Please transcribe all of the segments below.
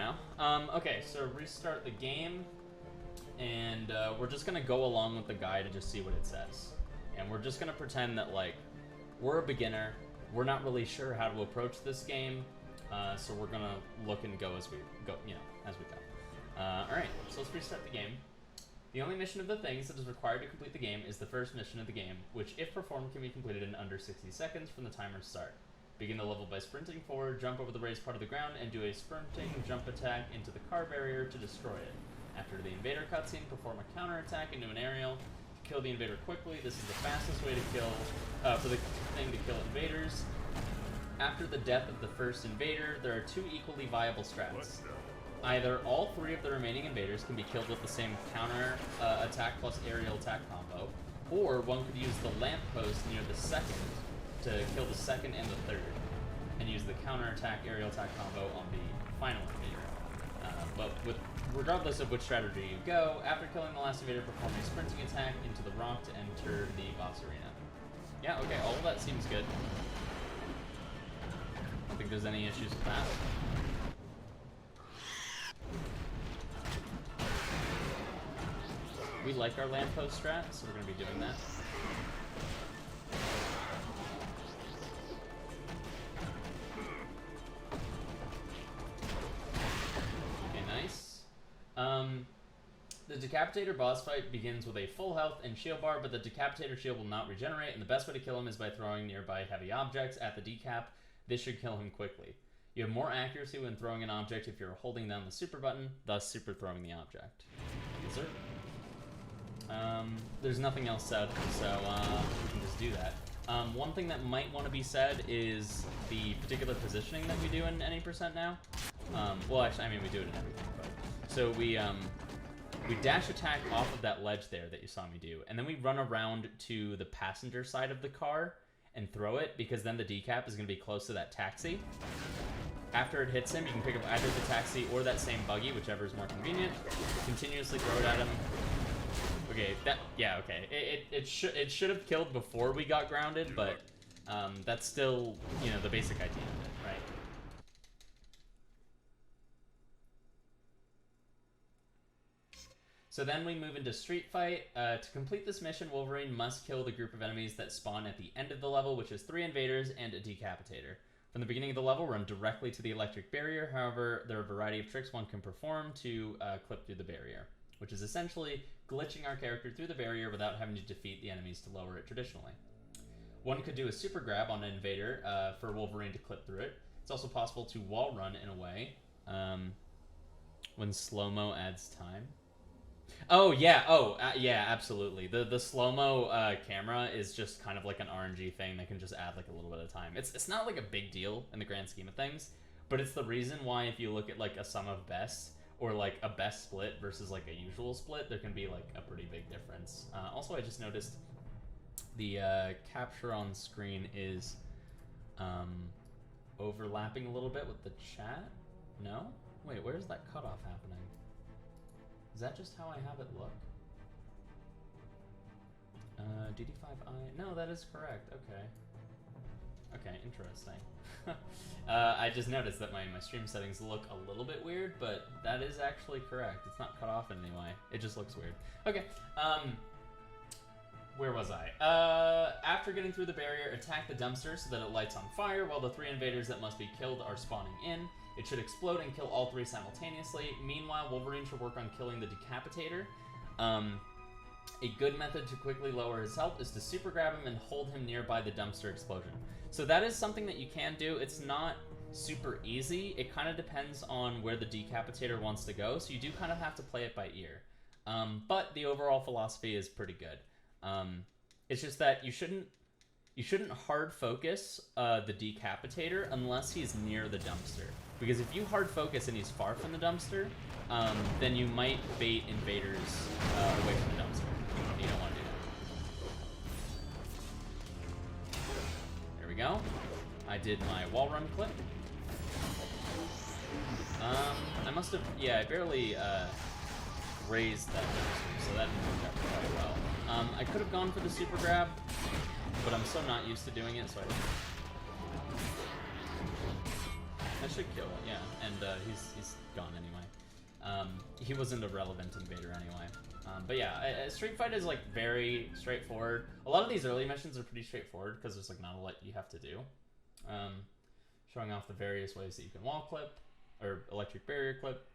now. Okay, so restart the game, and we're just gonna go along with the guide and just see what it says. And we're just gonna pretend that, like, we're a beginner, we're not really sure how to approach this game, so we're gonna look and go as we go, as we go. Alright, so let's restart the game. The only mission of the things that is required to complete the game is the first mission of the game, which, if performed, can be completed in under 60 seconds from the timer's start. Begin the level by sprinting forward, jump over the raised part of the ground, and do a sprinting jump attack into the car barrier to destroy it. After the invader cutscene, perform a counterattack into an aerial to kill the invader quickly. This is the fastest way to kill, for the thing to kill invaders. After the death of the first invader, there are two equally viable strats. Either all three of the remaining invaders can be killed with the same counter attack plus aerial attack combo, or one could use the lamppost near the second to kill the second and the third, and use the counterattack aerial attack combo on the final invader. But regardless of which strategy you go, after killing the last invader, perform a sprinting attack into the rock to enter the boss arena. Yeah, okay, all of that seems good. I don't think there's any issues with that. We like our lamppost strat, so we're going to be doing that. The Decapitator boss fight begins with a full health and shield bar, but the Decapitator shield will not regenerate, and the best way to kill him is by throwing nearby heavy objects at the decap. This should kill him quickly. You have more accuracy when throwing an object if you're holding down the super button, thus super throwing the object. Yes, sir. There's nothing else said, so we can just do that. One thing that might want to be said is the particular positioning that we do in any percent now. Well, actually, I mean, we do it in everything, but... So we dash attack off of that ledge there that you saw me do, and then we run around to the passenger side of the car and throw it, because then the decap is going to be close to that taxi. After it hits him, you can pick up either the taxi or that same buggy, whichever is more convenient. Continuously throw it at him. Okay, okay. It should have killed before we got grounded, but that's still, the basic idea of it, right? So then we move into Street Fight. To complete this mission, Wolverine must kill the group of enemies that spawn at the end of the level, which is 3 invaders and a decapitator. From the beginning of the level, run directly to the electric barrier. However, there are a variety of tricks one can perform to clip through the barrier, which is essentially glitching our character through the barrier without having to defeat the enemies to lower it traditionally. One could do a super grab on an invader for Wolverine to clip through it. It's also possible to wall run in a way when slow-mo adds time. Oh, yeah. Yeah, absolutely. The slow-mo camera is just kind of like an RNG thing that can just add like a little bit of time. It's not like a big deal in the grand scheme of things, but it's the reason why if you look at like a sum of bests or like a best split versus like a usual split, there can be like a pretty big difference. Also, I just noticed the capture on screen is overlapping a little bit with the chat. No? Wait, where's that cutoff happening? Is that just how I have it look? DD5I... No, that is correct. Okay. Okay, interesting. I just noticed that my stream settings look a little bit weird, but that is actually correct. It's not cut off in any way. It just looks weird. Okay, where was I? After getting through the barrier, attack the dumpster so that it lights on fire while the 3 invaders that must be killed are spawning in. It should explode and kill all 3 simultaneously. Meanwhile, Wolverine should work on killing the Decapitator. A good method to quickly lower his health is to super grab him and hold him nearby the dumpster explosion. So that is something that you can do. It's not super easy. It kind of depends on where the Decapitator wants to go, so you do kind of have to play it by ear. But the overall philosophy is pretty good. It's just that you shouldn't hard focus the Decapitator unless he's near the dumpster. Because if you hard focus and he's far from the dumpster, then you might bait invaders away from the dumpster. You don't want to do that. There we go. I did my wall run clip. I must have, yeah, I barely raised that dumpster, so that didn't work out quite well. I could have gone for the super grab, but I'm so not used to doing it, so I didn't. It should kill, yeah. And he's gone anyway. He wasn't a relevant invader anyway. But yeah, Street Fight is like very straightforward. A lot of these early missions are pretty straightforward because there's like not a lot you have to do. Showing off the various ways that you can wall clip or electric barrier clip.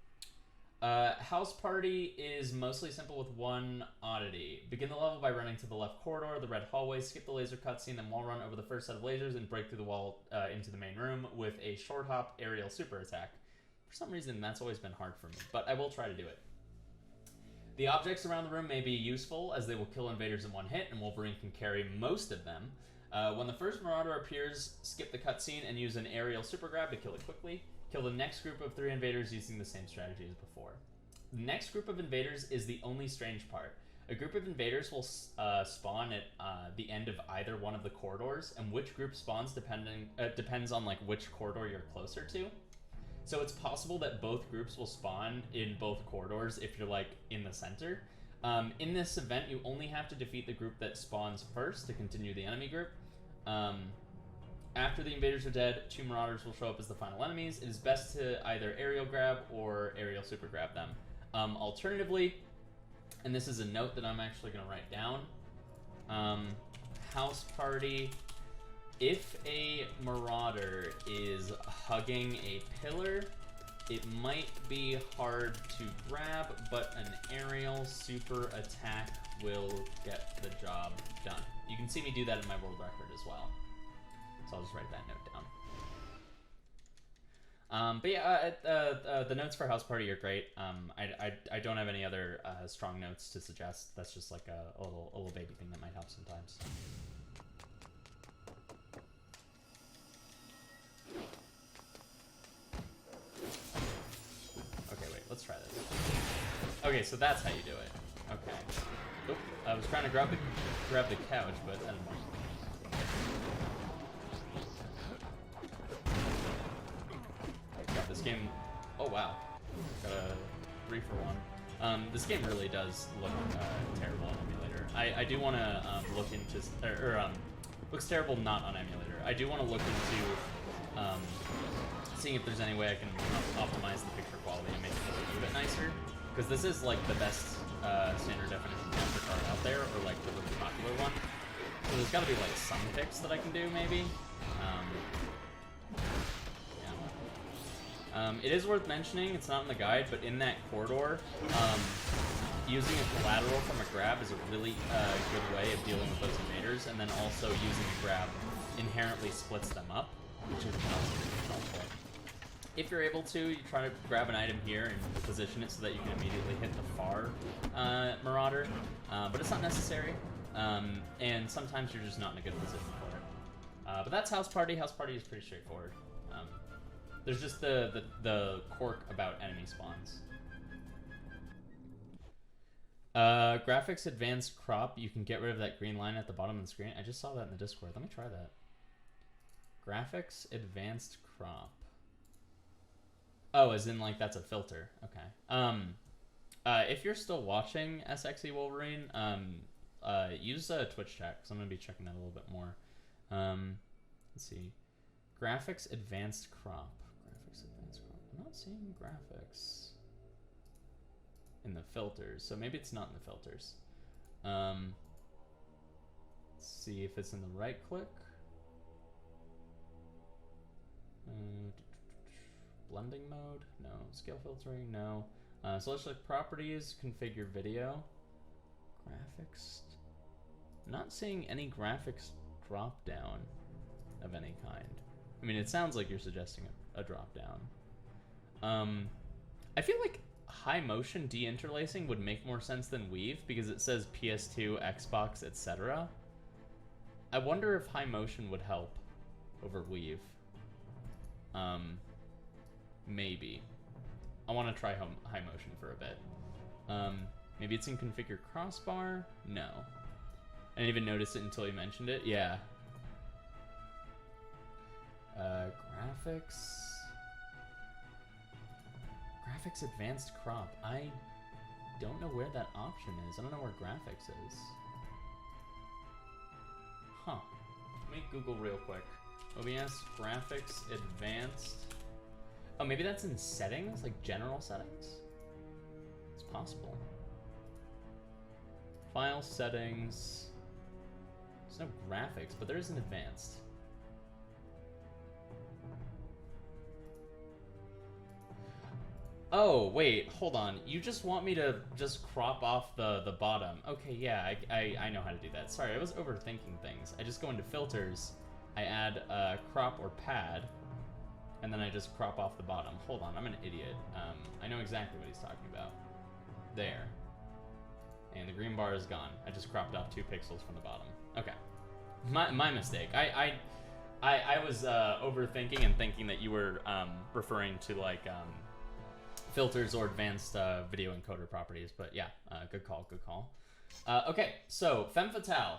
House Party is mostly simple with one oddity. Begin the level by running to the left corridor, the red hallway, skip the laser cutscene, then wall run over the first set of lasers and break through the wall into the main room with a short hop aerial super attack. For some reason, that's always been hard for me, but I will try to do it. The objects around the room may be useful, as they will kill invaders in one hit, and Wolverine can carry most of them. When the first Marauder appears, skip the cutscene and use an aerial super grab to kill it quickly. Kill the next group of 3 invaders using the same strategy as before. The next group of invaders is the only strange part. A group of invaders will spawn at the end of either one of the corridors, and which group spawns depends on like which corridor you're closer to. So it's possible that both groups will spawn in both corridors if you're like in the center. In this event, you only have to defeat the group that spawns first to continue the enemy group. After the invaders are dead, 2 Marauders will show up as the final enemies. It is best to either aerial grab or aerial super grab them. Alternatively, and this is a note that I'm actually going to write down, House Party, if a Marauder is hugging a pillar, it might be hard to grab, but an aerial super attack will get the job done. You can see me do that in my world record as well. So I'll just write that note down. But yeah, the notes for House Party are great. I don't have any other strong notes to suggest. That's just like a little baby thing that might help sometimes. Okay, wait, let's try this. Okay, so that's how you do it. Okay. Oop, I was trying to grab the couch, but I don't know. This game, oh wow, got a 3 for 1. This game really does look terrible on emulator. I do want to look into, looks terrible not on emulator. I do want to look into seeing if there's any way I can optimize the picture quality and make it look a little bit nicer, because this is like the best standard definition capture card out there, or like the really popular one. So there's got to be like some fix that I can do maybe. It is worth mentioning, it's not in the guide, but in that corridor, using a collateral from a grab is a really good way of dealing with those invaders, and then also using a grab inherently splits them up, which is helpful. If you're able to, you try to grab an item here and position it so that you can immediately hit the far Marauder, but it's not necessary, and sometimes you're just not in a good position for it. But that's House Party. House Party is pretty straightforward. There's just the quirk about enemy spawns. Graphics advanced crop. You can get rid of that green line at the bottom of the screen. I just saw that in the Discord. Let me try that. Graphics advanced crop. Oh, as in like that's a filter. Okay. If you're still watching SXE Wolverine, use Twitch chat because I'm gonna be checking that a little bit more. Let's see. Graphics advanced crop. I'm not seeing graphics in the filters, so maybe it's not in the filters. Let's see if it's in the right click. Blending mode? No. Scale filtering? No. So let's look properties, configure video. Graphics. Not seeing any graphics drop down of any kind. I mean, it sounds like you're suggesting a drop down. I feel like high motion deinterlacing would make more sense than weave because it says PS2, Xbox, etc. I wonder if high motion would help over weave. Maybe. I want to try high motion for a bit. Maybe it's in configure crossbar? No. I didn't even notice it until you mentioned it. Yeah. Graphics. Graphics advanced crop. I don't know where that option is. I don't know where graphics is. Huh. Let me Google real quick. OBS graphics advanced. Oh, maybe that's in settings, like general settings? It's possible. File settings. There's no graphics, but there is an advanced. Oh, wait, hold on. You just want me to just crop off the bottom. Okay, yeah, I know how to do that. Sorry, I was overthinking things. I just go into filters, I add crop or pad, and then I just crop off the bottom. Hold on, I'm an idiot. I know exactly what he's talking about. There. And the green bar is gone. I just cropped off 2 pixels from the bottom. Okay. My mistake. I was overthinking and thinking that you were referring to like filters or advanced video encoder properties, but yeah, good call, good call. Okay, so Femme Fatale.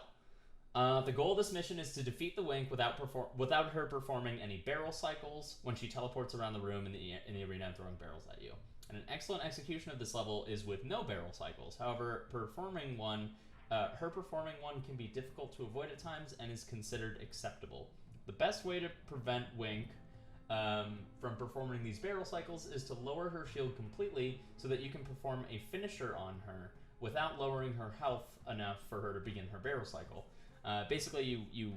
The goal of this mission is to defeat the Wink without her performing any barrel cycles when she teleports around the room in the arena and throwing barrels at you. And an excellent execution of this level is with no barrel cycles. However, her performing one can be difficult to avoid at times and is considered acceptable. The best way to prevent Wink from performing these barrel cycles is to lower her shield completely so that you can perform a finisher on her without lowering her health enough for her to begin her barrel cycle. Basically, you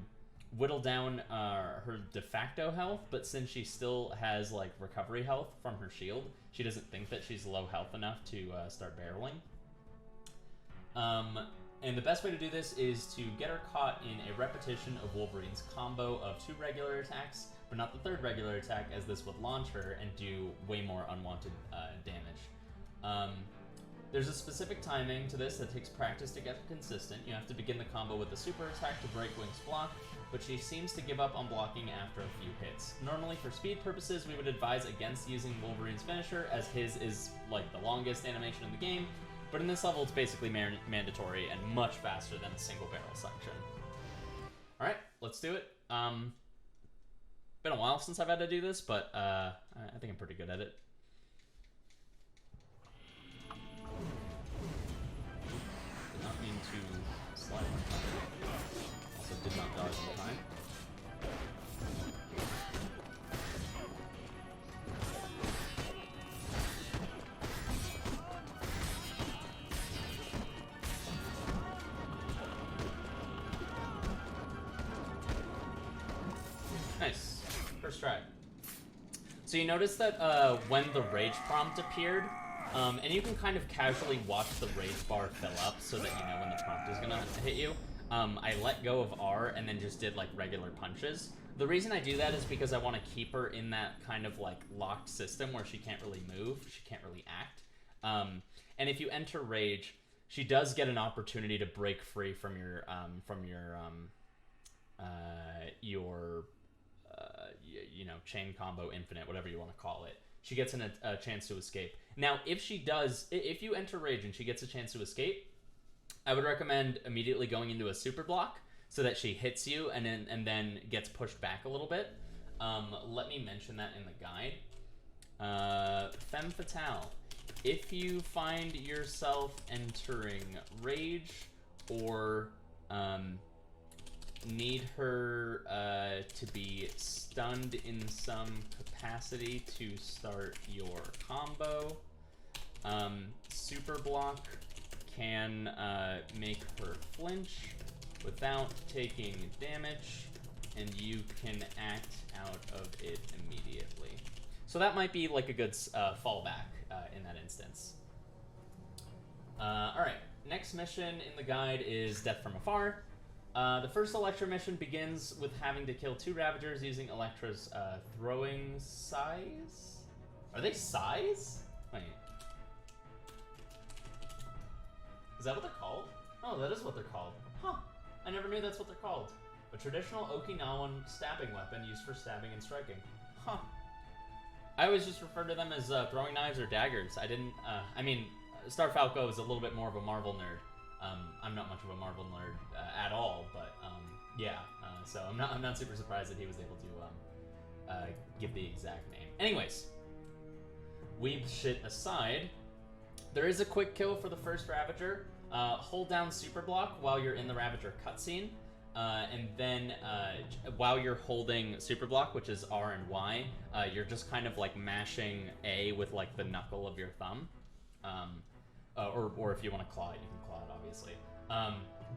whittle down her de facto health, but since she still has like recovery health from her shield, she doesn't think that she's low health enough to start barreling. And the best way to do this is to get her caught in a repetition of Wolverine's combo of 2 regular attacks, but not the 3rd regular attack, as this would launch her and do way more unwanted damage. There's a specific timing to this that takes practice to get consistent. You have to begin the combo with a super attack to break Wink's block, but she seems to give up on blocking after a few hits. Normally, for speed purposes, we would advise against using Wolverine's finisher, as his is like the longest animation in the game, but in this level it's basically mandatory and much faster than a single barrel section. Alright, let's do it. Been a while since I've had to do this, but I think I'm pretty good at it. Did not mean to slide on time. Also did not dodge in time. Nice. First try. So you notice that when the rage prompt appeared, and you can kind of casually watch the rage bar fill up so that you know when the prompt is gonna hit you. I let go of R and then just did like regular punches. The reason I do that is because I want to keep her in that kind of like locked system where she can't really move, she can't really act. And if you enter rage, she does get an opportunity to break free from your you know, chain combo infinite, whatever you want to call it. She gets a chance to escape. Now, if you enter rage and she gets a chance to escape, I would recommend immediately going into a super block so that she hits you and then gets pushed back a little bit. Let me mention that in the guide. Femme Fatale. If you find yourself entering rage or need her to be stunned in some capacity to start your combo, super block can make her flinch without taking damage, and you can act out of it immediately. So that might be like a good fallback in that instance. Alright, next mission in the guide is Death from Afar. The first Electra mission begins with having to kill 2 Ravagers using Electra's throwing size? Are they size? Wait. Is that what they're called? Oh, that is what they're called. Huh. I never knew that's what they're called. A traditional Okinawan stabbing weapon used for stabbing and striking. Huh. I always just referred to them as throwing knives or daggers. I didn't, I mean, Star Falco is a little bit more of a Marvel nerd. I'm not much of a Marvel nerd at all, but yeah. So I'm not super surprised that he was able to give the exact name. Anyways, weeb shit aside, there is a quick kill for the first Ravager. Hold down super block while you're in the Ravager cutscene. And then while you're holding super block, which is R and Y, you're just kind of like mashing A with like the knuckle of your thumb. Or if you want to claw it, you can claw it, obviously.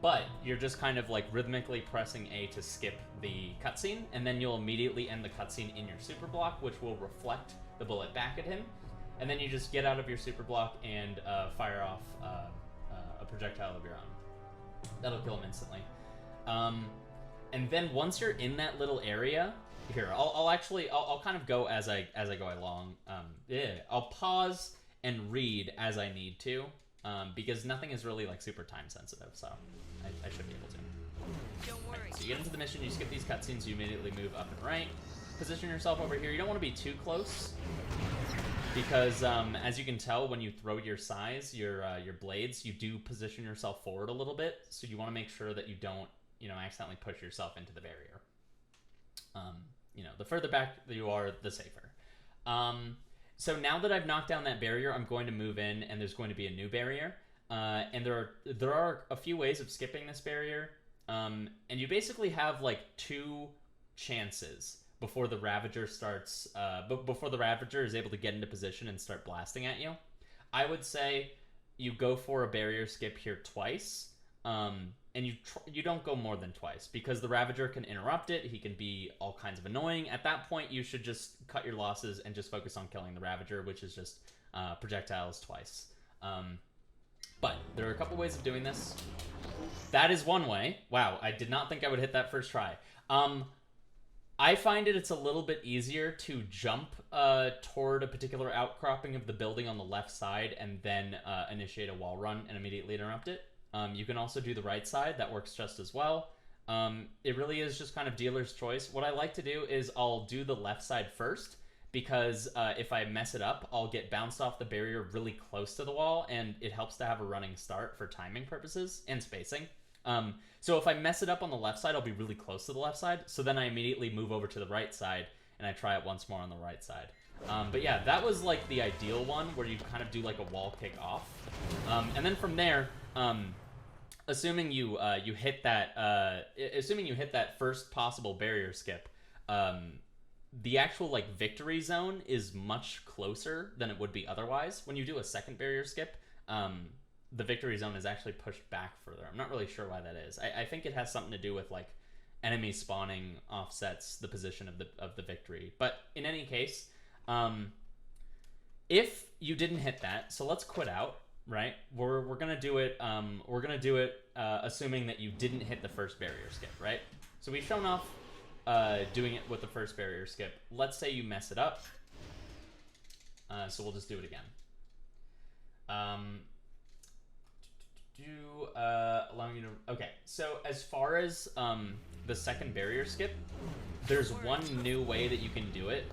But you're just kind of like rhythmically pressing A to skip the cutscene, and then you'll immediately end the cutscene in your super block, which will reflect the bullet back at him. And then you just get out of your super block and fire off a projectile of your own. That'll kill him instantly. And then once you're in that little area, here, I'll kind of go as I go along. I'll pause and read as I need to, because nothing is really like super time sensitive, so I should be able to. Don't worry. Right, so you get into the mission, you skip these cutscenes, you immediately move up and right. Position yourself over here. You don't want to be too close, because as you can tell, when you throw your sais, your blades, you do position yourself forward a little bit, so you want to make sure that you don't, accidentally push yourself into the barrier. The further back you are, the safer. So now that I've knocked down that barrier, I'm going to move in, and there's going to be a new barrier. And there are a few ways of skipping this barrier. And you basically have like 2 chances before the Ravager starts, before the Ravager is able to get into position and start blasting at you. I would say you go for a barrier skip here twice, and you don't go more than twice, because the Ravager can interrupt it. He can be all kinds of annoying. At that point, you should just cut your losses and just focus on killing the Ravager, which is just projectiles twice. But there are a couple ways of doing this. That is one way. Wow, I did not think I would hit that first try. I find it's a little bit easier to jump toward a particular outcropping of the building on the left side and then initiate a wall run and immediately interrupt it. You can also do the right side. That works just as well. It really is just kind of dealer's choice. What I like to do is I'll do the left side first, because if I mess it up, I'll get bounced off the barrier really close to the wall, and it helps to have a running start for timing purposes and spacing. So if I mess it up on the left side, I'll be really close to the left side, so then I immediately move over to the right side, and I try it once more on the right side. But yeah, that was like the ideal one, where you kind of do like a wall kick off. And then from there, assuming you hit that first possible barrier skip, the actual like victory zone is much closer than it would be otherwise. When you do a second barrier skip, the victory zone is actually pushed back further. I'm not really sure why that is. I think it has something to do with like enemy spawning offsets the position of the victory. But in any case, if you didn't hit that, so let's quit out. Right, we're gonna do it. Assuming that you didn't hit the first barrier skip. Right, so we've shown off doing it with the first barrier skip. Let's say you mess it up. So we'll just do it again. Allowing you to. Okay, so as far as the second barrier skip, there's one new way that you can do it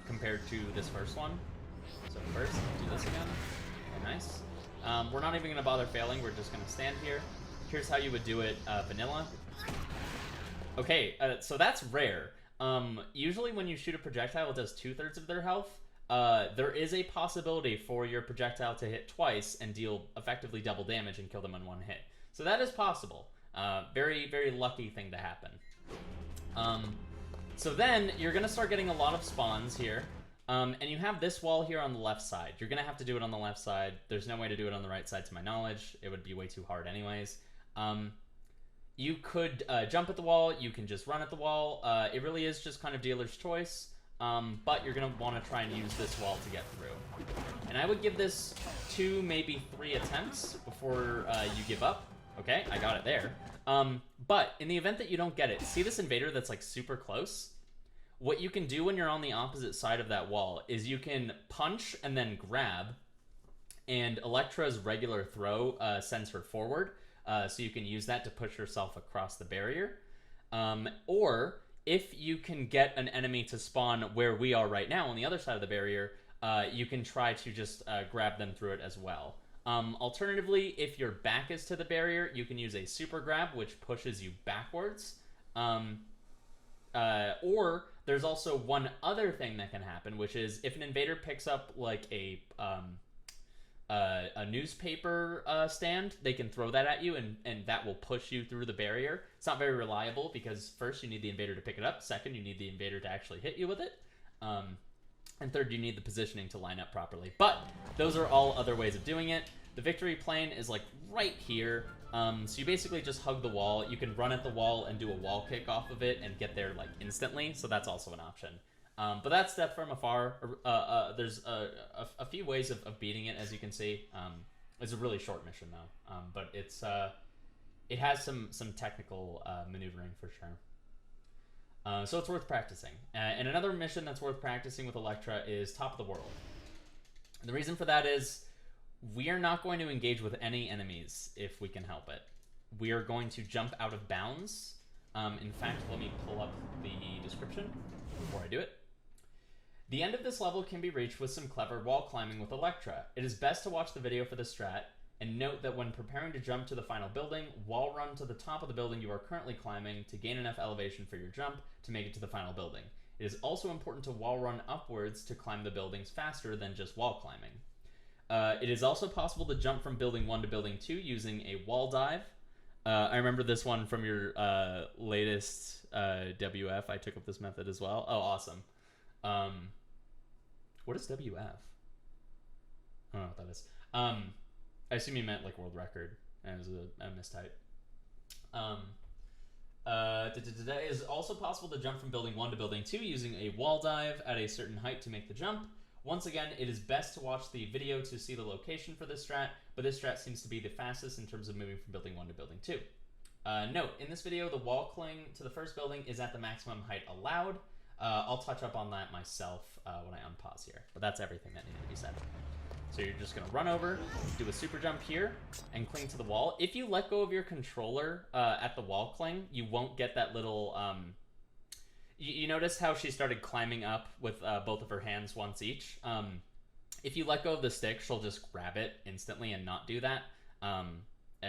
compared to this first one. So first, do this again. Nice. We're not even going to bother failing. We're just going to stand here. Here's how you would do it vanilla. Okay, so that's rare. Usually when you shoot a projectile, it does 2/3 of their health. There is a possibility for your projectile to hit twice and deal effectively double damage and kill them in one hit. So that is possible. Very, very lucky thing to happen. So then you're going to start getting a lot of spawns here. And you have this wall here on the left side. You're going to have to do it on the left side. There's no way to do it on the right side, to my knowledge. It would be way too hard anyways. You could jump at the wall. You can just run at the wall. It really is just kind of dealer's choice. But you're going to want to try and use this wall to get through. And I would give this 2, maybe 3 attempts before you give up. Okay, I got it there. But in the event that you don't get it, see this invader that's like super close? What you can do when you're on the opposite side of that wall is you can punch and then grab, and Elektra's regular throw sends her forward, so you can use that to push yourself across the barrier. Or if you can get an enemy to spawn where we are right now on the other side of the barrier, you can try to just grab them through it as well. Alternatively, if your back is to the barrier, you can use a super grab, which pushes you backwards. Or there's also one other thing that can happen, which is if an invader picks up like a a newspaper stand, they can throw that at you, and that will push you through the barrier. It's not very reliable because first you need the invader to pick it up, second you need the invader to actually hit you with it, and third you need the positioning to line up properly. But those are all other ways of doing it. The victory plane is like right here. So you basically just hug the wall. You can run at the wall and do a wall kick off of it and get there like instantly, so that's also an option. But that's Death from Afar. There's a few ways of beating it, as you can see. It's a really short mission though, but it has some technical maneuvering for sure. So it's worth practicing. And another mission that's worth practicing with Electra is Top of the World. And the reason for that is we are not going to engage with any enemies if we can help it. We are going to jump out of bounds. In fact, let me pull up the description before I do it. The end of this level can be reached with some clever wall climbing with Electra. It is best to watch the video for the strat, and note that when preparing to jump to the final building, wall run to the top of the building you are currently climbing to gain enough elevation for your jump to make it to the final building. It is also important to wall run upwards to climb the buildings faster than just wall climbing. It is also possible to jump from building 1 to building 2 using a wall dive. I remember this one from your latest WF. I took up this method as well. Oh, awesome. What is WF? I don't know what that is. I assume you meant like world record. It was a mistype. It is also possible to jump from building 1 to building 2 using a wall dive at a certain height to make the jump. Once again, it is best to watch the video to see the location for this strat, but this strat seems to be the fastest in terms of moving from building 1 to building 2. Note, in this video, the wall cling to the first building is at the maximum height allowed. I'll touch up on that myself when I unpause here, but that's everything that needed to be said. So you're just going to run over, do a super jump here, and cling to the wall. If you let go of your controller at the wall cling, you won't get that little... You notice how she started climbing up with both of her hands once each. If you let go of the stick, she'll just grab it instantly and not do that,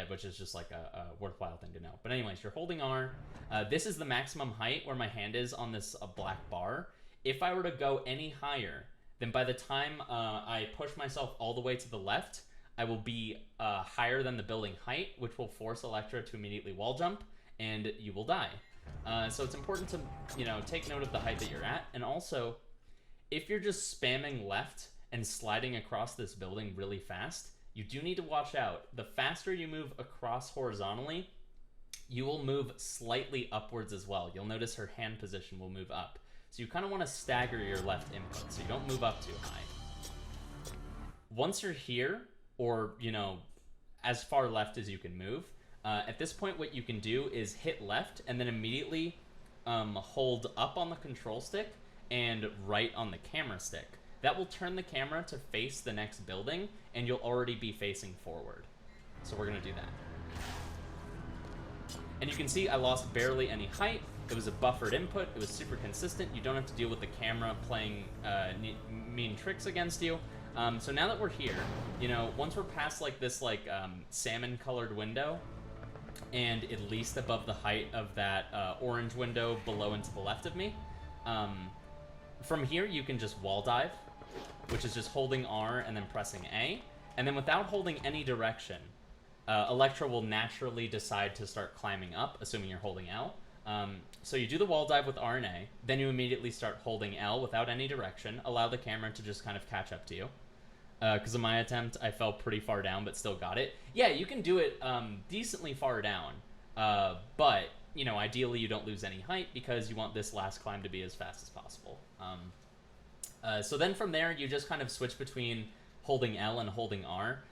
which is just like a worthwhile thing to know. But anyways, you're holding R. This is the maximum height where my hand is on this black bar. If I were to go any higher, then by the time I push myself all the way to the left, I will be higher than the building height, which will force Electra to immediately wall jump, and you will die. So it's important to, take note of the height that you're at. And also, if you're just spamming left and sliding across this building really fast, you do need to watch out. The faster you move across horizontally, you will move slightly upwards as well. You'll notice her hand position will move up. So you kind of want to stagger your left input so you don't move up too high. Once you're here, or, as far left as you can move, at this point, what you can do is hit left and then immediately hold up on the control stick and right on the camera stick. That will turn the camera to face the next building, and you'll already be facing forward. So we're going to do that. And you can see I lost barely any height. It was a buffered input. It was super consistent. You don't have to deal with the camera playing mean tricks against you. So now that we're here, once we're past like this salmon-colored window, and at least above the height of that orange window below and to the left of me. From here, you can just wall dive, which is just holding R and then pressing A. And then without holding any direction, Electra will naturally decide to start climbing up, assuming you're holding L. So you do the wall dive with R and A, then you immediately start holding L without any direction, allow the camera to just kind of catch up to you. Because of my attempt, I fell pretty far down, but still got it. Yeah, you can do it decently far down, but, ideally you don't lose any height because you want this last climb to be as fast as possible. So then from there, you just kind of switch between holding L and holding R.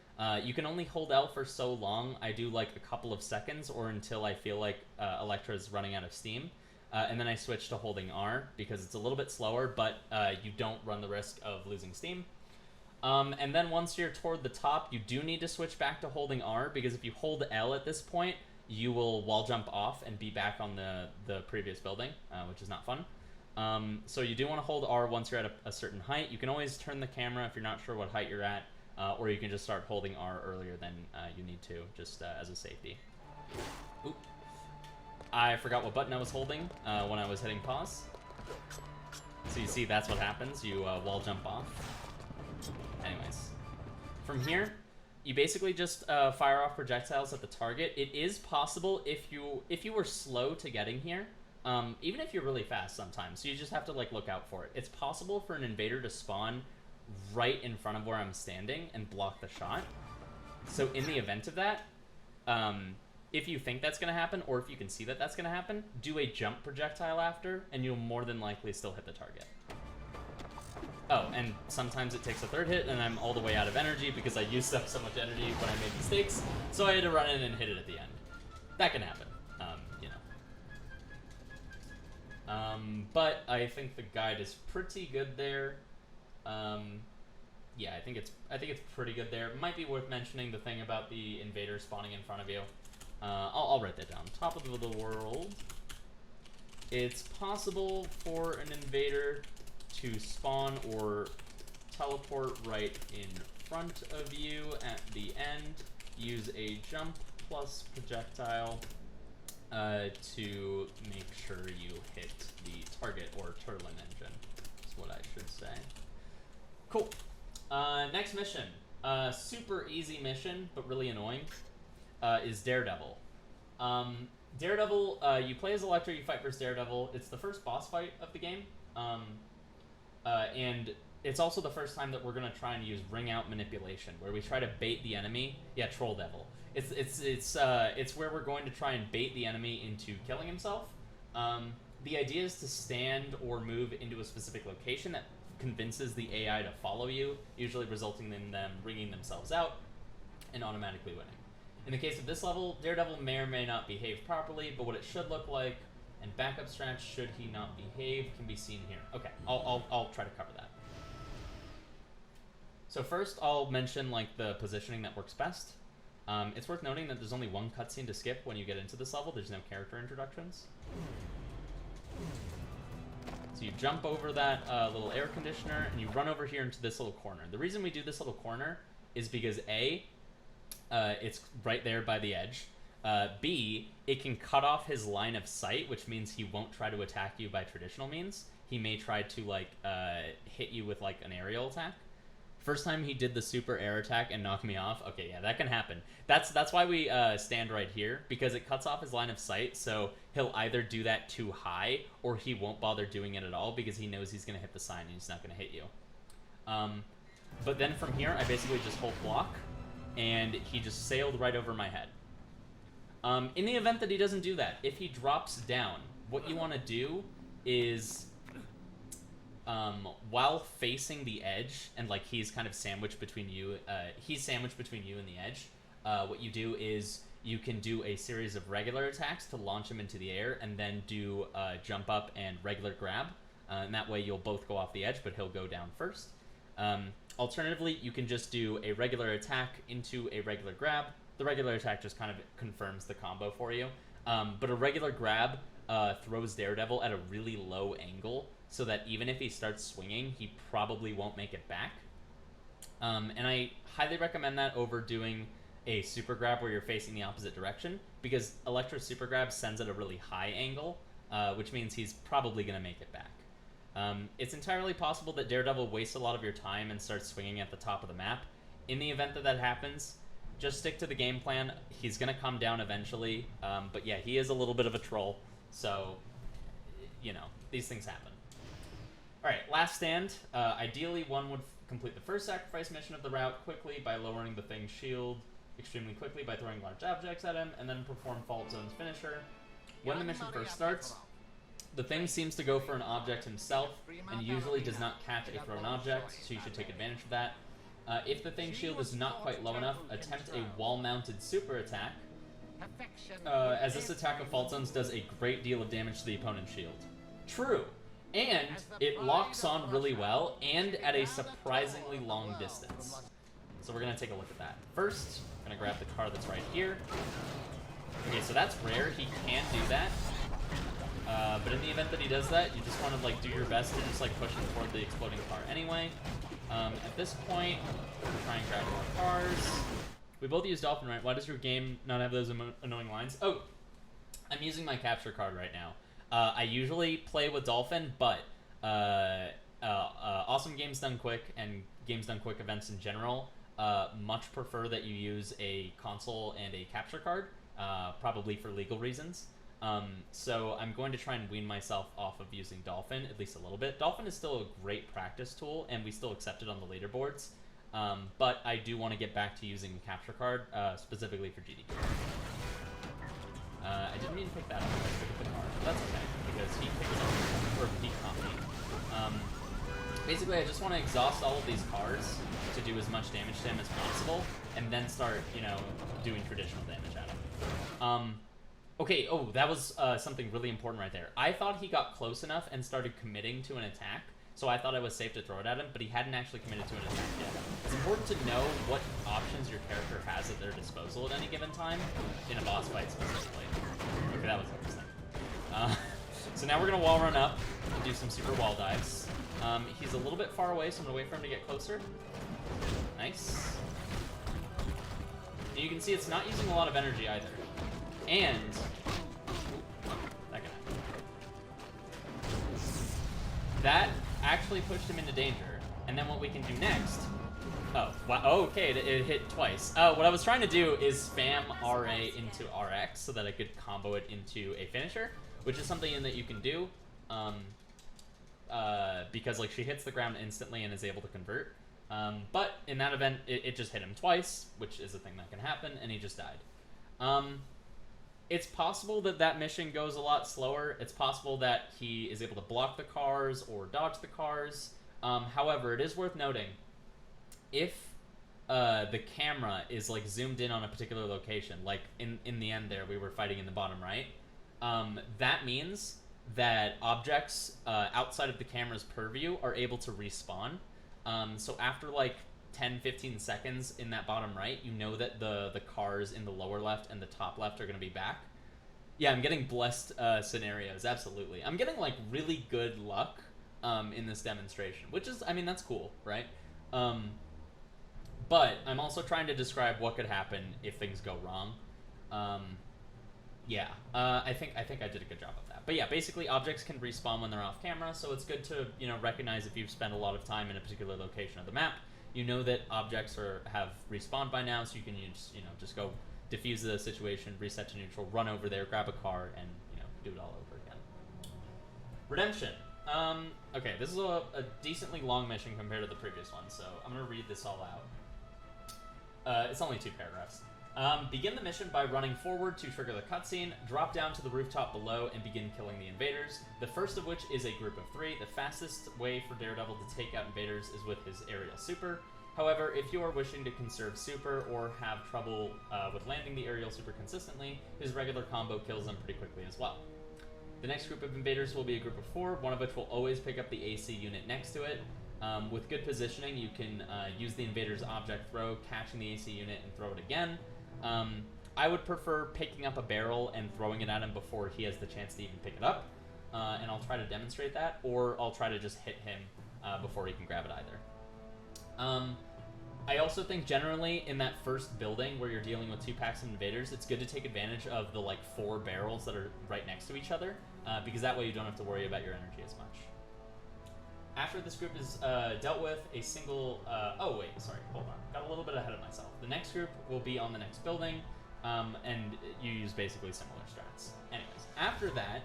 You can only hold L for so long. I do like a couple of seconds or until I feel like Electra's running out of steam. And then I switch to holding R because it's a little bit slower, but you don't run the risk of losing steam. And then once you're toward the top, you do need to switch back to holding R, because if you hold L at this point, you will wall jump off and be back on the previous building, which is not fun. So you do want to hold R once you're at a certain height. You can always turn the camera if you're not sure what height you're at, or you can just start holding R earlier than you need to, just as a safety. Oop. I forgot what button I was holding when I was hitting pause. So you see that's what happens. You wall jump off. Anyways, from here, you basically just fire off projectiles at the target. It is possible if you were slow to getting here, even if you're really fast sometimes, so you just have to like look out for it. It's possible for an invader to spawn right in front of where I'm standing and block the shot. So in the event of that, if you think that's going to happen, or if you can see that that's going to happen, do a jump projectile after, and you'll more than likely still hit the target. Oh, and sometimes it takes a third hit, and I'm all the way out of energy because I used up so much energy when I made mistakes, so I had to run in and hit it at the end. That can happen, you know. But I think the guide is pretty good there. Yeah, I think it's pretty good there. It might be worth mentioning the thing about the invader spawning in front of you. I'll write that down. Top of the world. It's possible for an invader to spawn or teleport right in front of you at the end. Use a jump plus projectile to make sure you hit the target, or Turtlin engine is what I should say. Cool. Next mission. Super easy mission, but really annoying, is Daredevil. Daredevil, you play as Elektra, you fight versus Daredevil. It's the first boss fight of the game. And it's also the first time that we're going to try and use ring out manipulation, where we try to bait the enemy. Yeah, Troll Devil. It's where we're going to try and bait the enemy into killing himself. The idea is to stand or move into a specific location that convinces the AI to follow you, usually resulting in them ringing themselves out and automatically winning. In the case of this level, Daredevil may or may not behave properly, but what it should look like and backup strats should he not behave can be seen here. Okay, I'll try to cover that. So first, I'll mention like the positioning that works best. It's worth noting that there's only one cutscene to skip when you get into this level. There's no character introductions. So you jump over that little air conditioner, and you run over here into this little corner. The reason we do this little corner is because A, it's right there by the edge. B, it can cut off his line of sight, which means he won't try to attack you by traditional means. He may try to like hit you with like an aerial attack. First time he did the super air attack and knocked me off. Okay, yeah, that can happen. That's why we stand right here, because it cuts off his line of sight, so he'll either do that too high, or he won't bother doing it at all because he knows he's going to hit the sign and he's not going to hit you. But then from here, I basically just hold block, and he just sailed right over my head. In the event that he doesn't do that, if he drops down, what you want to do is, while facing the edge, and like he's kind of sandwiched between you, he's sandwiched between you and the edge, what you do is you can do a series of regular attacks to launch him into the air, and then do jump up and regular grab, and that way you'll both go off the edge, but he'll go down first. Alternatively, you can just do a regular attack into a regular grab. The regular attack just kind of confirms the combo for you. But a regular grab throws Daredevil at a really low angle, so that even if he starts swinging, he probably won't make it back. And I highly recommend that over doing a super grab where you're facing the opposite direction, because Elektra's super grab sends at a really high angle, which means he's probably going to make it back. It's entirely possible that Daredevil wastes a lot of your time and starts swinging at the top of the map. In the event that that happens, just stick to the game plan. He's going to come down eventually, but yeah, he is a little bit of a troll, so, you know, these things happen. Alright, last stand. Ideally, one would complete the first sacrifice mission of the route quickly by lowering the thing's shield extremely quickly by throwing large objects at him, and then perform Fault Zone's finisher. When the mission first starts, the thing seems to go for an object himself, and usually does not catch a thrown object, so you should take advantage of that. If the thing's shield is not quite low enough, attempt a wall-mounted super attack, as this attack of Fault Zones does a great deal of damage to the opponent's shield. True. And it locks on really well, and at a surprisingly long distance. So we're going to take a look at that. First, I'm going to grab the car that's right here. Okay, so that's rare. He can do that. But in the event that he does that, you just want to like do your best to just like push him toward the exploding car anyway. At this point, we'll try and grab more cars. We both use Dolphin, right? Why does your game not have those annoying lines? Oh, I'm using my capture card right now. I usually play with Dolphin, but Awesome Games Done Quick and Games Done Quick events in general much prefer that you use a console and a capture card, probably for legal reasons. So I'm going to try and wean myself off of using Dolphin, at least a little bit. Dolphin is still a great practice tool, and we still accept it on the leaderboards. But I do want to get back to using the capture card, specifically for GDQ. I didn't mean to pick that up. I picked up the card, but that's okay, because he picked it up, or he caught me. Basically, I just want to exhaust all of these cards to do as much damage to him as possible, and then start, you know, doing traditional damage at him. Okay, oh, that was something really important right there. I thought he got close enough and started committing to an attack, so I thought I was safe to throw it at him, but he hadn't actually committed to an attack yet. It's important to know what options your character has at their disposal at any given time, in a boss fight specifically. Okay, that was interesting. So now we're going to wall run up and do some super wall dives. He's a little bit far away, so I'm going to wait for him to get closer. Nice. And you can see it's not using a lot of energy either. And... Ooh, that guy. That actually pushed him into danger. And then what we can do next... Oh, wow. Oh, okay, it hit twice. What I was trying to do is spam RA into RX so that I could combo it into a finisher, which is something that you can do. Because like she hits the ground instantly and is able to convert. But in that event, it just hit him twice, which is a thing that can happen, and he just died. It's possible that that mission goes a lot slower. It's possible that he is able to block the cars or dodge the cars. However, it is worth noting, if the camera is like zoomed in on a particular location, like in the end there, we were fighting in the bottom right, that means that objects outside of the camera's purview are able to respawn. So after like 10-15 seconds in that bottom right, you know that the cars in the lower left and the top left are going to be back. Yeah, I'm getting blessed scenarios, absolutely. I'm getting like really good luck in this demonstration, which is, I mean, that's cool, right? But I'm also trying to describe what could happen if things go wrong. Yeah, I think I did a good job of that. But yeah, basically objects can respawn when they're off camera, so it's good to, you know, recognize if you've spent a lot of time in a particular location of the map. You know that objects have respawned by now, so you can use, you know, just go defuse the situation, reset to neutral, run over there, grab a car, and, you know, do it all over again. Redemption. Okay, this is a decently long mission compared to the previous one, so I'm going to read this all out. It's only 2 paragraphs. Begin the mission by running forward to trigger the cutscene, drop down to the rooftop below, and begin killing the invaders, the first of which is a group of 3. The fastest way for Daredevil to take out invaders is with his aerial super. However, if you are wishing to conserve super or have trouble with landing the aerial super consistently, his regular combo kills them pretty quickly as well. The next group of invaders will be a group of 4, one of which will always pick up the AC unit next to it. With good positioning, you can use the invader's object throw, catching the AC unit, and throw it again. I would prefer picking up a barrel and throwing it at him before he has the chance to even pick it up, and I'll try to demonstrate that, or I'll try to just hit him before he can grab it either. I also think generally in that first building where you're dealing with 2 packs of invaders, it's good to take advantage of the like 4 barrels that are right next to each other, because that way you don't have to worry about your energy as much. After this group is dealt with, a single... oh, wait, sorry, hold on. Got a little bit ahead of myself. The next group will be on the next building, and you use basically similar strats. Anyways, after that,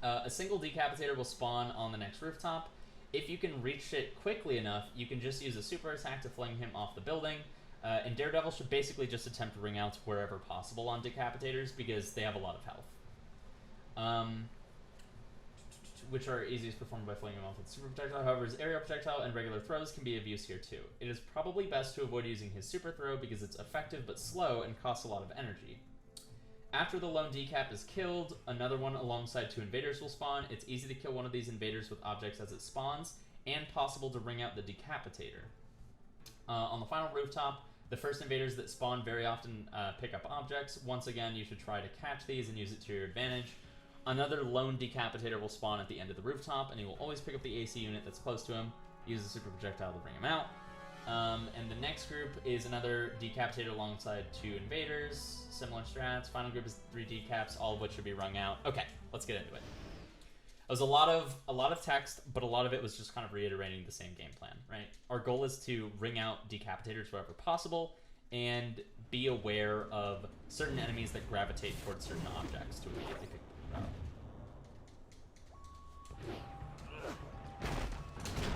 a single decapitator will spawn on the next rooftop. If you can reach it quickly enough, you can just use a super attack to fling him off the building, and Daredevil should basically just attempt ring outs wherever possible on decapitators, because they have a lot of health. Which are easiest performed by flinging him off with super projectile. However, his aerial projectile and regular throws can be of use here too. It is probably best to avoid using his super throw because it's effective but slow and costs a lot of energy. After the lone decap is killed, another one alongside 2 invaders will spawn. It's easy to kill one of these invaders with objects as it spawns, and possible to ring out the decapitator. On the final rooftop, the first invaders that spawn very often pick up objects. Once again, you should try to catch these and use it to your advantage. Another lone decapitator will spawn at the end of the rooftop, and he will always pick up the AC unit that's close to him, use the super projectile to bring him out. And the next group is another decapitator alongside 2 invaders, similar strats. Final group is 3 decaps, all of which should be rung out. Okay, let's get into it. was a lot of text, but a lot of it was just kind of reiterating the same game plan, right? Our goal is to ring out decapitators wherever possible, and be aware of certain enemies that gravitate towards certain objects to immediately pick them up.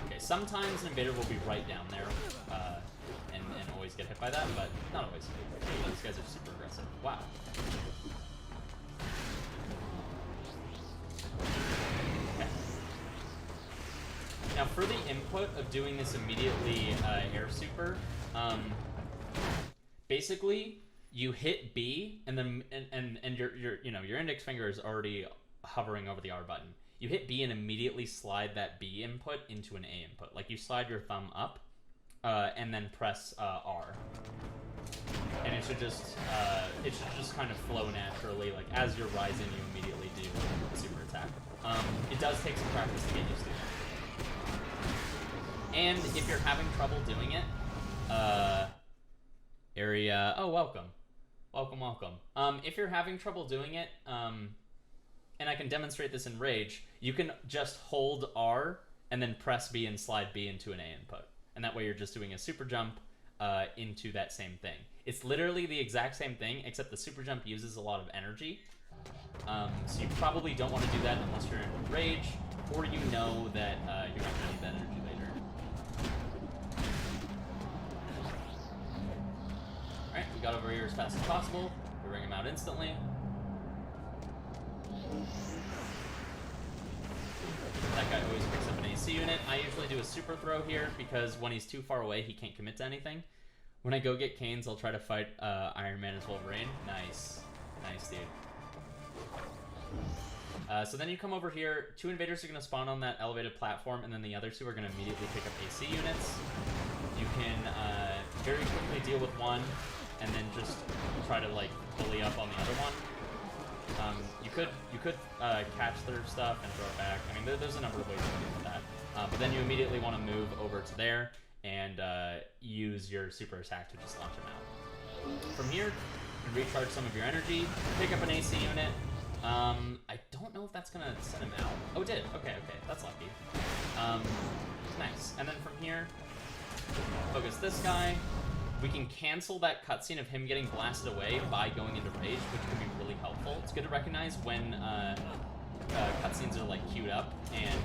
Okay, sometimes an invader will be right down there, and always get hit by that, but not always. These guys are super aggressive. Wow. Okay. Now, for the input of doing this immediately air super, basically you hit B, and then and your index finger is already hovering over the R button. You hit B and immediately slide that B input into an A input. Like you slide your thumb up, and then press R, and it should just kind of flow naturally. Like as you're rising, you immediately do a super attack. It does take some practice to get used to it. And if you're having trouble doing it, area. Oh, welcome. If you're having trouble doing it, and I can demonstrate this in Rage, you can just hold R and then press B and slide B into an A input. And that way you're just doing a super jump into that same thing. It's literally the exact same thing, except the super jump uses a lot of energy. So you probably don't want to do that unless you're in Rage, or you know that you're not going to need that energy later. Alright, we got over here as fast as possible. We ring him out instantly. That guy always picks up an AC unit. I usually do a super throw here because when he's too far away, he can't commit to anything. When I go get Canes, I'll try to fight Iron Man as Wolverine. Nice. Nice, dude. So then you come over here. 2 invaders are going to spawn on that elevated platform, and then the other 2 are going to immediately pick up AC units. You can very quickly deal with one, and then just try to like bully up on the other one. You could catch their stuff and throw it back. I mean, there's a number of ways to deal with that. But then you immediately want to move over to there and use your super attack to just launch them out. From here, you can recharge some of your energy, pick up an AC unit. I don't know if that's gonna send him out. Oh, it did. Okay, that's lucky. Nice. And then from here, focus this guy. We can cancel that cutscene of him getting blasted away by going into Rage, which can be really helpful. It's good to recognize when cutscenes are like queued up, and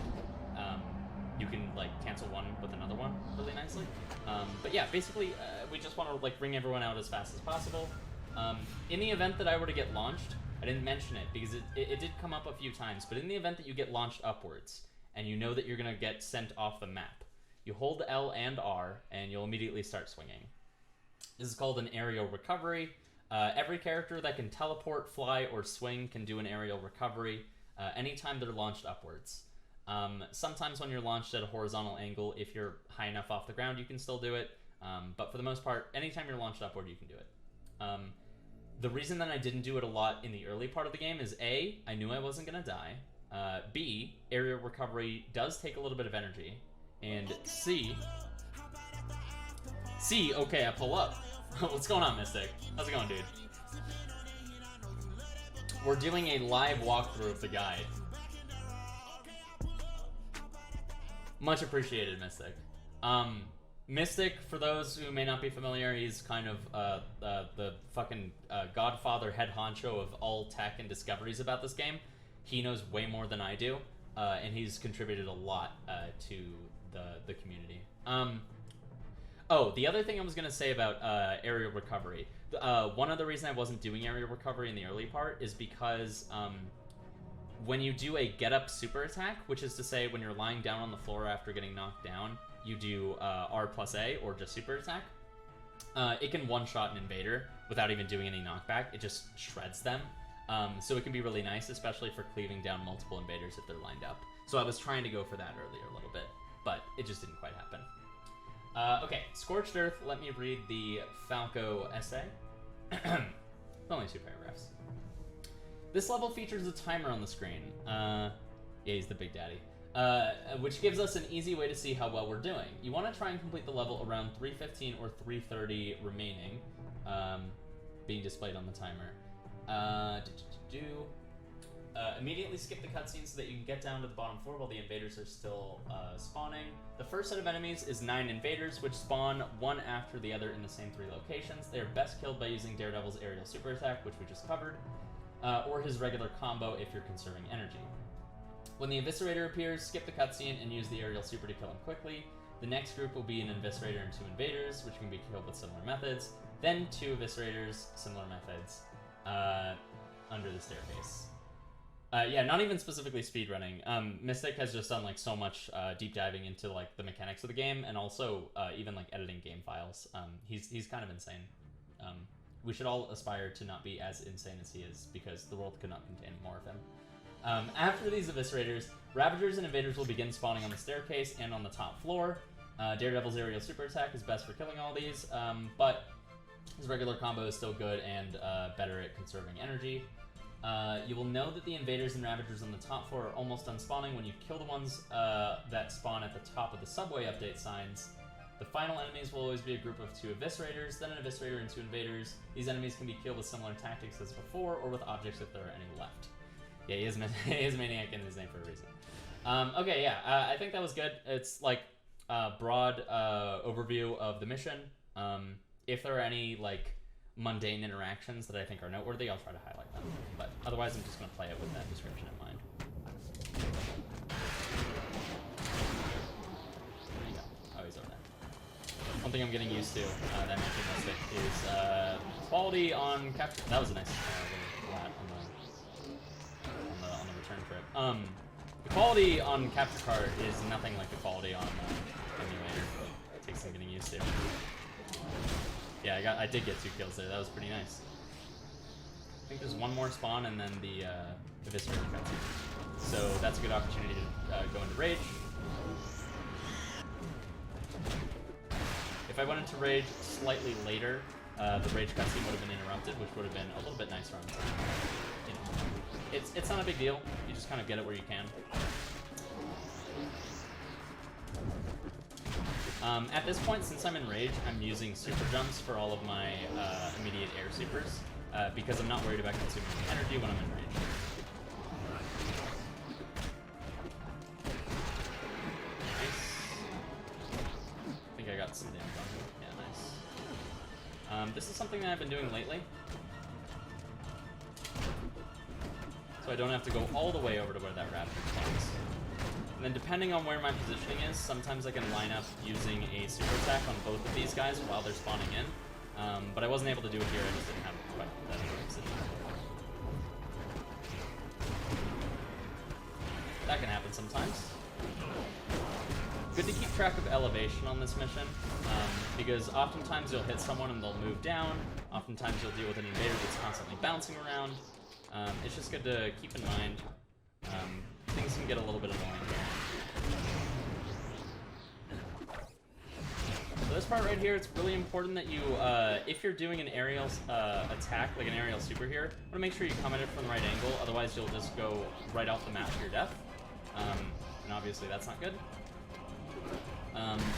you can like cancel one with another one really nicely. But yeah, basically we just want to like ring everyone out as fast as possible. In the event that I were to get launched, I didn't mention it because it did come up a few times, but in the event that you get launched upwards and you know that you're gonna get sent off the map, you hold L and R and you'll immediately start swinging. This is called an aerial recovery. Every character that can teleport, fly, or swing can do an aerial recovery anytime they're launched upwards. Sometimes when you're launched at a horizontal angle, if you're high enough off the ground, you can still do it. But for the most part, anytime you're launched upward, you can do it. The reason that I didn't do it a lot in the early part of the game is A, I knew I wasn't going to die. B, aerial recovery does take a little bit of energy. And C, okay, I pull up. What's going on, Mystic? How's it going, dude? We're doing a live walkthrough of the guide. Much appreciated, Mystic. Mystic, for those who may not be familiar, he's kind of the fucking godfather, head honcho of all tech and discoveries about this game. He knows way more than I do, and he's contributed a lot to the community. Oh, the other thing I was going to say about aerial recovery. One other reason I wasn't doing aerial recovery in the early part is because when you do a get-up super attack, which is to say when you're lying down on the floor after getting knocked down, you do R plus A, or just super attack. It can one-shot an invader without even doing any knockback. It just shreds them. So it can be really nice, especially for cleaving down multiple invaders if they're lined up. So I was trying to go for that earlier a little bit, but it just didn't quite happen. Okay, Scorched Earth, let me read the Falco essay. Only 2 paragraphs. This level features a timer on the screen. Yeah, he's the big daddy. Which gives us an easy way to see how well we're doing. You want to try and complete the level around 3:15 or 3:30 remaining, being displayed on the timer. Immediately skip the cutscene so that you can get down to the bottom floor while the invaders are still spawning. The first set of enemies is 9 invaders, which spawn one after the other in the same 3 locations. They are best killed by using Daredevil's aerial super attack, which we just covered, or his regular combo if you're conserving energy. When the Eviscerator appears, skip the cutscene and use the aerial super to kill him quickly. The next group will be an Eviscerator and 2 invaders, which can be killed with similar methods. Then 2 Eviscerators, similar methods, under the staircase. Yeah, not even specifically speedrunning. Mystic has just done like so much deep diving into like the mechanics of the game, and also even like editing game files. He's kind of insane. We should all aspire to not be as insane as he is, because the world could not contain more of him. After these Eviscerators, Ravagers and Invaders will begin spawning on the staircase and on the top floor. Daredevil's aerial super attack is best for killing all these, but his regular combo is still good and better at conserving energy. You will know that the Invaders and Ravagers on the top floor are almost done spawning when you kill the ones that spawn at the top of the subway update signs. The final enemies will always be a group of 2 Eviscerators, then an Eviscerator and 2 Invaders. These enemies can be killed with similar tactics as before, or with objects if there are any left. Yeah, he is Maniac in his name for a reason. Okay, yeah, I think that was good. It's like a broad overview of the mission. If there are any like mundane interactions that I think are noteworthy, I'll try to highlight them. But otherwise, I'm just going to play it with that description in mind. There you go. Oh, he's over there. One thing I'm getting used to that I mentioned last week is quality on capture. That was a nice little flat on the return trip. The quality on capture card is nothing like the quality on emulator. It takes some getting used to. Yeah, I did get 2 kills there. That was pretty nice. I think there's one more spawn and then the Eviscerator cutscene. So that's a good opportunity to go into Rage. If I went into Rage slightly later, the Rage cutscene would have been interrupted, which would have been a little bit nicer on time. You know, it's not a big deal. You just kind of get it where you can. At this point, since I'm in Rage, I'm using super jumps for all of my immediate air supers, because I'm not worried about consuming energy when I'm in Rage. Nice. I think I got some damage on him. Yeah, nice. This is something that I've been doing lately, so I don't have to go all the way over to where that Ravager spawns. And then depending on where my positioning is, sometimes I can line up using a super attack on both of these guys while they're spawning in. But I wasn't able to do it here, I just didn't have quite that position. That can happen sometimes. Good to keep track of elevation on this mission, because oftentimes you'll hit someone and they'll move down. Oftentimes you'll deal with an invader that's constantly bouncing around. It's just good to keep in mind. Things can get a little bit annoying here. So this part right here, it's really important that you, if you're doing an aerial attack, like an aerial super here, you want to make sure you come at it from the right angle, otherwise you'll just go right off the map to your death. And obviously that's not good.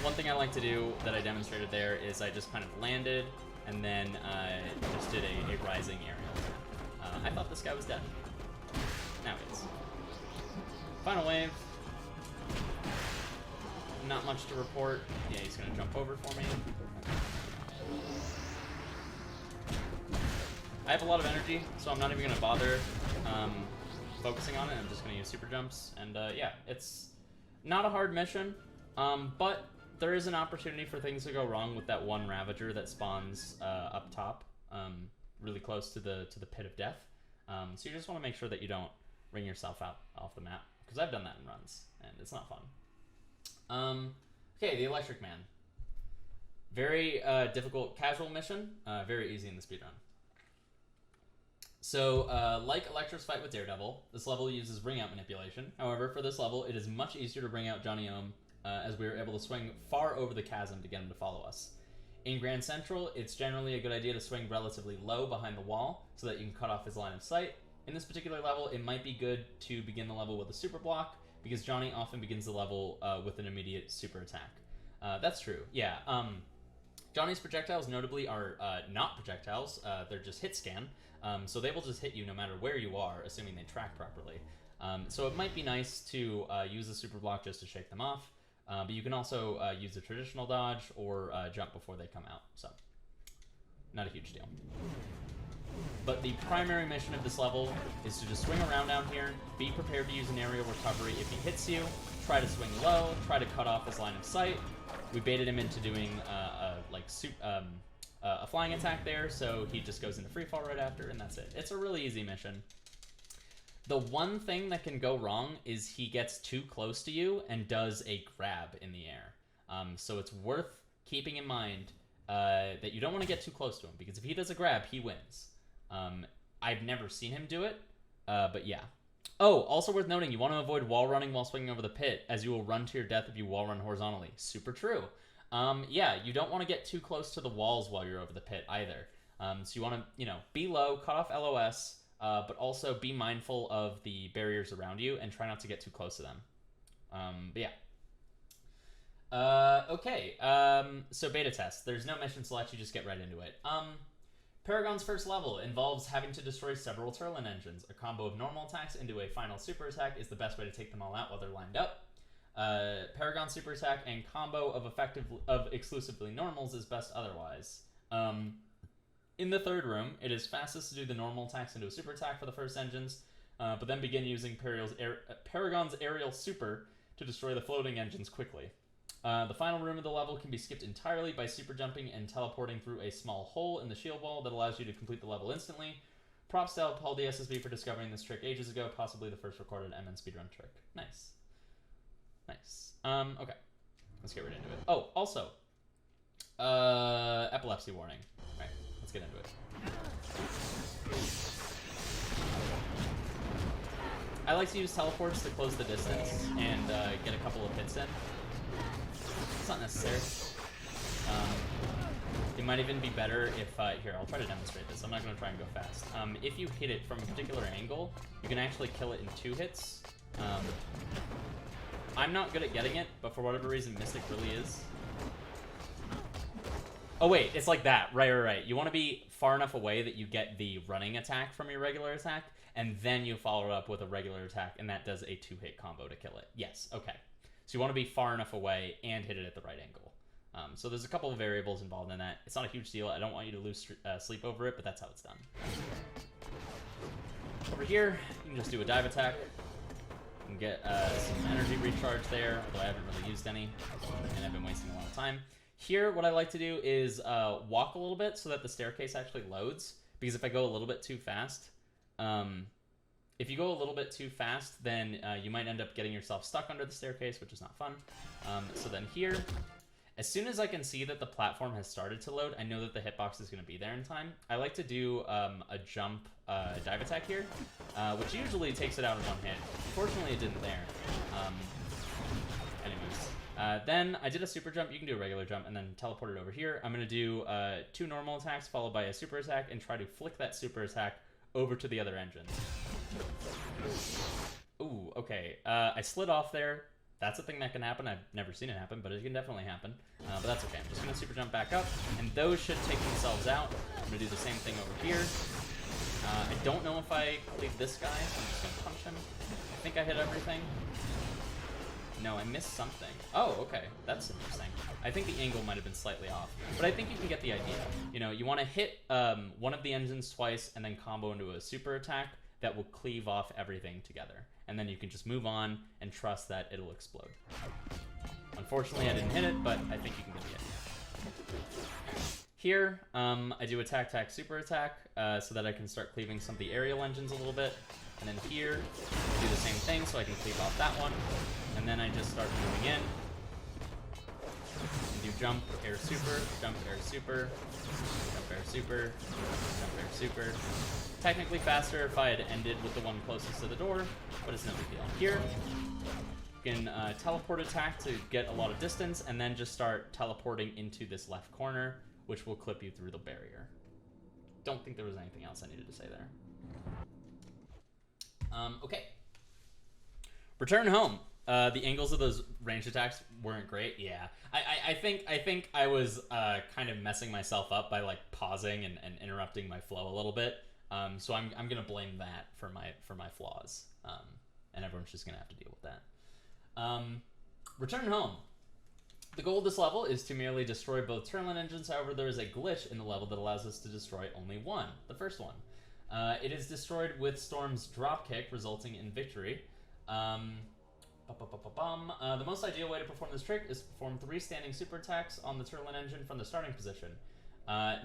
One thing I like to do that I demonstrated there is I just kind of landed and then just did a rising aerial. I thought this guy was dead. Now he is. Final wave. Not much to report. Yeah, he's gonna jump over for me. I have a lot of energy, so I'm not even gonna bother focusing on it. I'm just gonna use super jumps, and yeah, it's not a hard mission, but there is an opportunity for things to go wrong with that one Ravager that spawns up top, really close to the pit of death. So you just want to make sure that you don't ring yourself out off the map, because I've done that in runs, and it's not fun. Okay, the Electric Man. Very difficult casual mission, very easy in the speedrun. So, like Elektra's fight with Daredevil, this level uses ring out manipulation. However, for this level, it is much easier to bring out Johnny Ohm, as we are able to swing far over the chasm to get him to follow us. In Grand Central, it's generally a good idea to swing relatively low behind the wall so that you can cut off his line of sight. In this particular level, it might be good to begin the level with a super block, because Johnny often begins the level with an immediate super attack. That's true, yeah. Johnny's projectiles notably are not projectiles. They're just hit scan. So they will just hit you no matter where you are, assuming they track properly. So it might be nice to use the super block just to shake them off. But you can also use a traditional dodge or jump before they come out. So not a huge deal. But the primary mission of this level is to just swing around down here, be prepared to use an aerial recovery if he hits you, try to swing low, try to cut off his line of sight. We baited him into doing a flying attack there, so he just goes into free fall right after, and that's it. It's a really easy mission. The one thing that can go wrong is he gets too close to you and does a grab in the air. So it's worth keeping in mind that you don't want to get too close to him, because if he does a grab, he wins. I've never seen him do it, but yeah. Oh, also worth noting, you want to avoid wall running while swinging over the pit, as you will run to your death if you wall run horizontally. Super true. Yeah, you don't want to get too close to the walls while you're over the pit either. So you want to, be low, cut off LOS, but also be mindful of the barriers around you and try not to get too close to them. But yeah. Okay, so beta test. There's no mission select, you just get right into it. Paragon's first level involves having to destroy several Turlin engines. A combo of normal attacks into a final super attack is the best way to take them all out while they're lined up. Paragon super attack and combo of exclusively normals is best otherwise. In the third room, it is fastest to do the normal attacks into a super attack for the first engines, but then begin using Paragon's aerial super to destroy the floating engines quickly. The final room of the level can be skipped entirely by super jumping and teleporting through a small hole in the shield wall that allows you to complete the level instantly. Props to Paul DSSB for discovering this trick ages ago, possibly the first recorded MN speedrun trick. Nice. Nice. Okay. Let's get right into it. Oh, also, epilepsy warning. Alright, let's get into it. I like to use teleports to close the distance and get a couple of hits in. It's not necessary. It might even be better if, here, I'll try to demonstrate this. I'm not going to try and go fast. If you hit it from a particular angle, you can actually kill it in 2 hits. I'm not good at getting it, but for whatever reason, Mystic really is. Oh wait, it's like that. Right. You want to be far enough away that you get the running attack from your regular attack, and then you follow it up with a regular attack, and that does a 2-hit combo to kill it. Yes, okay. So you want to be far enough away and hit it at the right angle. So there's a couple of variables involved in that. It's not a huge deal. I don't want you to lose sleep over it, but that's how it's done. Over here, you can just do a dive attack. You can get some energy recharge there, although I haven't really used any, and I've been wasting a lot of time. Here, what I like to do is walk a little bit so that the staircase actually loads, because if I go a little bit too fast, if you go a little bit too fast, then you might end up getting yourself stuck under the staircase, which is not fun. So then here, as soon as I can see that the platform has started to load, I know that the hitbox is going to be there in time. I like to do a jump dive attack here, which usually takes it out in 1 hit. Unfortunately, it didn't there. Then I did a super jump. You can do a regular jump and then teleport it over here. I'm going to do 2 normal attacks followed by a super attack and try to flick that super attack over to the other engine. Ooh, okay. I slid off there. That's a thing that can happen. I've never seen it happen, but it can definitely happen. But that's okay. I'm just going to super jump back up, and those should take themselves out. I'm going to do the same thing over here. I don't know if I cleave this guy, so I'm just going to punch him. I think I hit everything. No, I missed something. Oh, okay. That's interesting. I think the angle might have been slightly off, but I think you can get the idea. You want to hit one of the engines twice and then combo into a super attack that will cleave off everything together. And then you can just move on and trust that it'll explode. Unfortunately, I didn't hit it, but I think you can get the idea. Here, I do attack, super attack, so that I can start cleaving some of the aerial engines a little bit. And then here, I do the same thing so I can cleave off that one. And then I just start moving in. And do jump, air super, jump, air super, jump, air super, jump, air super. Technically faster if I had ended with the one closest to the door, but it's no big deal. Here, you can teleport attack to get a lot of distance, and then just start teleporting into this left corner, which will clip you through the barrier. Don't think there was anything else I needed to say there. Okay. Return home. The angles of those range attacks weren't great. Yeah, I think I was kind of messing myself up by like pausing and interrupting my flow a little bit. So I'm gonna blame that for my flaws. And everyone's just gonna have to deal with that. Return home. The goal of this level is to merely destroy both Turlin engines. However, there is a glitch in the level that allows us to destroy only one, the first one. It is destroyed with Storm's dropkick, resulting in victory. The most ideal way to perform this trick is to perform 3 standing super attacks on the Turlin engine from the starting position.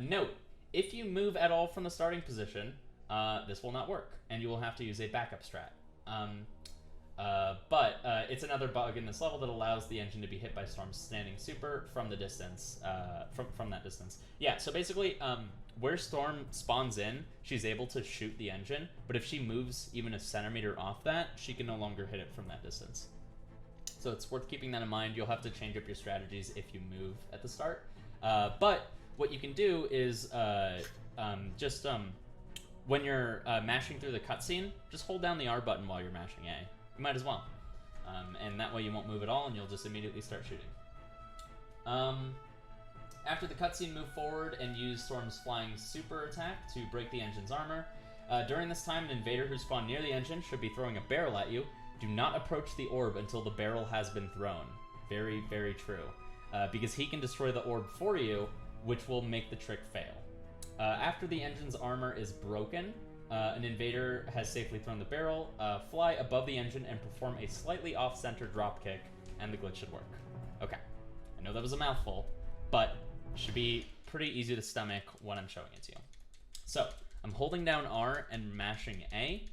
Note, if you move at all from the starting position, this will not work, and you will have to use a backup strat. But it's another bug in this level that allows the engine to be hit by Storm's standing super from the distance, from that distance. Yeah, so basically, where Storm spawns in, she's able to shoot the engine, but if she moves even a centimeter off that, she can no longer hit it from that distance. So it's worth keeping that in mind. You'll have to change up your strategies if you move at the start. But what you can do is when you're mashing through the cutscene, just hold down the R button while you're mashing A. You might as well. And that way you won't move at all and you'll just immediately start shooting. After the cutscene, move forward and use Storm's flying super attack to break the engine's armor. During this time, an invader who spawned near the engine should be throwing a barrel at you. Do not approach the orb until the barrel has been thrown. Very, very true. Because he can destroy the orb for you, which will make the trick fail. After the engine's armor is broken, an invader has safely thrown the barrel, fly above the engine and perform a slightly off-center dropkick, and the glitch should work. Okay, I know that was a mouthful, but it should be pretty easy to stomach when I'm showing it to you. So, I'm holding down R and mashing A,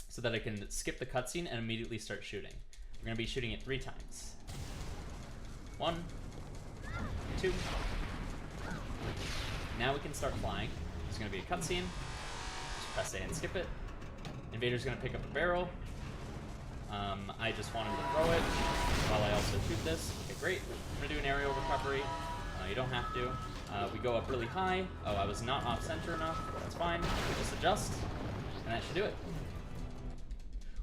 so that I can skip the cutscene and immediately start shooting. We're going to be shooting it 3 times. 1, 2, 3. Now we can start flying. There's going to be a cutscene. Just press A and skip it. Invader's going to pick up a barrel. I just want him to throw it while I also shoot this. Okay, great. I'm going to do an aerial recovery. You don't have to. We go up really high. Oh, I was not off-center enough. That's fine. We just adjust, and that should do it.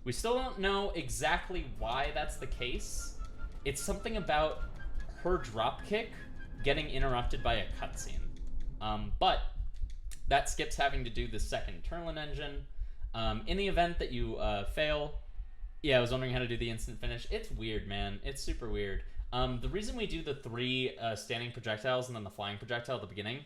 We still don't know exactly why that's the case. It's something about her dropkick getting interrupted by a cutscene. But that skips having to do the second Turlin engine. In the event that you fail, yeah, I was wondering how to do the instant finish. It's weird, man. It's super weird. The reason we do the 3 standing projectiles and then the flying projectile at the beginning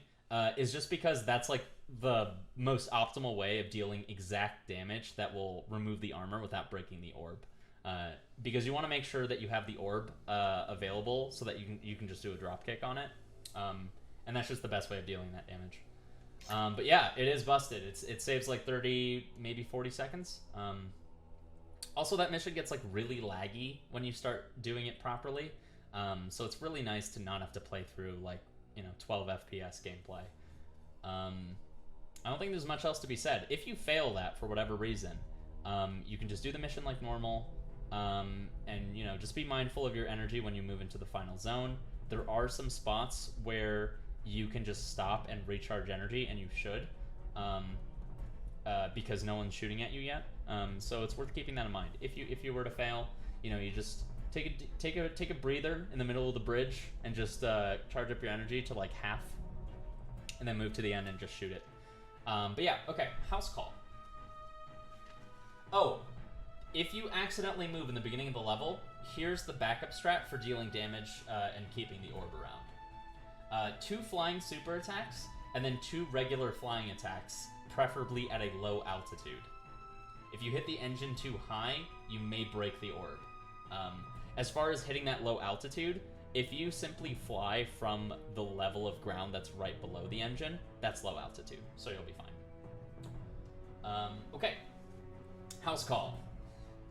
is just because that's like the most optimal way of dealing exact damage that will remove the armor without breaking the orb. Because you want to make sure that you have the orb available so that you can just do a dropkick on it. And that's just the best way of dealing that damage. But yeah, it is busted. It saves like 30, maybe 40 seconds. Also, that mission gets like really laggy when you start doing it properly. So it's really nice to not have to play through like, 12 FPS gameplay. I don't think there's much else to be said. If you fail that for whatever reason, you can just do the mission like normal. And, just be mindful of your energy when you move into the final zone. There are some spots where you can just stop and recharge energy, and you should, because no one's shooting at you yet. So it's worth keeping that in mind. If you were to fail, you just take a breather in the middle of the bridge and just charge up your energy to like half, and then move to the end and just shoot it. But yeah, okay, house call. Oh, if you accidentally move in the beginning of the level, here's the backup strat for dealing damage and keeping the orb around. 2 flying super attacks, and then 2 regular flying attacks, preferably at a low altitude. If you hit the engine too high, you may break the orb. As far as hitting that low altitude, if you simply fly from the level of ground that's right below the engine, that's low altitude, so you'll be fine. Okay, house call.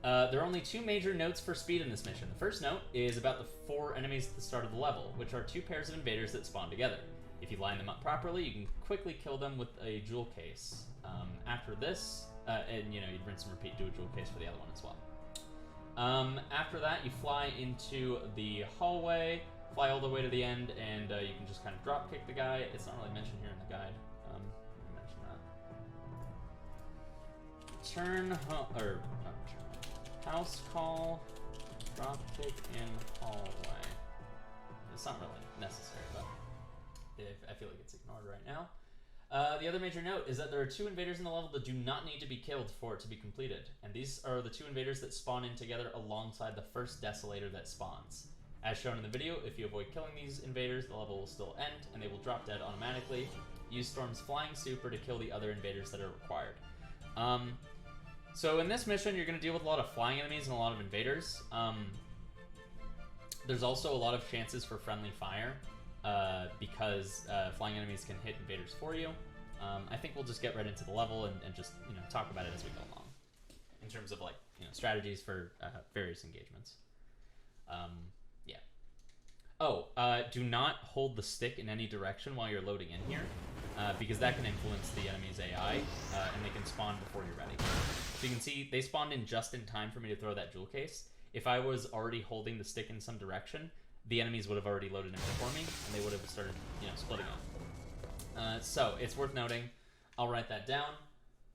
There are only 2 major notes for speed in this mission. The first note is about the 4 enemies at the start of the level, which are 2 pairs of invaders that spawn together. If you line them up properly, you can quickly kill them with a jewel case. After this, and you'd rinse and repeat, do a jewel case for the other one as well. After that, you fly into the hallway, fly all the way to the end, and you can just kind of drop kick the guy. It's not really mentioned here in the guide. Mention that. House call. Drop kick in hallway. It's not really necessary, but I feel like it's ignored right now. The other major note is that there are 2 invaders in the level that do not need to be killed for it to be completed, and these are the 2 invaders that spawn in together alongside the first Desolator that spawns. As shown in the video, if you avoid killing these invaders, the level will still end, and they will drop dead automatically. Use Storm's Flying Super to kill the other invaders that are required. So in this mission, you're going to deal with a lot of flying enemies and a lot of invaders. There's also a lot of chances for friendly fire, because flying enemies can hit invaders for you. I think we'll just get right into the level and just, talk about it as we go along. In terms of, like, strategies for various engagements. Yeah. Oh, do not hold the stick in any direction while you're loading in here, because that can influence the enemy's AI, and they can spawn before you're ready. So you can see they spawned in just in time for me to throw that jewel case. If I was already holding the stick in some direction, the enemies would have already loaded in before me, and they would have started, splitting up. So it's worth noting. I'll write that down.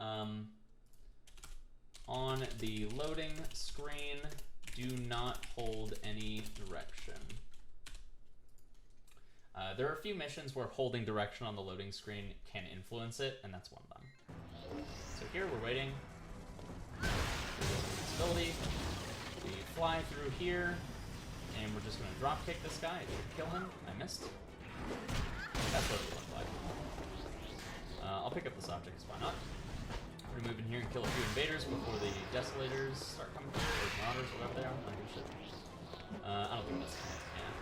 On the loading screen, do not hold any direction. There are a few missions where holding direction on the loading screen can influence it, and that's one of them. So here we're waiting. Ability. We fly through here, and we're just going to drop kick this guy. I should kill him. I missed. That's what it looked like. I'll pick up this object, why not? We're going to move in here and kill a few invaders before the Desolators start coming through, or Marauders, whatever they are. I don't give a shit. I don't think that's it. Yeah.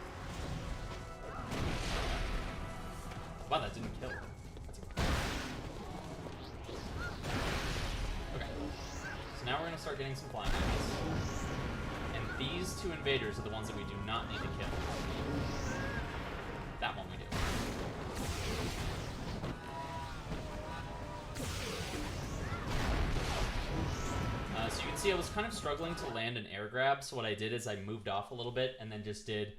Wow, that didn't kill. That's okay. So now we're going to start getting some flying enemies. And these 2 invaders are the ones that we do not need to kill. That one we do. So you can see I was kind of struggling to land an air grab, so what I did is I moved off a little bit and then just did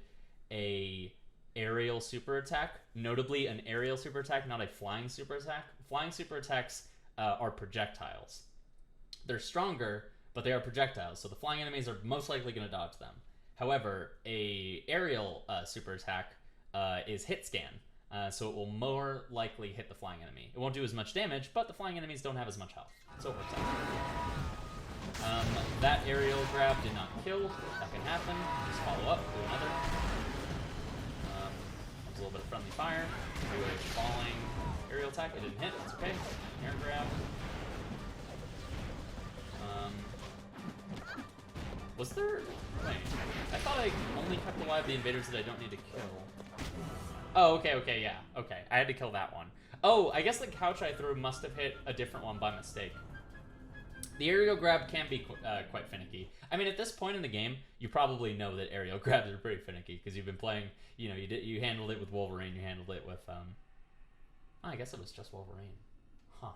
a aerial super attack. Notably, an aerial super attack, not a flying super attack. Flying super attacks are projectiles. They're stronger, but they are projectiles, so the flying enemies are most likely going to dodge them. However, a aerial super attack is hit scan, so it will more likely hit the flying enemy. It won't do as much damage, but the flying enemies don't have as much health, so it works out. That aerial grab did not kill. That can happen. Just follow up, do another. There's a little bit of friendly fire. Do a falling aerial attack. It didn't hit. It's okay. Air grab. Was there... Wait. I thought I only kept alive the invaders that I don't need to kill. Oh, okay, yeah. Okay, I had to kill that one. Oh, I guess the couch I threw must have hit a different one by mistake. The aerial grab can be quite finicky. I mean, at this point in the game, you probably know that aerial grabs are pretty finicky because you've been playing. You handled it with Wolverine. You handled it with. Oh, I guess it was just Wolverine. Huh.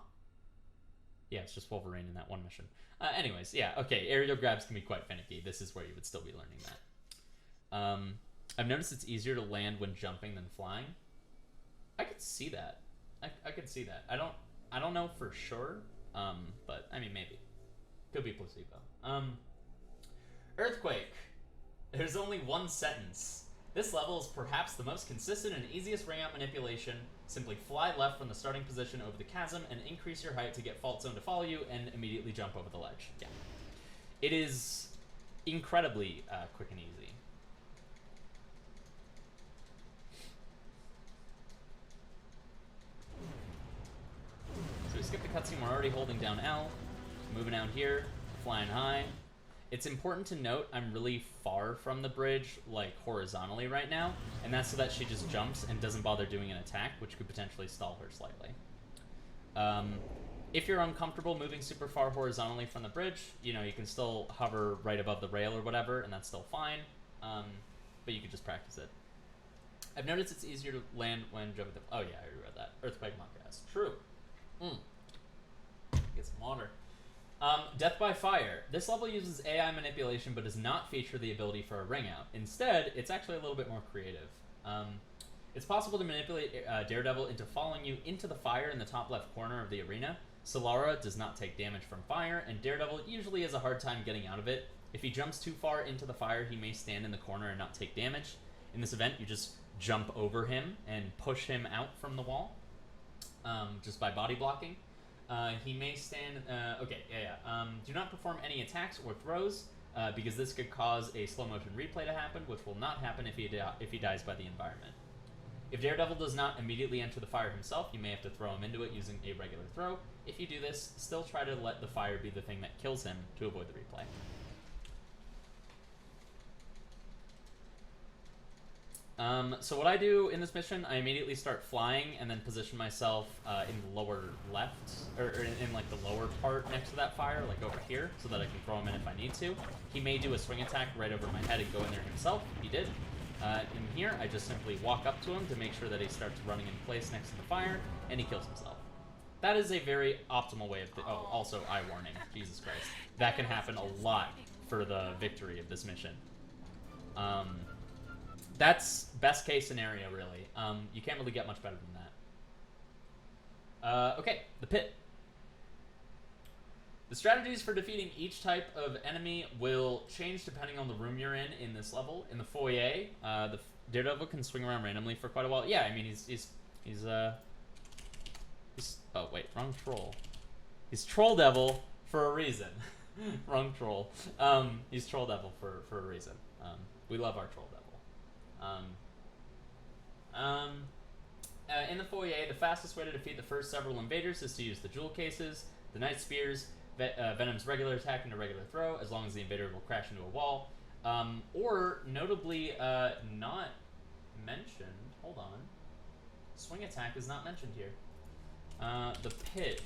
Yeah, it's just Wolverine in that one mission. Anyways, yeah, okay. Aerial grabs can be quite finicky. This is where you would still be learning that. I've noticed it's easier to land when jumping than flying. I could see that. I could see that. I don't know for sure. But I mean, maybe. Could be placebo. Earthquake. There's only one sentence. This level is perhaps the most consistent and easiest ring-out manipulation. Simply fly left from the starting position over the chasm and increase your height to get Fault Zone to follow you and immediately jump over the ledge. Yeah. It is incredibly quick and easy. So we skip the cutscene. We're already holding down L. Moving out here, flying high. It's important to note I'm really far from the bridge, like horizontally right now, and that's so that she just jumps and doesn't bother doing an attack, which could potentially stall her slightly. If you're uncomfortable moving super far horizontally from the bridge, you can still hover right above the rail or whatever, and that's still fine, but you could just practice it. I've noticed it's easier to land when jumping the... Oh yeah, I already read that. Earthquake Mockcast. True. Get some water. Death by Fire. This level uses AI manipulation but does not feature the ability for a ring out. Instead, it's actually a little bit more creative. It's possible to manipulate Daredevil into following you into the fire in the top left corner of the arena. Solara does not take damage from fire, and Daredevil usually has a hard time getting out of it. If he jumps too far into the fire, he may stand in the corner and not take damage. In this event, you just jump over him and push him out from the wall, just by body blocking. He may stand... do not perform any attacks or throws, because this could cause a slow-motion replay to happen, which will not happen if he dies by the environment. If Daredevil does not immediately enter the fire himself, you may have to throw him into it using a regular throw. If you do this, still try to let the fire be the thing that kills him to avoid the replay. So what I do in this mission, I immediately start flying and then position myself in the lower left, or in like the lower part next to that fire, like over here, so that I can throw him in if I need to. He may do a swing attack right over my head and go in there himself. He did. In here, I just simply walk up to him to make sure that he starts running in place next to the fire, and he kills himself. That is a very optimal way of... Oh, also, eye warning. Jesus Christ. That can happen a lot for the victory of this mission. That's best case scenario, really. You can't really get much better than that. Okay, the pit. The strategies for defeating each type of enemy will change depending on the room you're in this level. In the foyer, the Daredevil can swing around randomly for quite a while. Yeah, I mean, he's oh, wait, wrong troll. He's Troll Devil for a reason. Wrong troll. He's Troll Devil for a reason. We love our Troll Devil. In the foyer, the fastest way to defeat the first several invaders is to use the jewel cases, the Knight Spears, Venom's regular attack and a regular throw, as long as the invader will crash into a wall. Or, notably, not mentioned, hold on, swing attack is not mentioned here. The pit,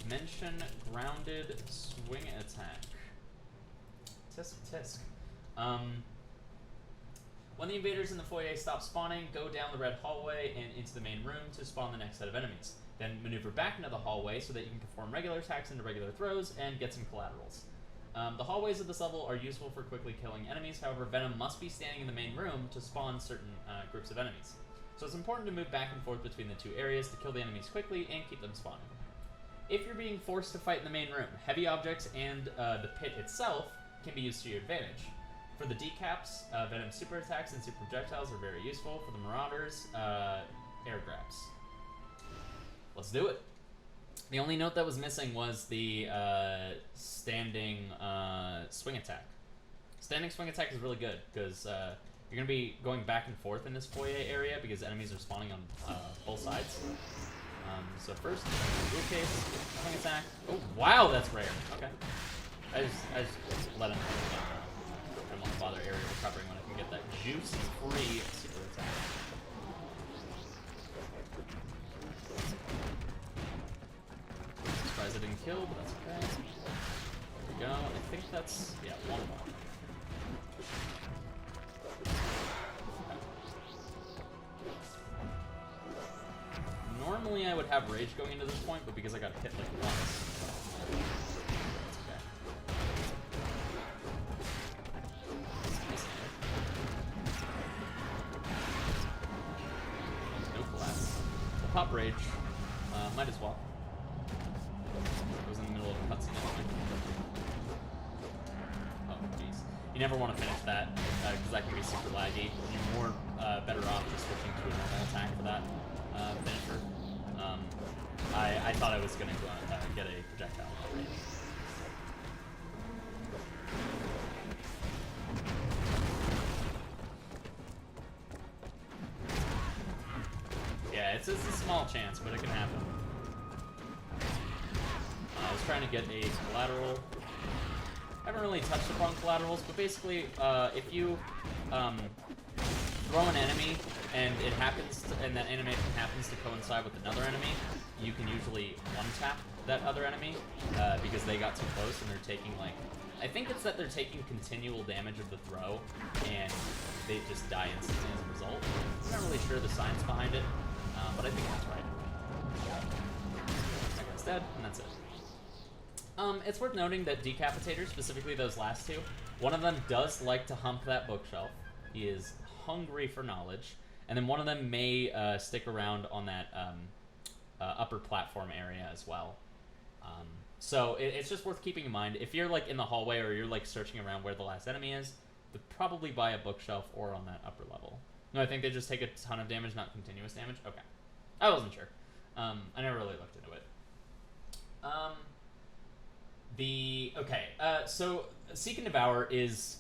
mention grounded swing attack. Tisk tisk. When the invaders in the foyer stop spawning, go down the red hallway and into the main room to spawn the next set of enemies. Then maneuver back into the hallway so that you can perform regular attacks into regular throws and get some collaterals. The hallways of this level are useful for quickly killing enemies, however Venom must be standing in the main room to spawn certain groups of enemies. So it's important to move back and forth between the two areas to kill the enemies quickly and keep them spawning. If you're being forced to fight in the main room, heavy objects and the pit itself can be used to your advantage. For the decaps, Venom's super attacks and super projectiles are very useful. For the marauders, air grabs. Let's do it. The only note that was missing was the standing swing attack. Standing swing attack is really good because you're going to be going back and forth in this foyer area because enemies are spawning on both sides. So first, blue case, swing attack. Oh, wow, that's rare. Okay. I just let him. I don't want to bother area recovering when I can get that juice-free super attack. Surprised I didn't kill, but that's okay. There we go. I think that's, yeah, one more. Normally I would have rage going into this point, but because I got hit like once, that's okay. No collapse. We'll pop rage. Might as well. It was in the middle of a cutscene anyway. Oh, jeez. You never want to finish that, because that can be super laggy. You're more better off just switching to a normal attack for that finisher. I thought I was going to get a projectile already. Yeah, it's a small chance, but it can happen. I was trying to get a collateral. I haven't really touched upon collaterals, but basically, if you throw an enemy and it happens to, and that animation happens to coincide with another enemy, you can usually one-tap that other enemy because they got too close and they're taking, like, I think it's that they're taking continual damage of the throw and they just die instantly as a result. I'm not really sure the science behind it, but I think that's right. That guy's dead, and that's it. It's worth noting that Decapitator, specifically those last two, one of them does like to hump that bookshelf. He is hungry for knowledge. And then one of them may stick around on that upper platform area as well. So it's just worth keeping in mind. If you're like in the hallway or you're like searching around where the last enemy is, they're probably by a bookshelf or on that upper level. No, I think they just take a ton of damage, not continuous damage. Okay. I wasn't sure. I never really looked into it. So Seek and Devour is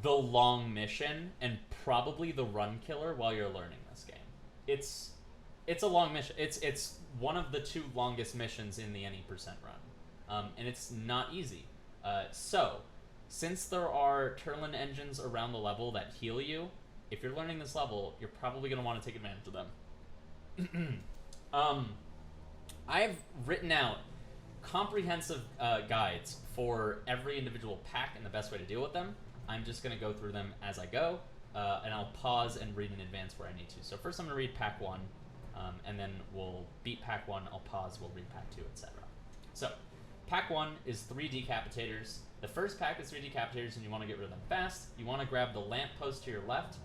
the long mission and probably the run killer while you're learning this game. It's a long mission. It's one of the 2 longest missions in the any percent run. And it's not easy. So, since there are Turlin engines around the level that heal you, if you're learning this level, you're probably going to want to take advantage of them. I've written out comprehensive guides for every individual pack and the best way to deal with them. I'm just going to go through them as I go, and I'll pause and read in advance where I need to. So first I'm going to read pack 1, and then we'll beat pack 1, I'll pause, we'll read pack 2, etc. So, pack 1 is 3 decapitators. The first pack is 3 decapitators, and you want to get rid of them fast. You want to grab the lamppost to your left.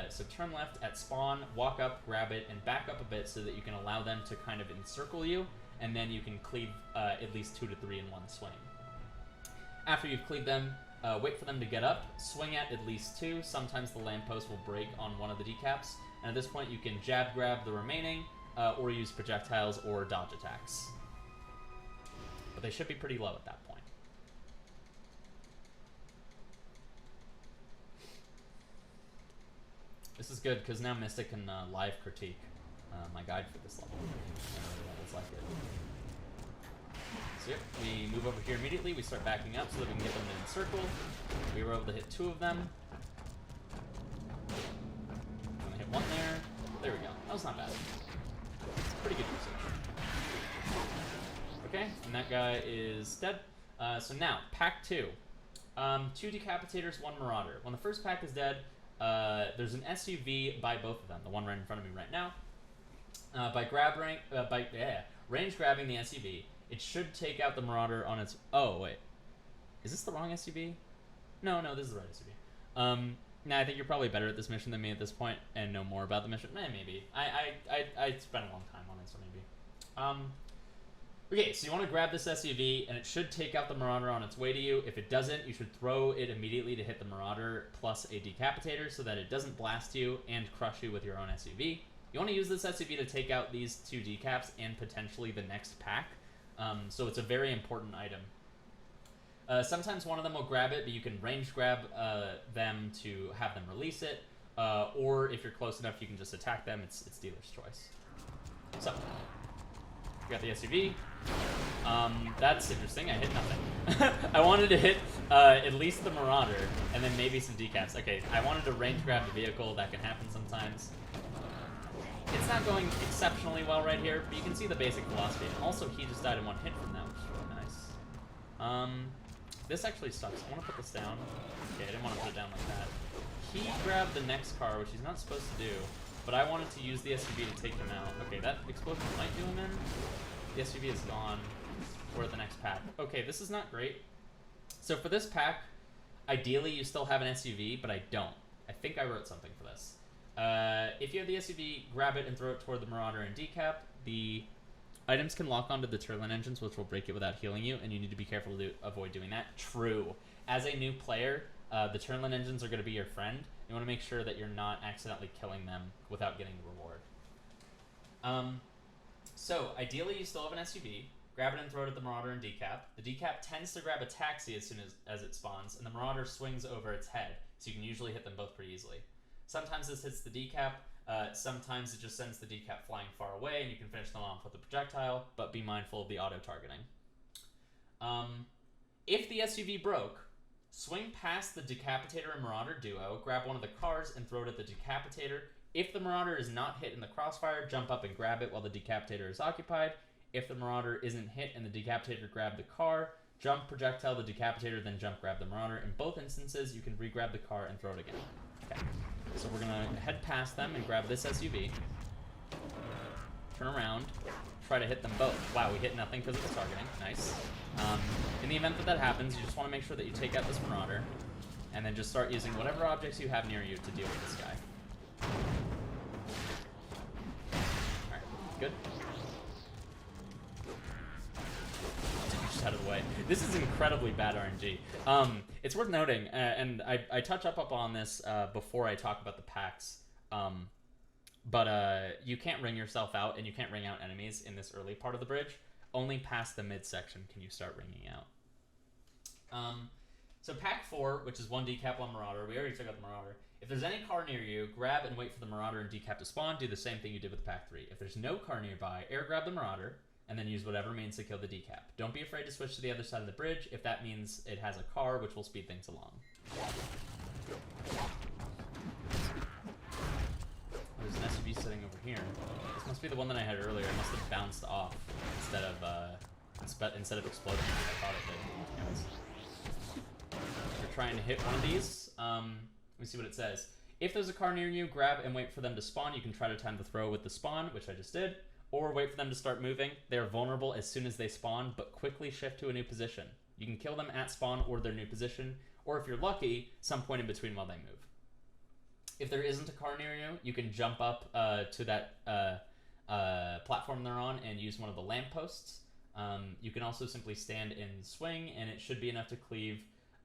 So turn left at spawn, walk up, grab it, and back up a bit so that you can allow them to kind of encircle you, and then you can cleave at least 2 to 3 in one swing. After you've cleaved them, wait for them to get up, swing at least 2. Sometimes the lamppost will break on one of the decaps, and at this point you can jab grab the remaining, or use projectiles or dodge attacks. But they should be pretty low at that point. This is good, because now Mystic can live critique my guide for this level. Levels like it. So yep, we move over here immediately, we start backing up so that we can get them to encircle. We were able to hit 2 of them. I'm gonna hit 1 there. There we go. That was not bad. Pretty good usage. Okay, and that guy is dead. So now, pack 2. 2 decapitators, 1 marauder. When the first pack is dead, there's an SUV by both of them, the one right in front of me right now. By range grabbing the SUV, it should take out the marauder on its... Oh, wait. Is this the wrong SUV? No, this is the right SUV. Nah, I think you're probably better at this mission than me at this point and know more about the mission. Maybe. I spent a long time on it, so maybe. Okay, so you want to grab this SUV, and it should take out the marauder on its way to you. If it doesn't, you should throw it immediately to hit the marauder plus a decapitator so that it doesn't blast you and crush you with your own SUV. You want to use this SUV to take out these 2 decaps and potentially the next pack. So it's a very important item. Sometimes one of them will grab it, but you can range grab them to have them release it. Or if you're close enough, you can just attack them. It's dealer's choice. So, you got the SUV. That's interesting. I hit nothing. I wanted to hit at least the marauder, and then maybe some decaps. Okay, I wanted to range grab the vehicle. That can happen sometimes. It's not going exceptionally well right here, but you can see the basic philosophy. And also, he just died in 1 hit from that, which is really nice. This actually sucks. I want to put this down. Okay, I didn't want to put it down like that. He grabbed the next car, which he's not supposed to do, but I wanted to use the SUV to take him out. Okay, that explosion might do him in. The SUV is gone. We're at the next pack. Okay, this is not great. So for this pack, ideally you still have an SUV, but I don't. I think I wrote something for this. If you have the SUV, grab it and throw it toward the Marauder and Decap. The items can lock onto the Turlin engines, which will break it without healing you, and you need to be careful to avoid doing that. True. As a new player, the Turlin engines are going to be your friend. You want to make sure that you're not accidentally killing them without getting the reward. So, ideally you still have an SUV. Grab it and throw it at the Marauder and Decap. The Decap tends to grab a taxi as soon as it spawns, and the Marauder swings over its head, so you can usually hit them both pretty easily. Sometimes this hits the Decap, sometimes it just sends the Decap flying far away, and you can finish them off with a projectile, but be mindful of the auto-targeting. If the SUV broke, swing past the Decapitator and Marauder duo, grab one of the cars, and throw it at the Decapitator. If the Marauder is not hit in the crossfire, jump up and grab it while the Decapitator is occupied. If the Marauder isn't hit and the Decapitator grab the car, jump, projectile the Decapitator, then jump, grab the Marauder. In both instances, you can re-grab the car and throw it again. Okay, so we're going to head past them and grab this SUV. Turn around, try to hit them both. Wow, we hit nothing because of the targeting. Nice. In the event that that happens, you just want to make sure that you take out this Marauder, and then just start using whatever objects you have near you to deal with this guy. Alright, good. out of the way. This is incredibly bad RNG. It's worth noting, and I touch up on this before I talk about the packs, but you can't ring yourself out, and you can't ring out enemies in this early part of the bridge. Only past the midsection can you start ringing out. So pack 4, which is 1 decap on Marauder. We already took out the Marauder. If there's any car near you, grab and wait for the Marauder and decap to spawn. Do the same thing you did with pack 3. If there's no car nearby, air grab the Marauder, and then use whatever means to kill the decap. Don't be afraid to switch to the other side of the bridge if that means it has a car, which will speed things along. There's an SUV sitting over here. This must be the one that I had earlier. It must have bounced off instead of exploding like I thought it did. Anyways. We're trying to hit one of these. Let me see what it says. If there's a car near you, grab and wait for them to spawn. You can try to time the throw with the spawn, which I just did, or wait for them to start moving. They are vulnerable as soon as they spawn, but quickly shift to a new position. You can kill them at spawn or their new position, or if you're lucky, some point in between while they move. If there isn't a car near you, you can jump up to that platform they're on and use one of the lampposts. You can also simply stand and swing, and it should be enough to cleave.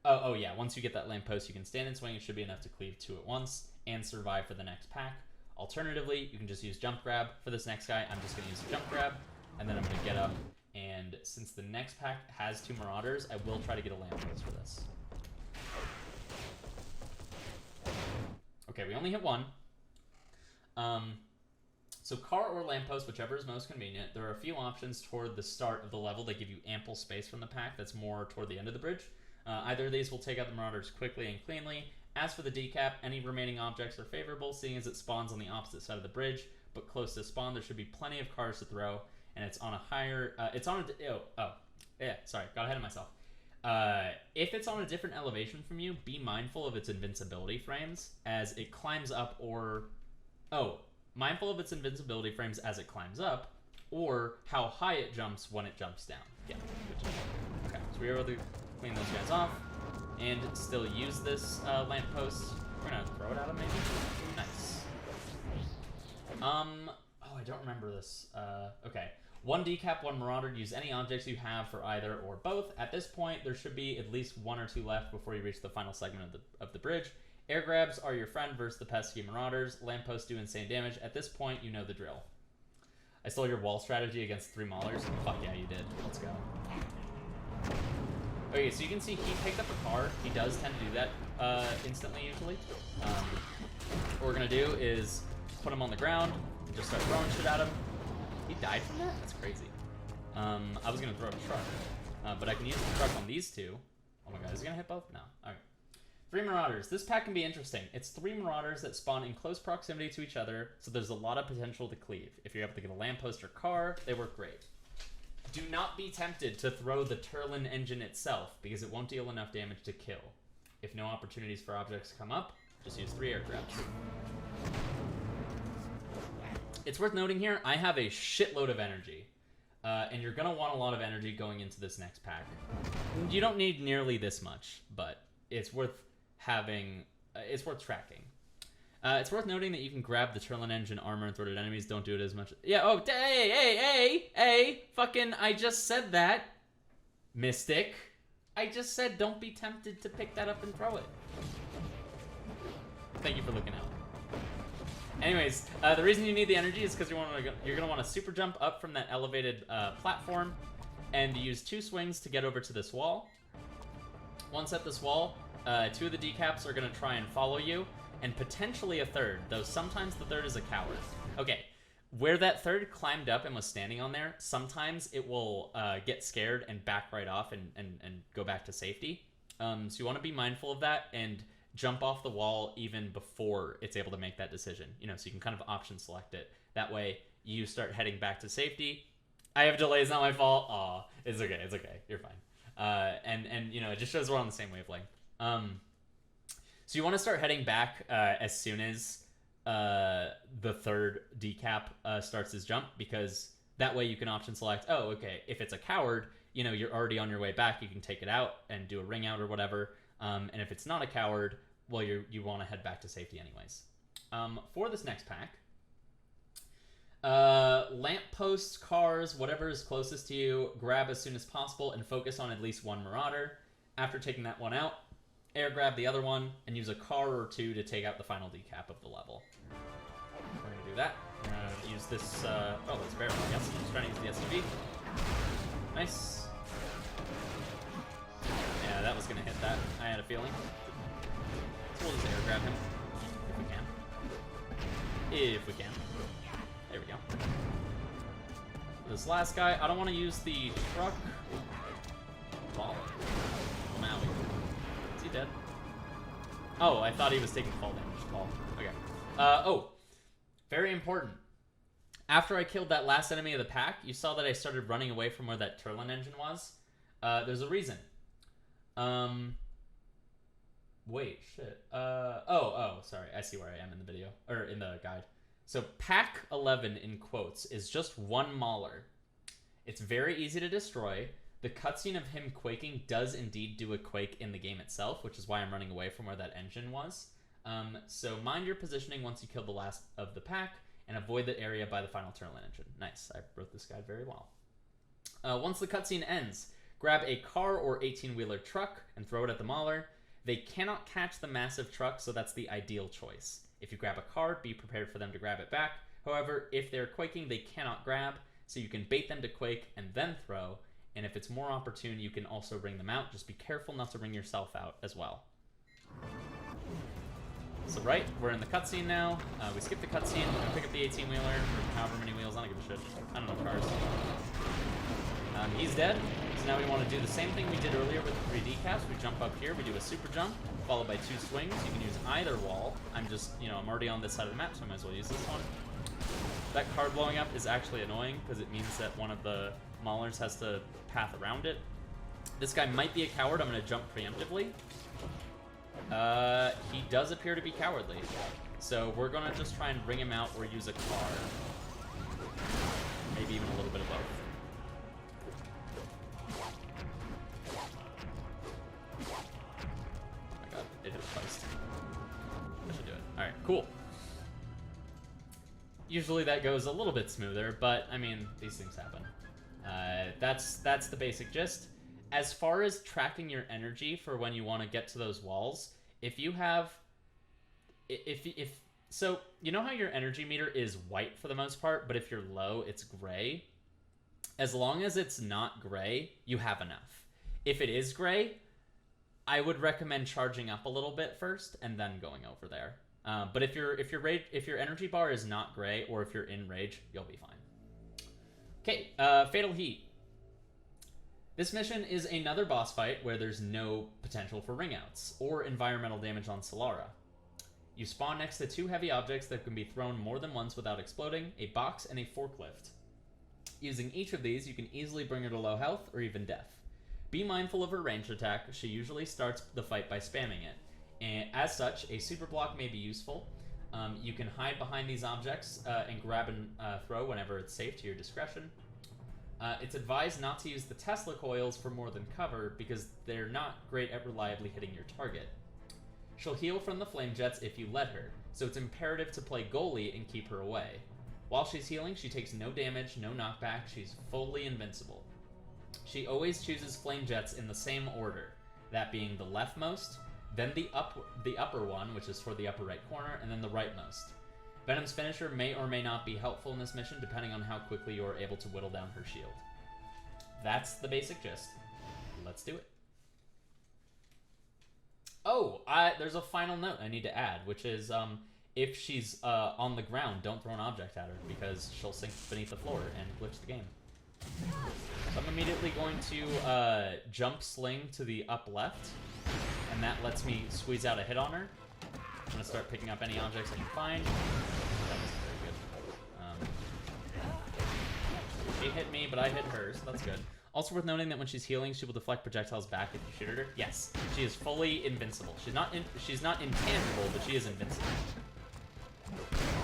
Oh yeah, once you get that lamppost, you can stand and swing. It should be enough to cleave 2 at once and survive for the next pack. Alternatively, you can just use jump grab. For this next guy, I'm just going to use jump grab, and then I'm going to get up. And since the next pack has 2 Marauders, I will try to get a lamppost for this. Okay, we only hit 1. So car or lamppost, whichever is most convenient. There are a few options toward the start of the level that give you ample space from the pack. That's more toward the end of the bridge. Either of these will take out the Marauders quickly and cleanly. As for the decap, any remaining objects are favorable, seeing as it spawns on the opposite side of the bridge, but close to spawn, there should be plenty of cars to throw, and it's on a higher, sorry, got ahead of myself. If it's on a different elevation from you, be mindful of its invincibility frames as it climbs up, mindful of its invincibility frames as it climbs up, or how high it jumps when it jumps down. Yeah, good to know. Okay, so we were able to clean those guys off and still use this lamppost. We're gonna throw it at him, maybe? Nice. I don't remember this. Okay. 1 decap, 1 Marauder. Use any objects you have for either or both. At this point, there should be at least 1 or 2 left before you reach the final segment of the bridge. Air grabs are your friend versus the pesky Marauders. Lampposts do insane damage. At this point, you know the drill. I stole your wall strategy against 3 Maulers. Fuck yeah, you did. Let's go. Okay, so you can see he picked up a car. He does tend to do that instantly, usually. What we're going to do is put him on the ground and just start throwing shit at him. He died from that? That's crazy. I was going to throw a truck, but I can use the truck on these 2. Oh my god, is he going to hit both? No. Okay. 3 Marauders. This pack can be interesting. It's 3 Marauders that spawn in close proximity to each other, so there's a lot of potential to cleave. If you're able to get a lamppost or car, they work great. Do not be tempted to throw the Turlin engine itself, because it won't deal enough damage to kill. If no opportunities for objects come up, just use 3 air grabs. It's worth noting here, I have a shitload of energy. And you're going to want a lot of energy going into this next pack. You don't need nearly this much, but it's worth having... it's worth tracking. It's worth noting that you can grab the Turlin engine armor and throw it at enemies. Don't do it as much. Yeah, oh, hey, fucking, I just said that. Mystic. I just said don't be tempted to pick that up and throw it. Thank you for looking out. Anyways, the reason you need the energy is because you're gonna want to super jump up from that elevated platform and use 2 swings to get over to this wall. Once at this wall, 2 of the decaps are gonna try and follow you. And potentially a 3rd, though sometimes the 3rd is a coward. Okay, where that 3rd climbed up and was standing on there, sometimes it will get scared and back right off and go back to safety. So you want to be mindful of that and jump off the wall even before it's able to make that decision. You know, so you can kind of option select it. That way you start heading back to safety. I have delays, not my fault. Aw, it's okay, you're fine. And you know, it just shows we're on the same wavelength. So you want to start heading back as soon as the 3rd decap starts his jump, because that way you can option select, oh, okay, if it's a coward, you know, you're already on your way back, you can take it out and do a ring out or whatever. And if it's not a coward, well, you want to head back to safety anyways. For this next pack, Lampposts, cars, whatever is closest to you, grab as soon as possible and focus on at least one Marauder. After taking that one out, air grab the other one and use a car or two to take out the final decap of the level. We're going to do that. We're going to use this, oh, that's Barrel, I guess. I'm just trying to use the SUV. Nice. Yeah, that was going to hit that. I had a feeling. So we'll just air grab him. If we can. If we can. There we go. This last guy, I don't want to use the truck. Ball. Maui. Is he dead? Oh, I thought he was taking fall damage. Ball. Okay. Oh. Very important. After I killed that last enemy of the pack, you saw that I started running away from where that Turlin engine was. There's a reason. Wait, shit. Oh, sorry. I see where I am in the video. Or in the guide. So, pack 11, in quotes, is just one Mauler. It's very easy to destroy. The cutscene of him quaking does indeed do a quake in the game itself, which is why I'm running away from where that engine was. So, mind your positioning once you kill the last of the pack, and avoid the area by the final Turlin engine. Nice. I wrote this guide very well. Once the cutscene ends, grab a car or 18-wheeler truck and throw it at the Mauler. They cannot catch the massive truck, so that's the ideal choice. If you grab a car, be prepared for them to grab it back. However, if they're quaking, they cannot grab, so you can bait them to quake and then throw, and if it's more opportune, you can also bring them out. Just be careful not to bring yourself out as well. So right, we're in the cutscene now. We skip the cutscene, we're gonna pick up the 18-wheeler, or however many wheels, I don't give a shit. I don't know cars. He's dead, so now we want to do the same thing we did earlier with the 3 decaps. We jump up here, we do a super jump, followed by 2 swings. You can use either wall. I'm just, I'm already on this side of the map, so I might as well use this one. That card blowing up is actually annoying, because it means that one of the Maulers has to path around it. This guy might be a coward. I'm going to jump preemptively. He does appear to be cowardly. So we're going to just try and bring him out or use a car. Maybe even a little bit of both. Oh my god, it hit a post. That should do it. Alright, cool. Usually that goes a little bit smoother, but, I mean, these things happen. That's the basic gist. As far as tracking your energy for when you want to get to those walls, if you have... So, you know how your energy meter is white for the most part, but if you're low, it's gray? As long as it's not gray, you have enough. If it is gray, I would recommend charging up a little bit first and then going over there. But if your energy bar is not gray, or if you're in rage, you'll be fine. Okay, Fatal Heat. This mission is another boss fight where there's no potential for ringouts or environmental damage on Solara. You spawn next to 2 heavy objects that can be thrown more than once without exploding, a box and a forklift. Using each of these, you can easily bring her to low health or even death. Be mindful of her ranged attack. She usually starts the fight by spamming it. And as such, a super block may be useful. You can hide behind these objects and grab and throw whenever it's safe to your discretion. It's advised not to use the Tesla coils for more than cover because they're not great at reliably hitting your target. She'll heal from the flame jets if you let her, so it's imperative to play goalie and keep her away. While she's healing, she takes no damage, no knockback, she's fully invincible. She always chooses flame jets in the same order, that being the leftmost, then the upper one, which is for the upper right corner, and then the rightmost. Venom's finisher may or may not be helpful in this mission, depending on how quickly you are able to whittle down her shield. That's the basic gist. Let's do it. Oh, there's a final note I need to add, which is if she's on the ground, don't throw an object at her, because she'll sink beneath the floor and glitch the game. So I'm immediately going to jump sling to the up left, and that lets me squeeze out a hit on her. I'm going to start picking up any objects I can find. That wasn't very good. She hit me, but I hit her, so that's good. Also worth noting that when she's healing, she will deflect projectiles back if you shoot at her. Yes, she is fully invincible. She's not intangible, but she is invincible.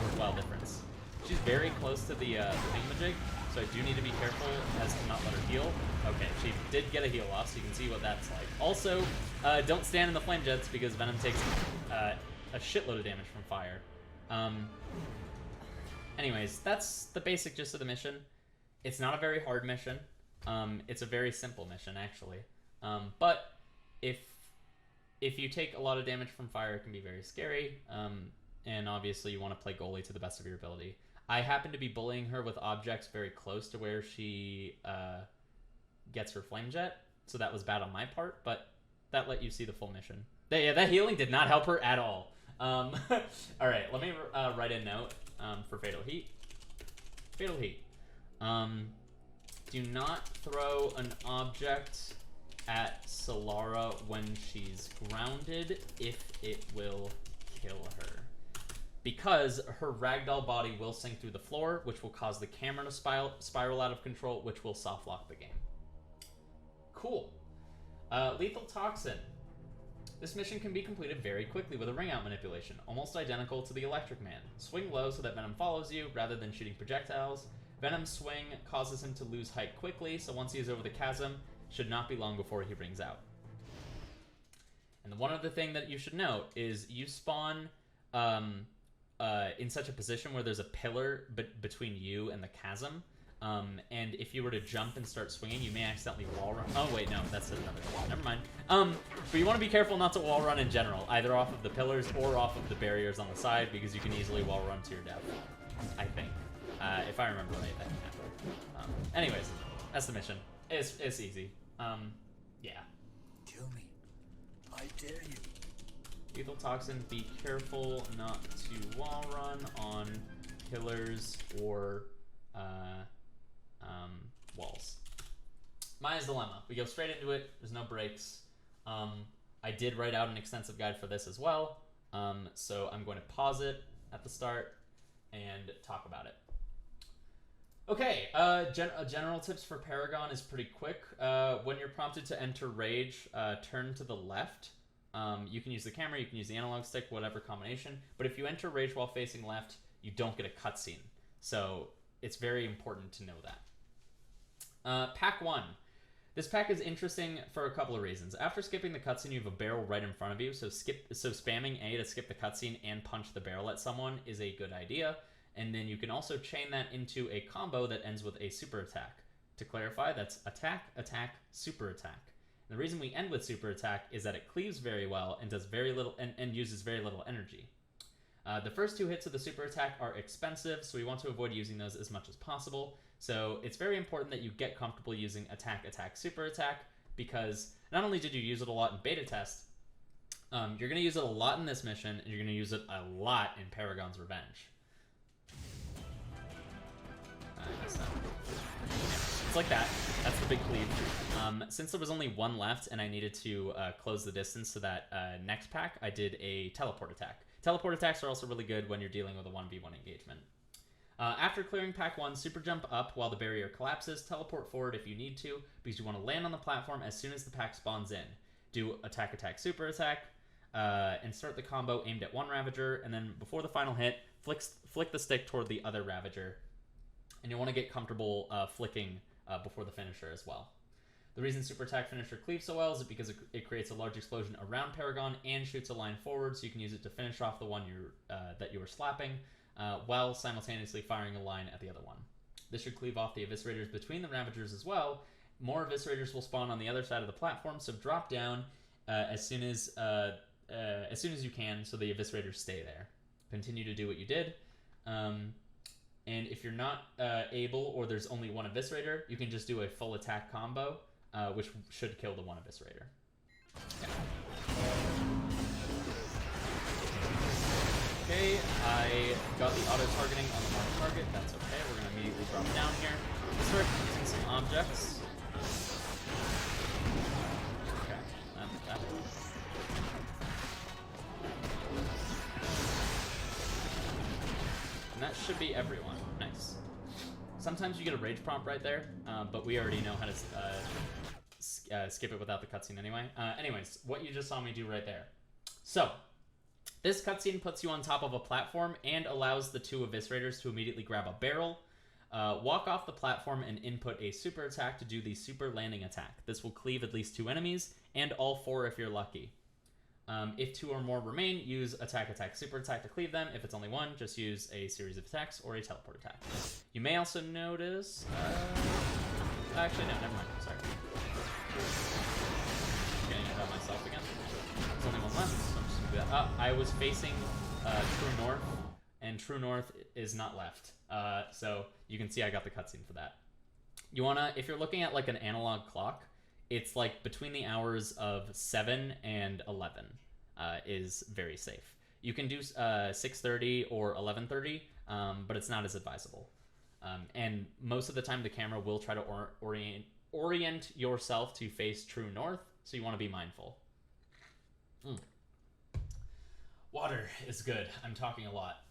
Worthwhile difference. She's very close to the thingamajig, so I do need to be careful as to not let her heal. Okay, she did get a heal off, so you can see what that's like. Also, don't stand in the flame jets because Venom takes a shitload of damage from fire. Anyways, that's the basic gist of the mission. It's not a very hard mission. It's a very simple mission, actually. But if you take a lot of damage from fire, it can be very scary. And obviously, you want to play goalie to the best of your ability. I happen to be bullying her with objects very close to where she gets her flame jet, so that was bad on my part, but that let you see the full mission. Yeah, that healing did not help her at all. All right, let me write a note for Fatal Heat. Fatal Heat. Do not throw an object at Solara when she's grounded if it will kill her. Because her ragdoll body will sink through the floor, which will cause the camera to spiral out of control, which will soft lock the game. Cool. Lethal Toxin. This mission can be completed very quickly with a ring out manipulation, almost identical to the Electric Man. Swing low so that Venom follows you, rather than shooting projectiles. Venom's swing causes him to lose height quickly, so once he is over the chasm, should not be long before he rings out. And the one other thing that you should note is you spawn in such a position where there's a pillar between you and the chasm. And if you were to jump and start swinging, you may accidentally wall run. Oh, wait, no, that's another wall. Never mind. But you want to be careful not to wall run in general, either off of the pillars or off of the barriers on the side, because you can easily wall run to your death, I think. If I remember right, that can happen. Anyways, that's the mission. It's easy. Yeah. Kill me. I dare you. Lethal Toxin, be careful not to wall run on pillars or walls. Maya's Dilemma. We go straight into it. There's no breaks. I did write out an extensive guide for this as well, so I'm going to pause it at the start and talk about it. Okay, general tips for Paragon is pretty quick. When you're prompted to enter Rage, turn to the left. You can use the camera, you can use the analog stick, whatever combination. But if you enter Rage while facing left, you don't get a cutscene. So it's very important to know that. Pack 1. This pack is interesting for a couple of reasons. After skipping the cutscene, you have a barrel right in front of you, so spamming A to skip the cutscene and punch the barrel at someone is a good idea. And then you can also chain that into a combo that ends with a super attack. To clarify, that's attack, attack, super attack. And the reason we end with super attack is that it cleaves very well and does very little and uses very little energy. The first 2 hits of the super attack are expensive, so we want to avoid using those as much as possible. So it's very important that you get comfortable using attack, attack, super attack, because not only did you use it a lot in beta test, you're going to use it a lot in this mission, and you're going to use it a lot in Paragon's Revenge. It's like that. That's the big cleave. Since there was only 1 left and I needed to close the distance to that next pack, I did a teleport attack. Teleport attacks are also really good when you're dealing with a 1v1 engagement. After clearing pack 1, super jump up while the barrier collapses, teleport forward if you need to, because you want to land on the platform as soon as the pack spawns in. Do attack, attack, super attack, and start the combo aimed at one Ravager, and then before the final hit, flick the stick toward the other Ravager. And you want to get comfortable flicking before the finisher as well. The reason super attack finisher cleaves so well is because it creates a large explosion around Paragon and shoots a line forward, so you can use it to finish off the one that you were slapping, while simultaneously firing a line at the other one. This should cleave off the Eviscerators between the Ravagers as well. More Eviscerators will spawn on the other side of the platform, so drop down as soon as you can, so the Eviscerators stay there. Continue to do what you did. And if you're not able, or there's only one Eviscerator, you can just do a full attack combo, which should kill the one Eviscerator. Yeah. Okay, I got the auto-targeting on the marked target. That's okay. We're going to immediately drop down here. Start using some objects. Okay, that and that should be everyone. Nice. Sometimes you get a rage prompt right there, but we already know how to skip it without the cutscene anyway. Anyways, what you just saw me do right there. So, this cutscene puts you on top of a platform and allows the 2 Eviscerators to immediately grab a barrel, walk off the platform, and input a super attack to do the super landing attack. This will cleave at least 2 enemies, and all 4 if you're lucky. If 2 or more remain, use attack, attack, super attack to cleave them. If it's only 1, just use a series of attacks or a teleport attack. You may also notice... actually, no, never mind. Sorry. Getting ahead of myself again. There's only 1 left, so I'm just gonna do that. I was facing True North, and True North is not left. So you can see I got the cutscene for that. You wanna, if you're looking at like an analog clock, it's like between the hours of 7 and 11 is very safe. You can do 6:30 or 11:30, but it's not as advisable. And most of the time the camera will try to orient yourself to face true north, so you want to be mindful. Water is good. I'm talking a lot.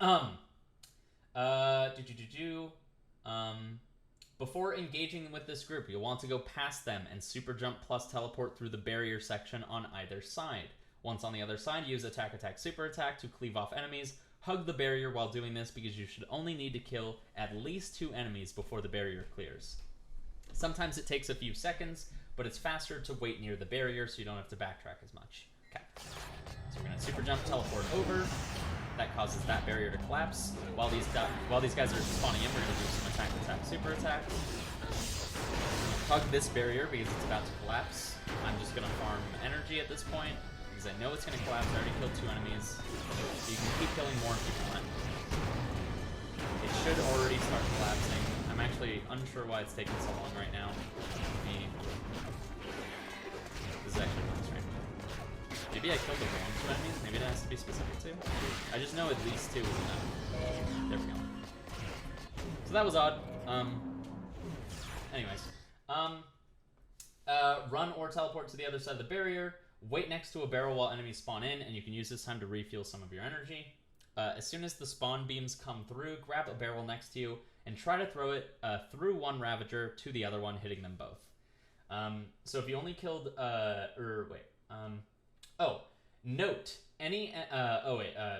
Before engaging with this group, you'll want to go past them and super jump plus teleport through the barrier section on either side. Once on the other side, use attack, attack, super attack to cleave off enemies. Hug the barrier while doing this because you should only need to kill at least 2 enemies before the barrier clears. Sometimes it takes a few seconds, but it's faster to wait near the barrier so you don't have to backtrack as much. Okay, so we're going to super jump, teleport over. That causes that barrier to collapse. While these guys are spawning in, we're going to do some attack, attack, super attack. Hug this barrier because it's about to collapse. I'm just going to farm energy at this point because I know it's going to collapse. I already killed 2 enemies. So you can keep killing more if you want. It should already start collapsing. I'm actually unsure why it's taking so long right now. This is actually really strange. Maybe I killed the wrong 2 enemies. Maybe it has to be specific to. I just know at least 2 is enough. There we go. So that was odd. Anyways. Run or teleport to the other side of the barrier. Wait next to a barrel while enemies spawn in, and you can use this time to refuel some of your energy. As soon as the spawn beams come through, grab a barrel next to you and try to throw it through one Ravager to the other one, hitting them both. So if you only killed... note. Any...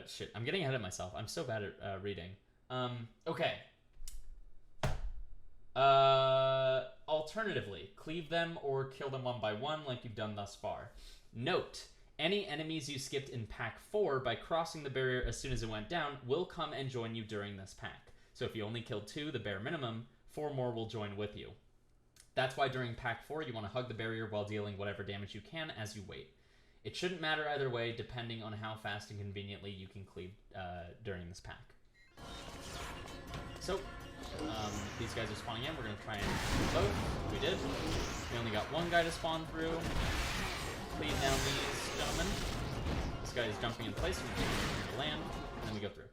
shit. I'm getting ahead of myself. I'm so bad at reading. Okay. Alternatively, cleave them or kill them 1 by 1 like you've done thus far. Note. Any enemies you skipped in Pack 4 by crossing the barrier as soon as it went down will come and join you during this pack. So if you only killed 2, the bare minimum, 4 more will join with you. That's why during Pack 4 you want to hug the barrier while dealing whatever damage you can as you wait. It shouldn't matter either way, depending on how fast and conveniently you can cleave during this pack. So, these guys are spawning in. We're going to try and do both. We did. We only got 1 guy to spawn through. Cleave down these gentlemen. This guy is jumping in place. We're going to land, and then we go through.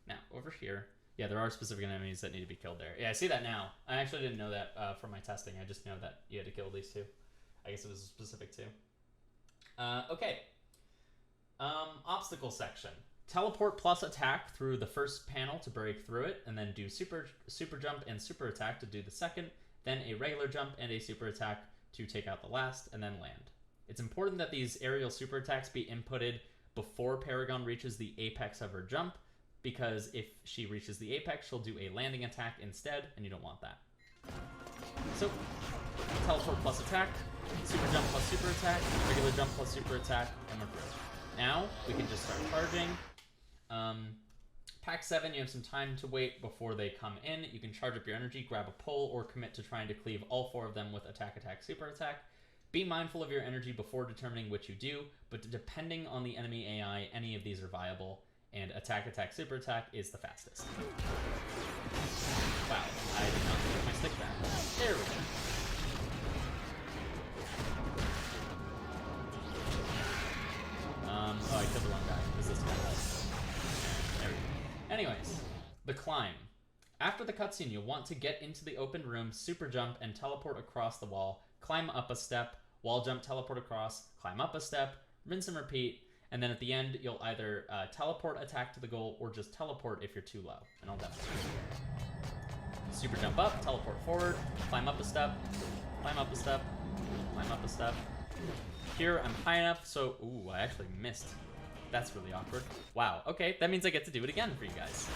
Now, over here. Yeah, there are specific enemies that need to be killed there. Yeah, I see that now. I actually didn't know that from my testing. I just know that you had to kill these 2. I guess it was specific too. Okay. Obstacle section. Teleport plus attack through the first panel to break through it, and then do super jump and super attack to do the second, then a regular jump and a super attack to take out the last, and then land. It's important that these aerial super attacks be inputted before Paragon reaches the apex of her jump, because if she reaches the apex, she'll do a landing attack instead, and you don't want that. So, teleport plus attack, super jump plus super attack, regular jump plus super attack, and we're through. Now, we can just start charging. Pack 7, you have some time to wait before they come in. You can charge up your energy, grab a pull, or commit to trying to cleave all 4 of them with attack, attack, super attack. Be mindful of your energy before determining which you do, but depending on the enemy AI, any of these are viable, and attack, attack, super attack is the fastest. Wow, I did not get my stick back. There we go. Oh, I killed the wrong guy. Is this guy? There we go. Anyways, the climb. After the cutscene, you'll want to get into the open room, super jump, and teleport across the wall. Climb up a step, wall jump, teleport across, climb up a step, rinse and repeat, and then at the end, you'll either teleport attack to the goal or just teleport if you're too low. And I'll demonstrate. Super jump up, teleport forward, climb up a step, climb up a step, climb up a step. Here, I'm high enough, so... Ooh, I actually missed. That's really awkward. Wow, okay, that means I get to do it again for you guys.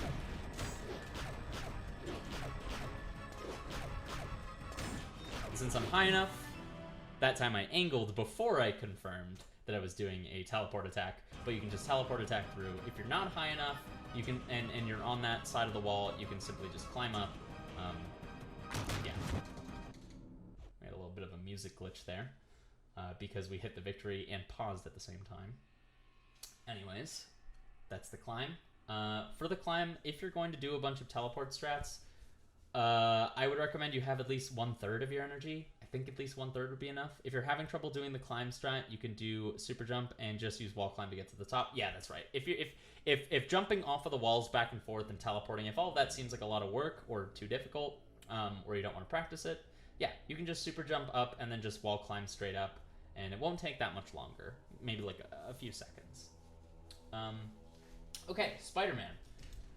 Since I'm high enough, that time I angled before I confirmed that I was doing a teleport attack, but you can just teleport attack through. If you're not high enough, you can, and you're on that side of the wall, you can simply just climb up. Yeah. We had a little bit of a music glitch there because we hit the victory and paused at the same time. Anyways, that's the climb. For the climb, if you're going to do a bunch of teleport strats, I would recommend you have at least 1/3 of your energy. I think at least 1/3 would be enough. If you're having trouble doing the climb strat, you can do super jump and just use wall climb to get to the top. Yeah, that's right. If jumping off of the walls back and forth and teleporting, if all of that seems like a lot of work or too difficult, or you don't want to practice it, yeah, you can just super jump up and then just wall climb straight up, and it won't take that much longer. Maybe like a few seconds. Okay, Spider-Man.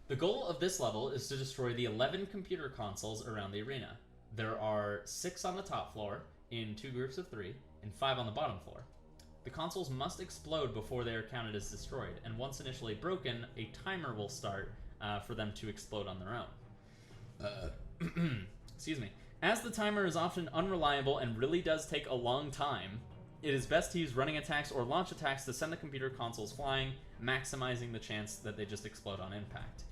The goal of this level is to destroy the 11 computer consoles around the arena. There are 6 on the top floor, in 2 groups of 3, and 5 on the bottom floor. The consoles must explode before they are counted as destroyed, and once initially broken, a timer will start for them to explode on their own. Excuse me. As the timer is often unreliable and really does take a long time, it is best to use running attacks or launch attacks to send the computer consoles flying, maximizing the chance that they just explode on impact.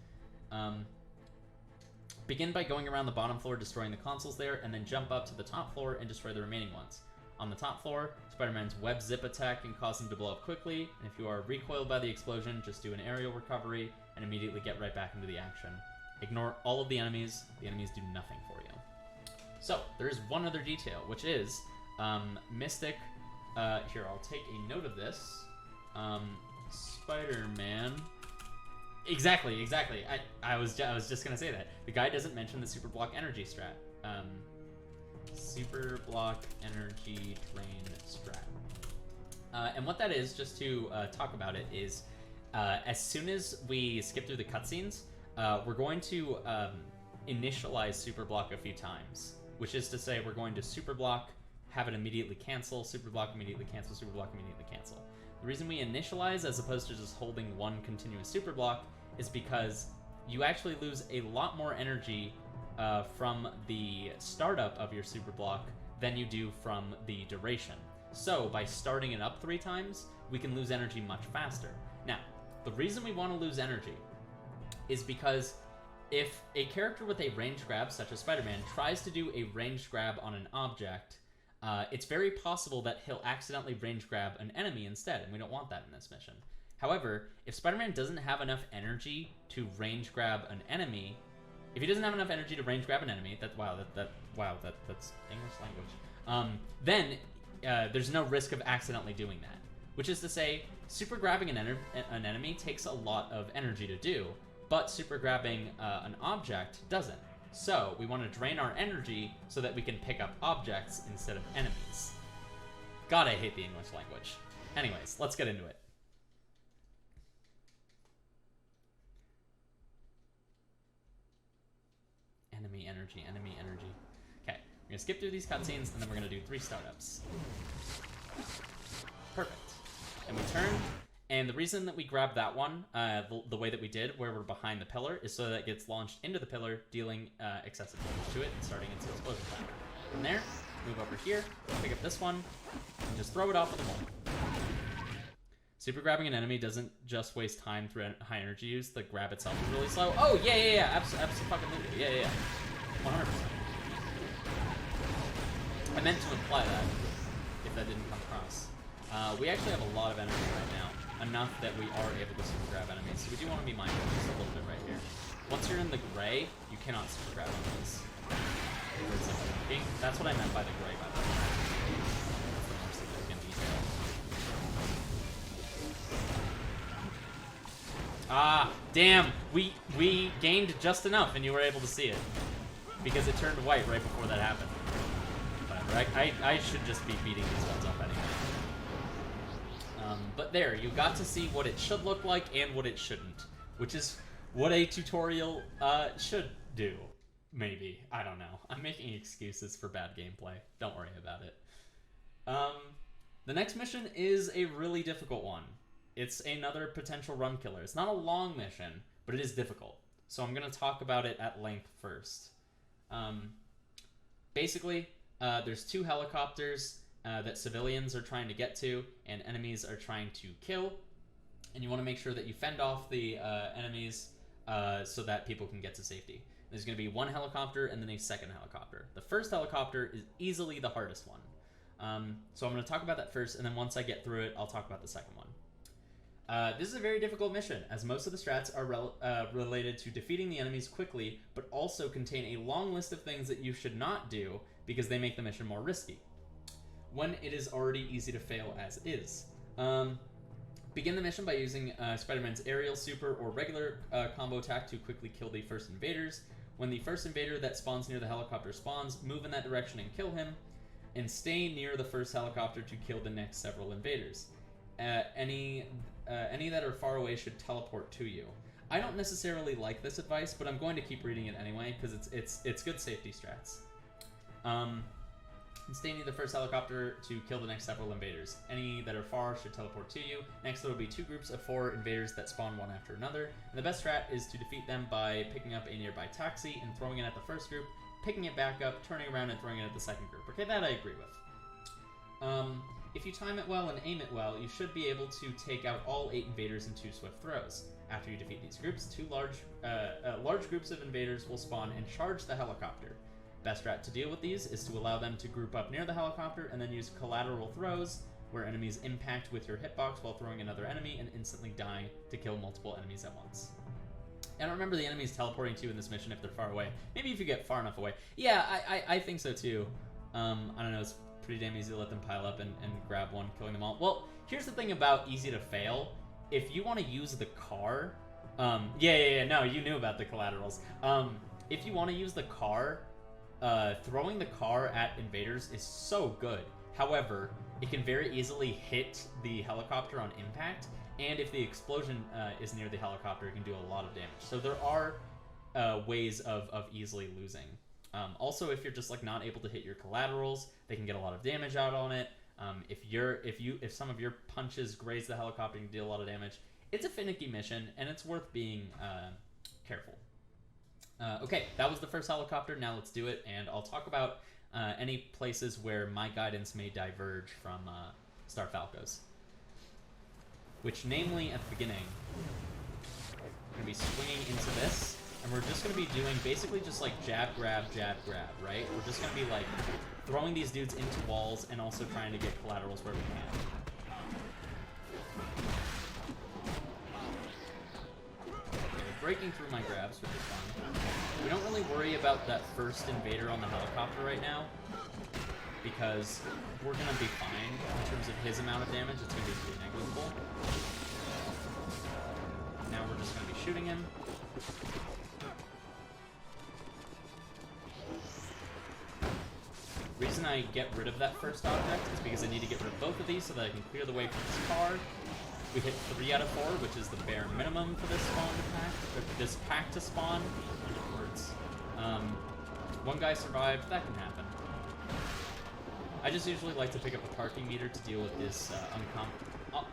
Begin by going around the bottom floor, destroying the consoles there, and then jump up to the top floor and destroy the remaining ones. On the top floor, Spider-Man's web zip attack can cause him to blow up quickly, and if you are recoiled by the explosion, just do an aerial recovery and immediately get right back into the action. Ignore all of the enemies do nothing for you. So, there is one other detail, which is Mystic. Here, I'll take a note of this. Spider-Man. Exactly. I was just gonna say that. The guy doesn't mention the super block energy strat. Super block energy drain strat. And what that is, just to talk about it, is as soon as we skip through the cutscenes, we're going to initialize super block a few times, which is to say we're going to super block, have it immediately cancel, super block immediately cancel, super block immediately cancel. The reason we initialize as opposed to just holding one continuous super block is because you actually lose a lot more energy from the startup of your super block than you do from the duration. So by starting it up 3 times, we can lose energy much faster. Now, the reason we want to lose energy is because if a character with a range grab, such as Spider-Man, tries to do a range grab on an object, it's very possible that he'll accidentally range grab an enemy instead, and we don't want that in this mission. However, if Spider-Man doesn't have enough energy to range grab an enemy, if he doesn't have enough energy to range grab an enemy, that's English language. Then there's no risk of accidentally doing that. Which is to say, super grabbing an enemy takes a lot of energy to do, but super grabbing an object doesn't. So we want to drain our energy so that we can pick up objects instead of enemies. God, I hate the English language. Anyways, let's get into it. Enemy energy. Okay, we're gonna skip through these cutscenes, and then we're gonna do 3 startups. Perfect. And we turn, and the reason that we grabbed that one, the way that we did, where we're behind the pillar, is so that it gets launched into the pillar, dealing excessive damage to it, and starting its explosion timer. From there, move over here, pick up this one, and just throw it off of the wall. Super grabbing an enemy doesn't just waste time through high energy use. The grab itself is really slow. Oh, yeah. Absolutely. Yeah. 100%. I meant to imply that, if that didn't come across. We actually have a lot of energy right now. Enough that we are able to super grab enemies. So we do want to be mindful just a little bit right here. Once you're in the gray, you cannot super grab enemies. That's what I meant by the gray, by the way. That's the more significant detail. Ah, damn! We gained just enough, and you were able to see it. Because it turned white right before that happened. Whatever, I should just be beating these ones up anyway. But there, you got to see what it should look like and what it shouldn't. Which is what a tutorial should do. Maybe. I don't know. I'm making excuses for bad gameplay. Don't worry about it. The next mission is a really difficult one. It's another potential run killer. It's not a long mission, but it is difficult. So I'm going to talk about it at length first. Basically, there's 2 helicopters that civilians are trying to get to and enemies are trying to kill. And you want to make sure that you fend off the enemies so that people can get to safety. There's going to be one helicopter and then a second helicopter. The first helicopter is easily the hardest one. So I'm going to talk about that first, and then once I get through it, I'll talk about the second one. This is a very difficult mission, as most of the strats are related to defeating the enemies quickly, but also contain a long list of things that you should not do because they make the mission more risky, when it is already easy to fail as is. Begin the mission by using Spider-Man's aerial, super, or regular combo attack to quickly kill the first invaders. When the first invader that spawns near the helicopter spawns, move in that direction and kill him, and stay near the first helicopter to kill the next several invaders. Any that are far away should teleport to you. I don't necessarily like this advice, but I'm going to keep reading it anyway because it's good safety strats. And stay near the first helicopter to kill the next several invaders. Any that are far should teleport to you. Next, there will be 2 groups of 4 invaders that spawn one after another. And the best strat is to defeat them by picking up a nearby taxi and throwing it at the first group, picking it back up, turning around, and throwing it at the second group. Okay, that I agree with. If you time it well and aim it well, you should be able to take out all 8 invaders in 2 swift throws. After you defeat these groups, 2 large groups of invaders will spawn and charge the helicopter. Best strat to deal with these is to allow them to group up near the helicopter and then use collateral throws, where enemies impact with your hitbox while throwing another enemy and instantly die to kill multiple enemies at once. I don't remember the enemies teleporting to you in this mission if they're far away. Maybe if you get far enough away. Yeah, I think so too. I don't know, it's pretty damn easy to let them pile up and grab one, killing them all. Well, here's the thing about easy to fail. If you want to use the car... no, you knew about the collaterals. If you want to use the car... throwing the car at invaders is so good. However, it can very easily hit the helicopter on impact, and if the explosion is near the helicopter, it can do a lot of damage. So there are ways of easily losing. Also, if you're just like not able to hit your collaterals, they can get a lot of damage out on it. If some of your punches graze the helicopter and deal a lot of damage, it's a finicky mission, and it's worth being careful. Okay, that was the first helicopter. Now let's do it, and I'll talk about any places where my guidance may diverge from Star Falco's. Which, namely, at the beginning, we're going to be swinging into this, and we're just going to be doing basically just like jab, grab, right? We're just going to be like throwing these dudes into walls and also trying to get collaterals where we can. Breaking through my grabs, which is fun. We don't really worry about that first invader on the helicopter right now, because we're going to be fine in terms of his amount of damage. It's going to be pretty negligible. Now we're just going to be shooting him. The reason I get rid of that first object is because I need to get rid of both of these so that I can clear the way for this car. We hit 3 out of 4, which is the bare minimum for this spawn to pack, or this pack to spawn. Words. One guy survived. That can happen. I just usually like to pick up a parking meter to deal with this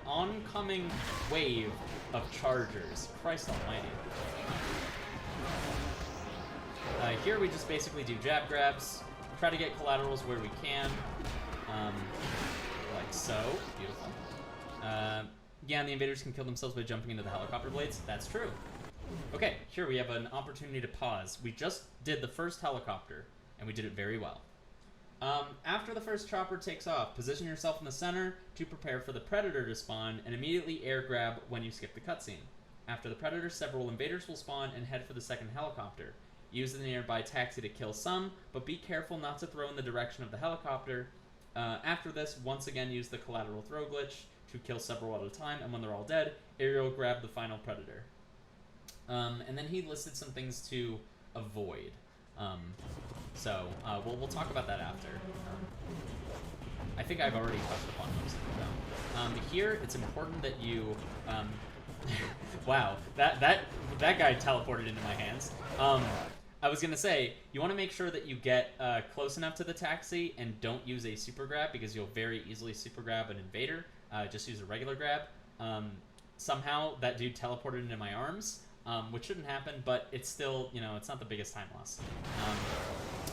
oncoming wave of chargers. Christ almighty. Here we just basically do jab grabs, try to get collaterals where we can, like so. Beautiful. Yeah, and the invaders can kill themselves by jumping into the helicopter blades. That's true. Okay, here we have an opportunity to pause. We just did the first helicopter, and we did it very well. After the first chopper takes off, position yourself in the center to prepare for the Predator to spawn, and immediately air grab when you skip the cutscene. After the Predator, several invaders will spawn and head for the second helicopter. Use the nearby taxi to kill some, but be careful not to throw in the direction of the helicopter. After this, once again use the collateral throw glitch to kill several at a time, and when they're all dead, aerial grab the final Predator. And then he listed some things to avoid. We'll talk about that after. I think I've already touched upon most of them. Here, it's important that you... wow, that guy teleported into my hands. I was going to say, you want to make sure that you get close enough to the taxi and don't use a super grab, because you'll very easily super grab an invader. Just use a regular grab. Somehow, that dude teleported into my arms, which shouldn't happen, but it's still, it's not the biggest time loss.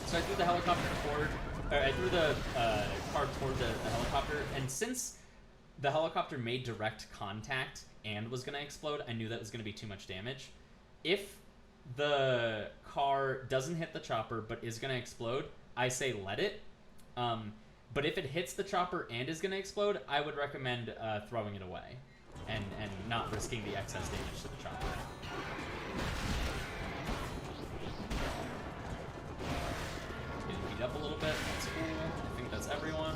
So I threw the helicopter forward, or I threw the car toward the helicopter, and since the helicopter made direct contact and was going to explode, I knew that was going to be too much damage. If the car doesn't hit the chopper but is going to explode, I say let it. But if it hits the chopper and is going to explode, I would recommend throwing it away and not risking the excess damage to the chopper. Getting beat up a little bit. That's cool. I think that's everyone.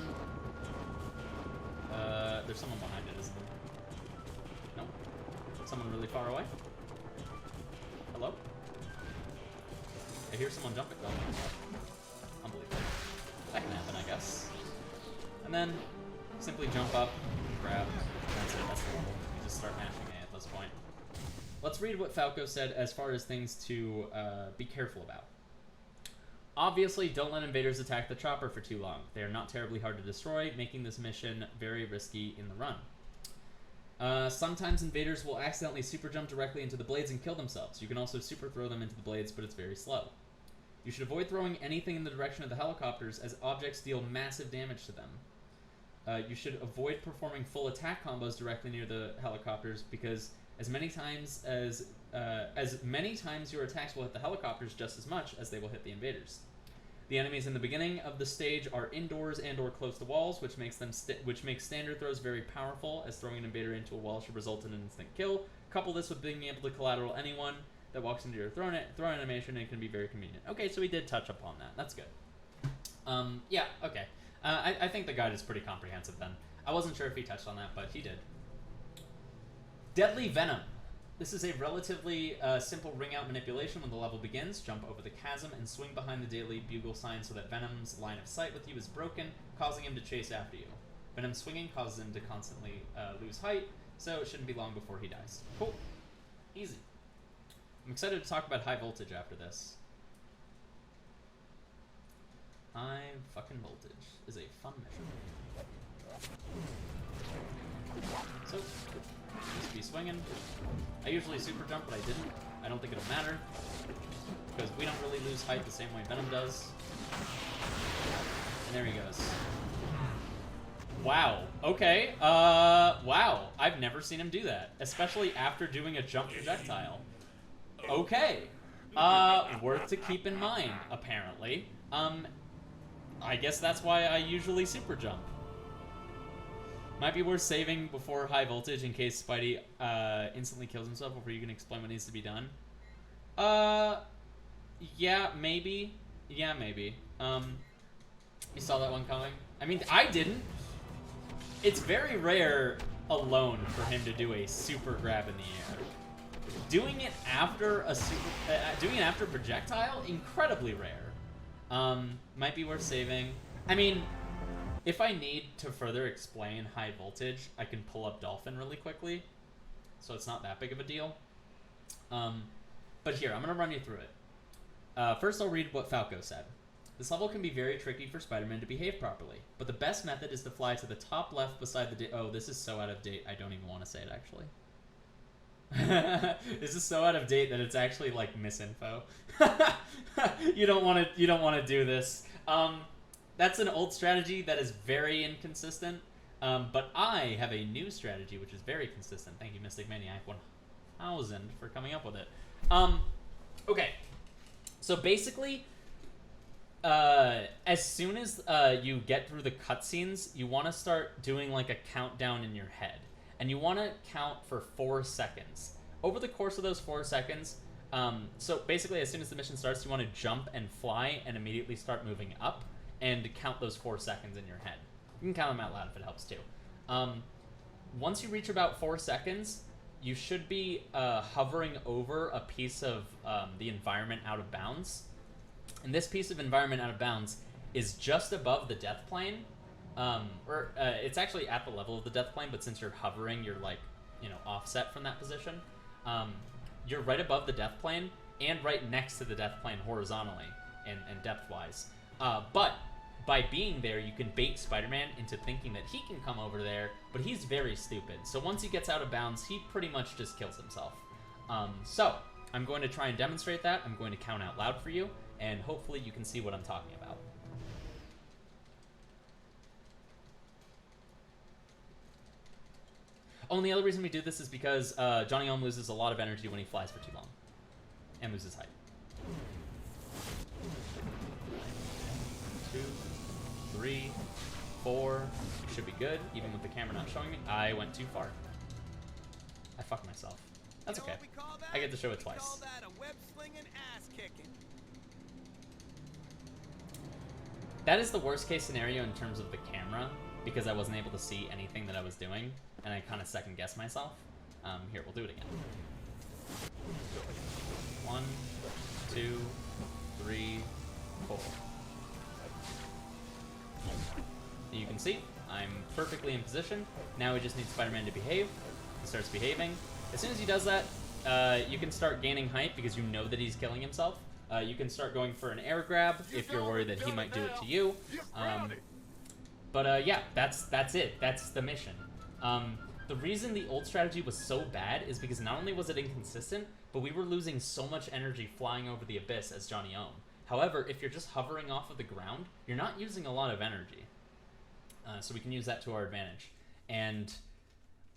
There's someone behind it, isn't there? No? Someone really far away? Hello? I hear someone jumping. Oh, unbelievable. That can happen, I guess. And then simply jump up, grab. That's it. That's the level. You just start mashing A at this point. Let's read what Falco said as far as things to be careful about. Obviously, don't let invaders attack the chopper for too long. They are not terribly hard to destroy, making this mission very risky in the run. Sometimes invaders will accidentally super jump directly into the blades and kill themselves. You can also super throw them into the blades, but it's very slow. You should avoid throwing anything in the direction of the helicopters, as objects deal massive damage to them. You should avoid performing full attack combos directly near the helicopters, because as many times your attacks will hit the helicopters just as much as they will hit the invaders. The enemies in the beginning of the stage are indoors and/or close to walls, which makes standard throws very powerful, as throwing an invader into a wall should result in an instant kill. Couple this with being able to collateral anyone that walks into your throw animation, and it can be very convenient. Okay, so we did touch upon that. That's good. Yeah, okay. I think the guide is pretty comprehensive then. I wasn't sure if he touched on that, but he did. Deadly Venom. This is a relatively simple ring-out manipulation. When the level begins, jump over the chasm and swing behind the daily bugle sign so that Venom's line of sight with you is broken, causing him to chase after you. Venom swinging causes him to constantly lose height, so it shouldn't be long before he dies. Cool. Easy. I'm excited to talk about high voltage after this. High fucking voltage is a fun mission. So, just be swinging. I usually super jump, but I didn't. I don't think it'll matter, because we don't really lose height the same way Venom does. And there he goes. Wow. Okay. Wow. I've never seen him do that, especially after doing a jump projectile. Okay. Worth to keep in mind, apparently. I guess that's why I usually super jump. Might be worth saving before high voltage in case Spidey instantly kills himself before you can explain what needs to be done. Yeah, maybe. Yeah, maybe. You saw that one coming? I mean, I didn't. It's very rare alone for him to do a super grab in the air. Doing it after a projectile, incredibly rare. Might be worth saving. I mean, if I need to further explain high voltage, I can pull up Dolphin really quickly, so it's not that big of a deal. But here, I'm going to run you through it. First, I'll read what Falco said. This level can be very tricky for Spider-Man to behave properly, but the best method is to fly to the top left beside the... Oh, this is so out of date, I don't even want to say it, actually. This is so out of date that it's actually, like, misinfo. You don't want to do this. That's an old strategy that is very inconsistent, but I have a new strategy which is very consistent. Thank you, Mystic Maniac 1000, for coming up with it. Okay, so basically, as soon as you get through the cutscenes, you want to start doing like a countdown in your head, and you want to count for 4 seconds. Over the course of those 4 seconds, so basically, as soon as the mission starts, you want to jump and fly and immediately start moving up, and count those 4 seconds in your head. You can count them out loud if it helps too. Once you reach about 4 seconds, you should be hovering over a piece of the environment out of bounds. And this piece of environment out of bounds is just above the death plane. It's actually at the level of the death plane, but since you're hovering, you're like, offset from that position. You're right above the death plane and right next to the death plane horizontally and depth-wise. But by being there, you can bait Spider-Man into thinking that he can come over there, but he's very stupid. So once he gets out of bounds, he pretty much just kills himself. So I'm going to try and demonstrate that. I'm going to count out loud for you, and hopefully you can see what I'm talking about. Oh, and the other reason we do this is because Johnny Ohm loses a lot of energy when he flies for too long. And loses height. 2, 3, 4. Should be good, even with the camera not showing me. I went too far. I fucked myself. That's okay. I get to show it twice. That is the worst case scenario in terms of the camera, because I wasn't able to see anything that I was doing, and I kind of second guessed myself. Here, we'll do it again. 1, 2, 3, 4. You can see, I'm perfectly in position. Now we just need Spider-Man to behave. He starts behaving. As soon as he does that, you can start gaining height because you know that he's killing himself. You can start going for an air grab if you're worried that he might do it to you. Yeah, that's it. That's the mission. The reason the old strategy was so bad is because not only was it inconsistent, but we were losing so much energy flying over the abyss as Johnny Ohm. However, if you're just hovering off of the ground, you're not using a lot of energy. So we can use that to our advantage. And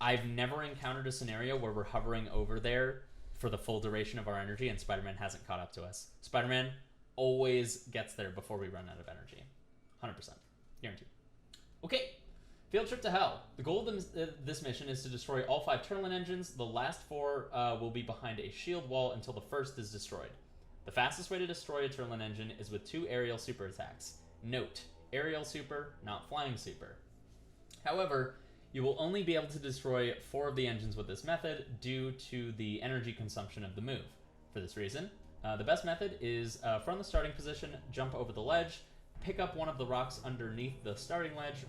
I've never encountered a scenario where we're hovering over there for the full duration of our energy and Spider-Man hasn't caught up to us. Spider-Man always gets there before we run out of energy. 100%. Guaranteed. Okay. Field trip to hell. The goal of this mission is to destroy all 5 Turlin engines. The last 4 will be behind a shield wall until the first is destroyed. The fastest way to destroy a Turlin engine is with 2 aerial super attacks. Note, aerial super, not flying super. However, you will only be able to destroy 4 of the engines with this method due to the energy consumption of the move. For this reason, the best method is from the starting position, jump over the ledge, pick up one of the rocks underneath the starting ledge,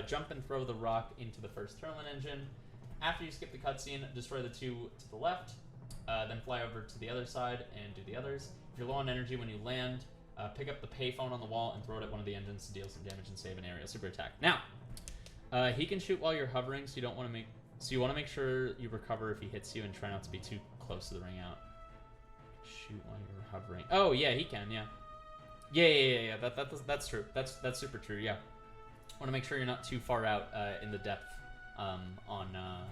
jump and throw the rock into the first Turlin engine. After you skip the cutscene, destroy the 2 to the left, then fly over to the other side and do the others. If you're low on energy when you land, pick up the payphone on the wall and throw it at one of the engines to deal some damage and save an aerial super attack. Now, he can shoot while you're hovering, so you want to make sure you recover if he hits you and try not to be too close to the ring out. Shoot while you're hovering. Oh yeah, he can. Yeah. Yeah. That's true. That's super true. Yeah. Want to make sure you're not too far out in the depth on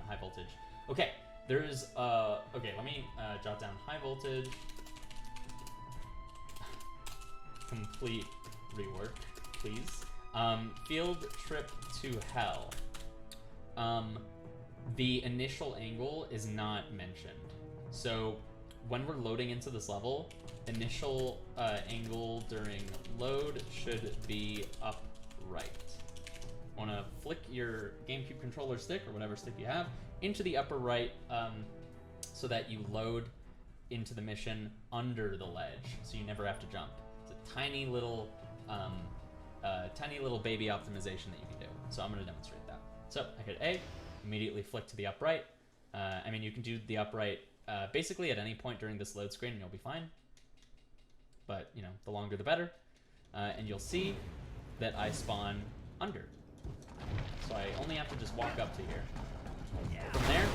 high voltage. Okay. There's okay. Let me jot down high voltage. Complete rework, please. Field trip to hell. The initial angle is not mentioned. So when we're loading into this level, initial angle during load should be upright. Want to flick your GameCube controller stick, or whatever stick you have, into the upper right so that you load into the mission under the ledge, so you never have to jump. It's a tiny little baby optimization that you can do. So I'm going to demonstrate that. So I hit A, immediately flick to the upright. I mean, you can do the upright basically at any point during this load screen and you'll be fine. But, you know, the longer the better. And you'll see that I spawn under. So I only have to just walk up to here. From there,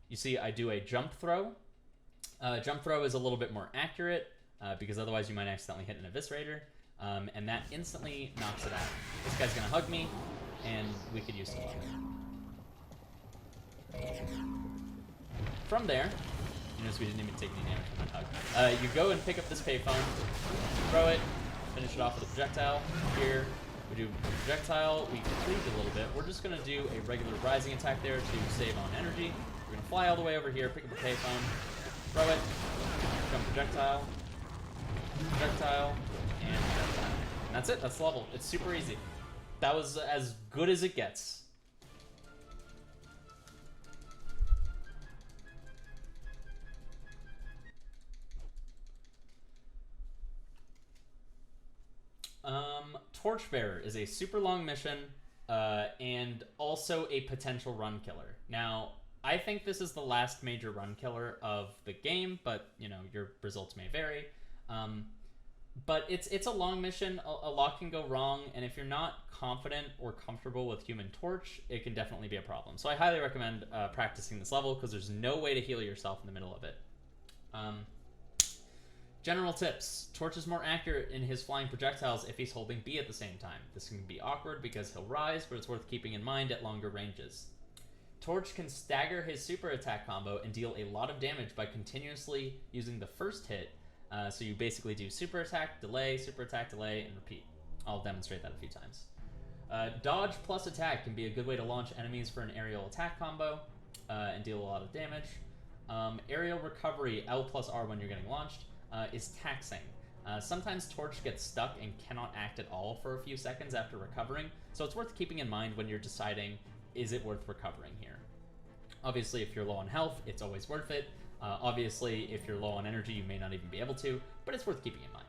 you see I do a jump throw. Jump throw is a little bit more accurate because otherwise you might accidentally hit an Eviscerator. And that instantly knocks it out. This guy's gonna hug me, and we could use some luck. From there, you notice we didn't even take any damage from that hug. You go and pick up this payphone, throw it, finish it off with a projectile. Here, we do a projectile, we cleave a little bit. We're just gonna do a regular rising attack there to save on energy. We're gonna fly all the way over here, pick up the payphone, throw it, jump projectile, projectile, and that's it. That's the level. It's super easy. That was as good as it gets. Torchbearer is a super long mission and also a potential run killer. Now, I think this is the last major run killer of the game, but, you know, your results may vary. But it's a long mission, a lot can go wrong, and if you're not confident or comfortable with Human Torch, it can definitely be a problem. So I highly recommend practicing this level, because there's no way to heal yourself in the middle of it. General tips. Torch is more accurate in his flying projectiles if he's holding B at the same time. This can be awkward because he'll rise, but it's worth keeping in mind at longer ranges. Torch can stagger his super attack combo and deal a lot of damage by continuously using the first hit. So you basically do super attack, delay, and repeat. I'll demonstrate that a few times. Dodge plus attack can be a good way to launch enemies for an aerial attack combo and deal a lot of damage. Aerial recovery, L plus R when you're getting launched, is taxing. Sometimes Torch gets stuck and cannot act at all for a few seconds after recovering, so it's worth keeping in mind when you're deciding, is it worth recovering here? Obviously, if you're low on health, it's always worth it. Obviously, if you're low on energy, you may not even be able to, but it's worth keeping in mind.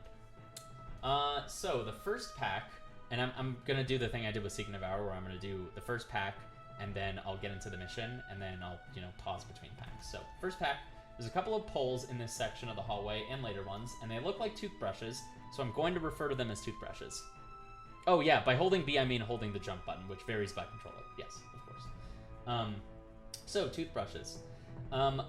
So the first pack, and I'm going to do the thing I did with Seek and Devour, where I'm going to do the first pack, and then I'll get into the mission, and then I'll, pause between packs. So first pack, there's a couple of poles in this section of the hallway and later ones, and they look like toothbrushes, so I'm going to refer to them as toothbrushes. Oh yeah, by holding B I mean holding the jump button, which varies by controller. Yes, of course. So toothbrushes.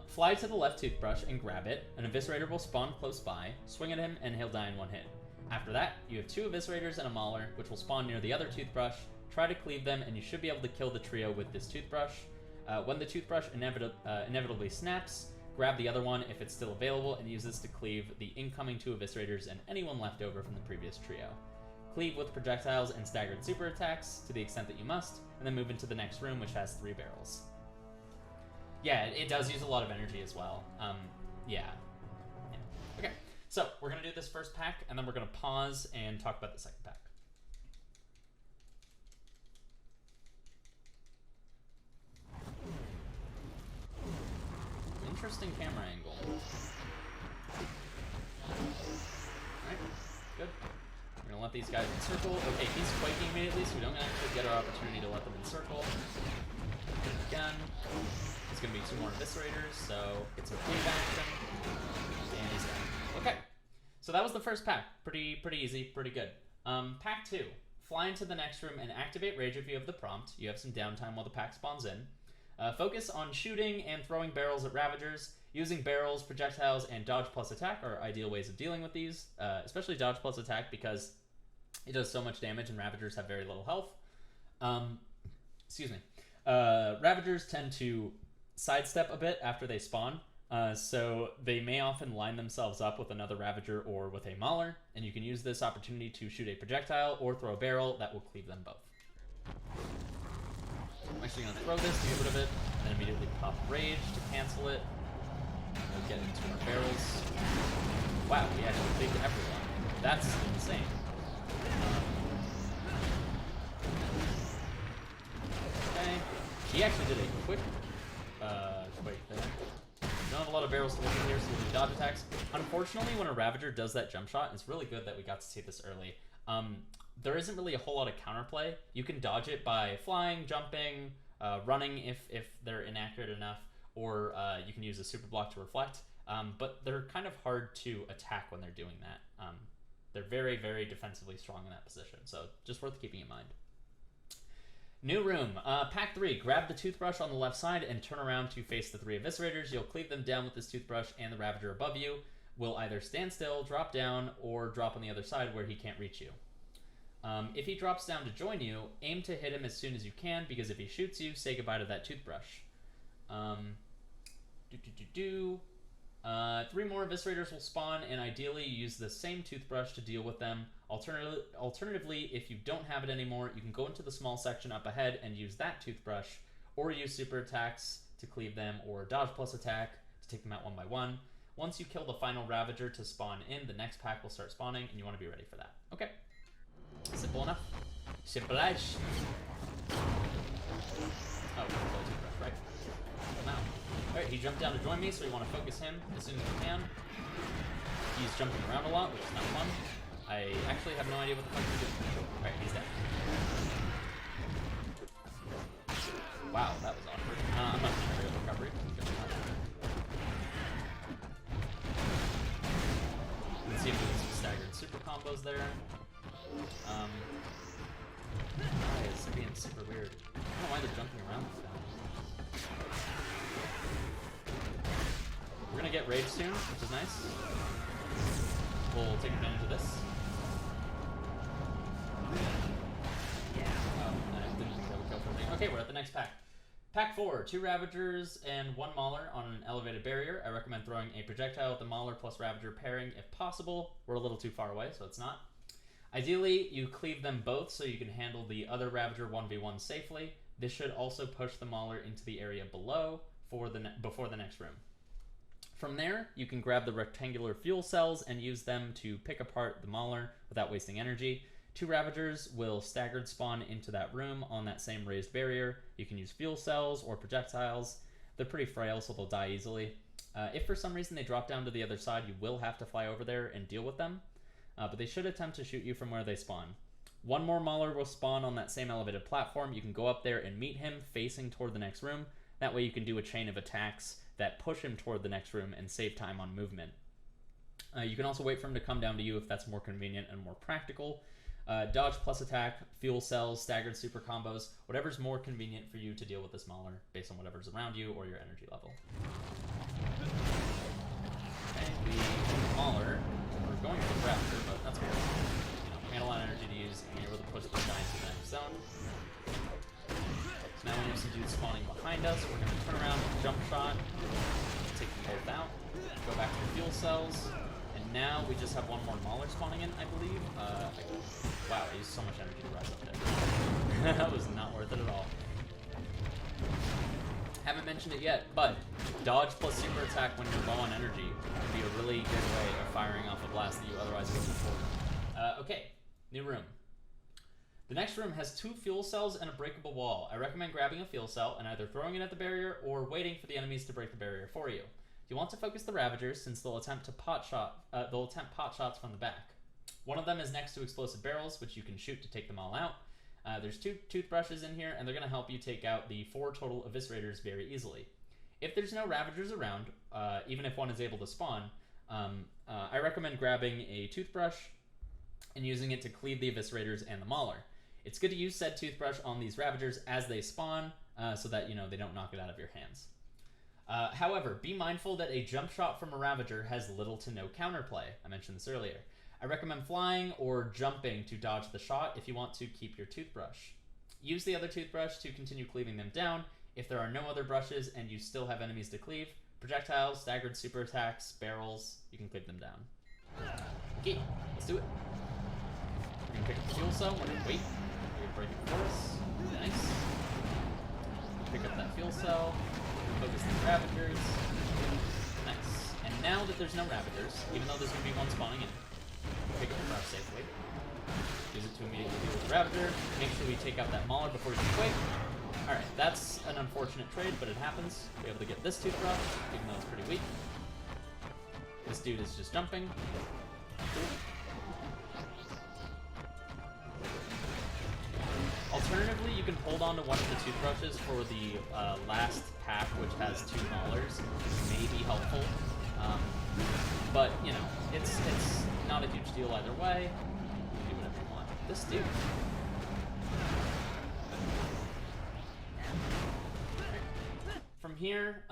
Fly to the left toothbrush and grab it. An eviscerator will spawn close by, swing at him, and he'll die in one hit. After that, you have 2 eviscerators and a mauler, which will spawn near the other toothbrush. Try to cleave them, and you should be able to kill the trio with this toothbrush. When the toothbrush inevitably snaps, grab the other one if it's still available, and use this to cleave the incoming 2 eviscerators and anyone left over from the previous trio. Cleave with projectiles and staggered super attacks to the extent that you must, and then move into the next room, which has 3 barrels. Yeah, it does use a lot of energy as well. Yeah. Okay, so we're going to do this first pack, and then we're going to pause and talk about the second pack. Interesting camera angle. Alright, good. We're going to let these guys encircle. Okay, he's quaking immediately, so we don't actually get our opportunity to let them encircle. Again. It's going to be 2 more eviscerators, so get some cleave action. And he's done. Okay, so that was the first pack. Pretty easy, pretty good. Pack 2. Fly into the next room and activate Rage if you have the prompt. You have some downtime while the pack spawns in. Focus on shooting and throwing barrels at Ravagers. Using barrels, projectiles, and dodge plus attack are ideal ways of dealing with these, especially dodge plus attack because it does so much damage and Ravagers have very little health. Excuse me. Ravagers tend to sidestep a bit after they spawn, so they may often line themselves up with another Ravager or with a Mauler, and you can use this opportunity to shoot a projectile or throw a barrel that will cleave them both. I'm actually going to throw this to get rid of it, and immediately pop Rage to cancel it. We'll get into our barrels. Wow, we actually cleaved everyone. That's insane. Okay. He actually did a quick quake there. We don't have a lot of barrels to look at here, so we'll do dodge attacks. Unfortunately, when a Ravager does that jump shot, it's really good that we got to see this early. There isn't really a whole lot of counterplay. You can dodge it by flying, jumping, running if they're inaccurate enough, or you can use a super block to reflect. But they're kind of hard to attack when they're doing that. They're very, very defensively strong in that position, so just worth keeping in mind. New room. Pack 3. Grab the toothbrush on the left side and turn around to face the 3 eviscerators. You'll cleave them down with this toothbrush, and the Ravager above you will either stand still, drop down, or drop on the other side where he can't reach you. If he drops down to join you, aim to hit him as soon as you can, because if he shoots you, say goodbye to that toothbrush. 3 more eviscerators will spawn, and ideally use the same toothbrush to deal with them. Alternatively, if you don't have it anymore, you can go into the small section up ahead and use that toothbrush, or use super attacks to cleave them, or dodge plus attack to take them out one by one. Once you kill the final Ravager to spawn in, the next pack will start spawning, and you want to be ready for that. Okay. Simple enough. Simple as. Oh, toothbrush, right? Now. Alright, he jumped down to join me, so we want to focus him as soon as we can. He's jumping around a lot, which is not fun. I actually have no idea what the fuck he's doing. Alright, he's dead. Wow, that was awkward. I'm not going to real recovery. You can see him doing some staggered super combos there. Why is it being super weird? I don't know why they're jumping around like that. We're gonna get rage soon, which is nice. We'll take advantage of this. Oh, I didn't think that would kill for me. Okay, we're at the next pack. Pack 4, 2 Ravagers and 1 Mauler on an elevated barrier. I recommend throwing a projectile with the Mauler plus Ravager pairing if possible. We're a little too far away, so it's not. Ideally, you cleave them both so you can handle the other Ravager 1v1 safely. This should also push the Mauler into the area below before the next room. From there, you can grab the rectangular fuel cells and use them to pick apart the Mauler without wasting energy. 2 Ravagers will staggered spawn into that room on that same raised barrier. You can use fuel cells or projectiles. They're pretty frail, so they'll die easily. If for some reason they drop down to the other side, you will have to fly over there and deal with them. But they should attempt to shoot you from where they spawn. 1 more Mauler will spawn on that same elevated platform. You can go up there and meet him facing toward the next room. That way you can do a chain of attacks that push him toward the next room and save time on movement. You can also wait for him to come down to you if that's more convenient and more practical. Dodge plus attack, fuel cells, staggered super combos, whatever's more convenient for you to deal with this Mauler based on whatever's around you or your energy level. Okay, the Mauler, we're going for the Raptor, but that's weird. We got a lot of energy to use, and we're able to push the giant to the next zone. So now we have some dudes spawning behind us. We're going to turn around with a jump shot, take them both out, go back to the fuel cells. Now we just have 1 more Mauler spawning in, I believe. Wow, I used so much energy to rise up there. That was not worth it at all. Haven't mentioned it yet, but dodge plus super attack when you're low on energy can be a really good way of firing off a blast that you otherwise couldn't afford. Okay, new room. The next room has 2 fuel cells and a breakable wall. I recommend grabbing a fuel cell and either throwing it at the barrier or waiting for the enemies to break the barrier for you. You want to focus the Ravagers since they'll attempt pot shots from the back. One of them is next to explosive barrels, which you can shoot to take them all out. There's 2 toothbrushes in here, and they're going to help you take out the 4 total eviscerators very easily. If there's no Ravagers around, even if one is able to spawn, I recommend grabbing a toothbrush and using it to cleave the eviscerators and the Mauler. It's good to use said toothbrush on these Ravagers as they spawn, so that they don't knock it out of your hands. However, be mindful that a jump shot from a Ravager has little to no counterplay. I mentioned this earlier. I recommend flying or jumping to dodge the shot if you want to keep your toothbrush. Use the other toothbrush to continue cleaving them down. If there are no other brushes and you still have enemies to cleave, projectiles, staggered super attacks, barrels, you can cleave them down. Okay, let's do it. We're going to pick up the fuel cell. We're going to wait. We're going to break it for us. Nice. Pick up that fuel cell. Focus the Ravagers. Nice. And now that there's no Ravagers, even though there's going to be one spawning in, pick up the brush safely. Use it to immediately deal with the Ravager. Make sure we take out that Mauler before he's quick. Alright, that's an unfortunate trade, but it happens. We're able to get this toothbrush, even though it's pretty weak. This dude is just jumping. Alternatively, you can hold on to one of the toothbrushes for the last pack, which has 2 Maulers. May be helpful. But, it's not a huge deal either way. Do whatever you want. This dude. From here,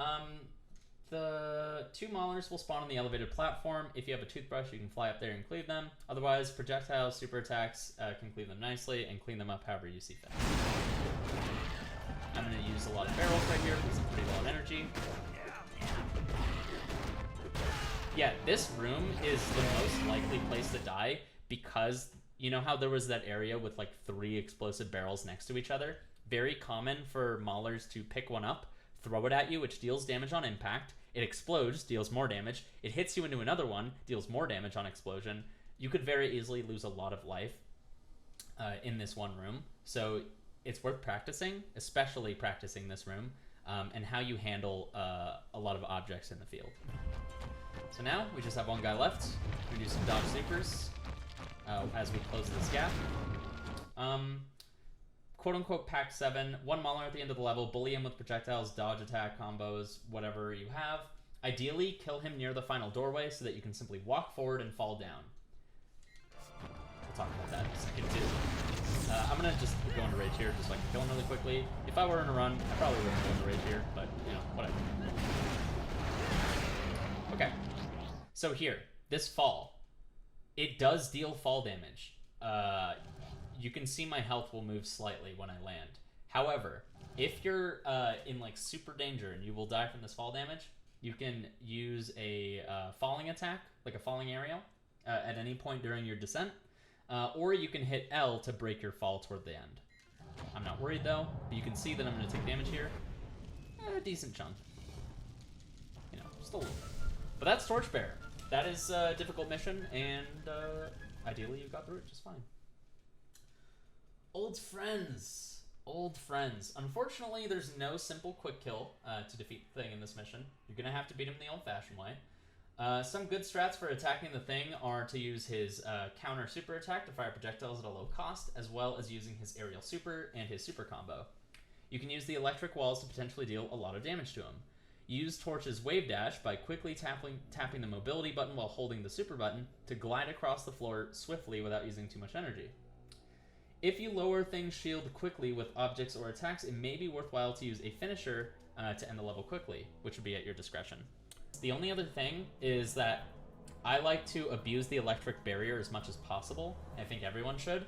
the 2 Maulers will spawn on the elevated platform. If you have a toothbrush, you can fly up there and cleave them. Otherwise, projectiles, super attacks can cleave them nicely and clean them up however you see fit. I'm going to use a lot of barrels right here because I'm pretty low on energy. Yeah, this room is the most likely place to die because you know how there was that area with like 3 explosive barrels next to each other? Very common for Maulers to pick one up, throw it at you, which deals damage on impact. It explodes, deals more damage. It hits you into another one, deals more damage on explosion. You could very easily lose a lot of life in this one room. So it's worth practicing, especially practicing this room, and how you handle a lot of objects in the field. So now we just have one guy left. We do some dodge supers as we close this gap. Quote-unquote pack 7, 1 Mauler at the end of the level, bully him with projectiles, dodge attack combos, whatever you have. Ideally, kill him near the final doorway so that you can simply walk forward and fall down. We'll talk about that in a second too. I'm gonna just go into rage here just so I can kill him really quickly. If I were in a run, I probably wouldn't go into rage here, but whatever. Okay, so here, this fall, it does deal fall damage. You can see my health will move slightly when I land. However, if you're in like super danger and you will die from this fall damage, you can use a falling attack, like a falling aerial, at any point during your descent, or you can hit L to break your fall toward the end. I'm not worried though, but you can see that I'm going to take damage here. A decent chunk. You know, just a little bit. But that's Torchbearer. That is a difficult mission, and ideally you got through it just fine. Old friends. Old friends. Unfortunately, there's no simple quick kill to defeat the Thing in this mission. You're going to have to beat him the old-fashioned way. Some good strats for attacking the Thing are to use his counter super attack to fire projectiles at a low cost, as well as using his aerial super and his super combo. You can use the electric walls to potentially deal a lot of damage to him. Use Torch's wave dash by quickly tapping the mobility button while holding the super button to glide across the floor swiftly without using too much energy. If you lower Thing's shield quickly with objects or attacks, it may be worthwhile to use a finisher to end the level quickly, which would be at your discretion. The only other thing is that I like to abuse the electric barrier as much as possible. I think everyone should.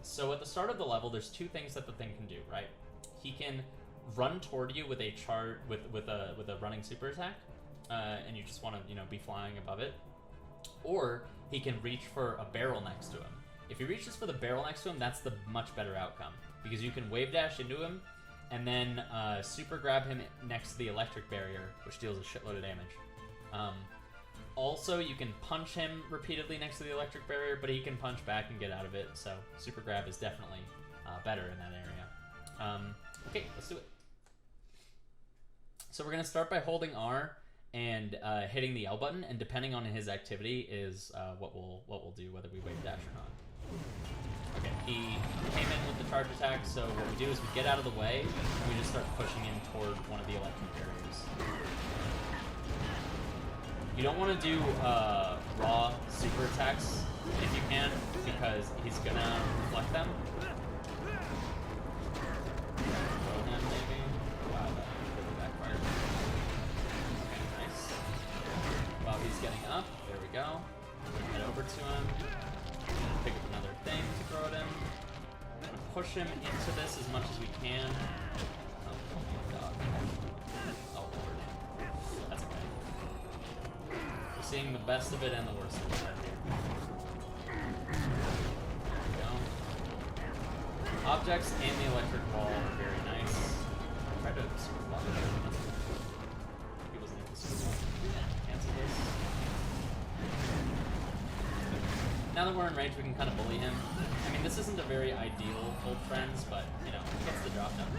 So at the start of the level, there's two things that the Thing can do, right? He can run toward you with a with a running super attack, and you just want to be flying above it, or he can reach for a barrel next to him. If he reaches for the barrel next to him, that's the much better outcome, because you can wave dash into him and then super grab him next to the electric barrier, which deals a shitload of damage. Also, you can punch him repeatedly next to the electric barrier, but he can punch back and get out of it, so super grab is definitely better in that area. Okay, let's do it. So we're going to start by holding R and hitting the L button, and depending on his activity is what we'll do, whether we wave dash or not. Okay, he came in with the charge attack, so what we do is we get out of the way, and we just start pushing him toward one of the electric barriers. You don't want to do raw super attacks if you can, because he's going to reflect them. He's getting up. There we go. Head over to him. Pick up another thing to throw at him. I'm gonna push him into this as much as we can. Oh my god. Oh lord. That's okay. We're seeing the best of it and the worst of it right here. There we go. Objects and the electric wall are very nice. Try to super block it. He wasn't able to super block. Cancel this. Now that we're in range, we can kind of bully him. I mean, this isn't a very ideal old friends, but, it gets the job done.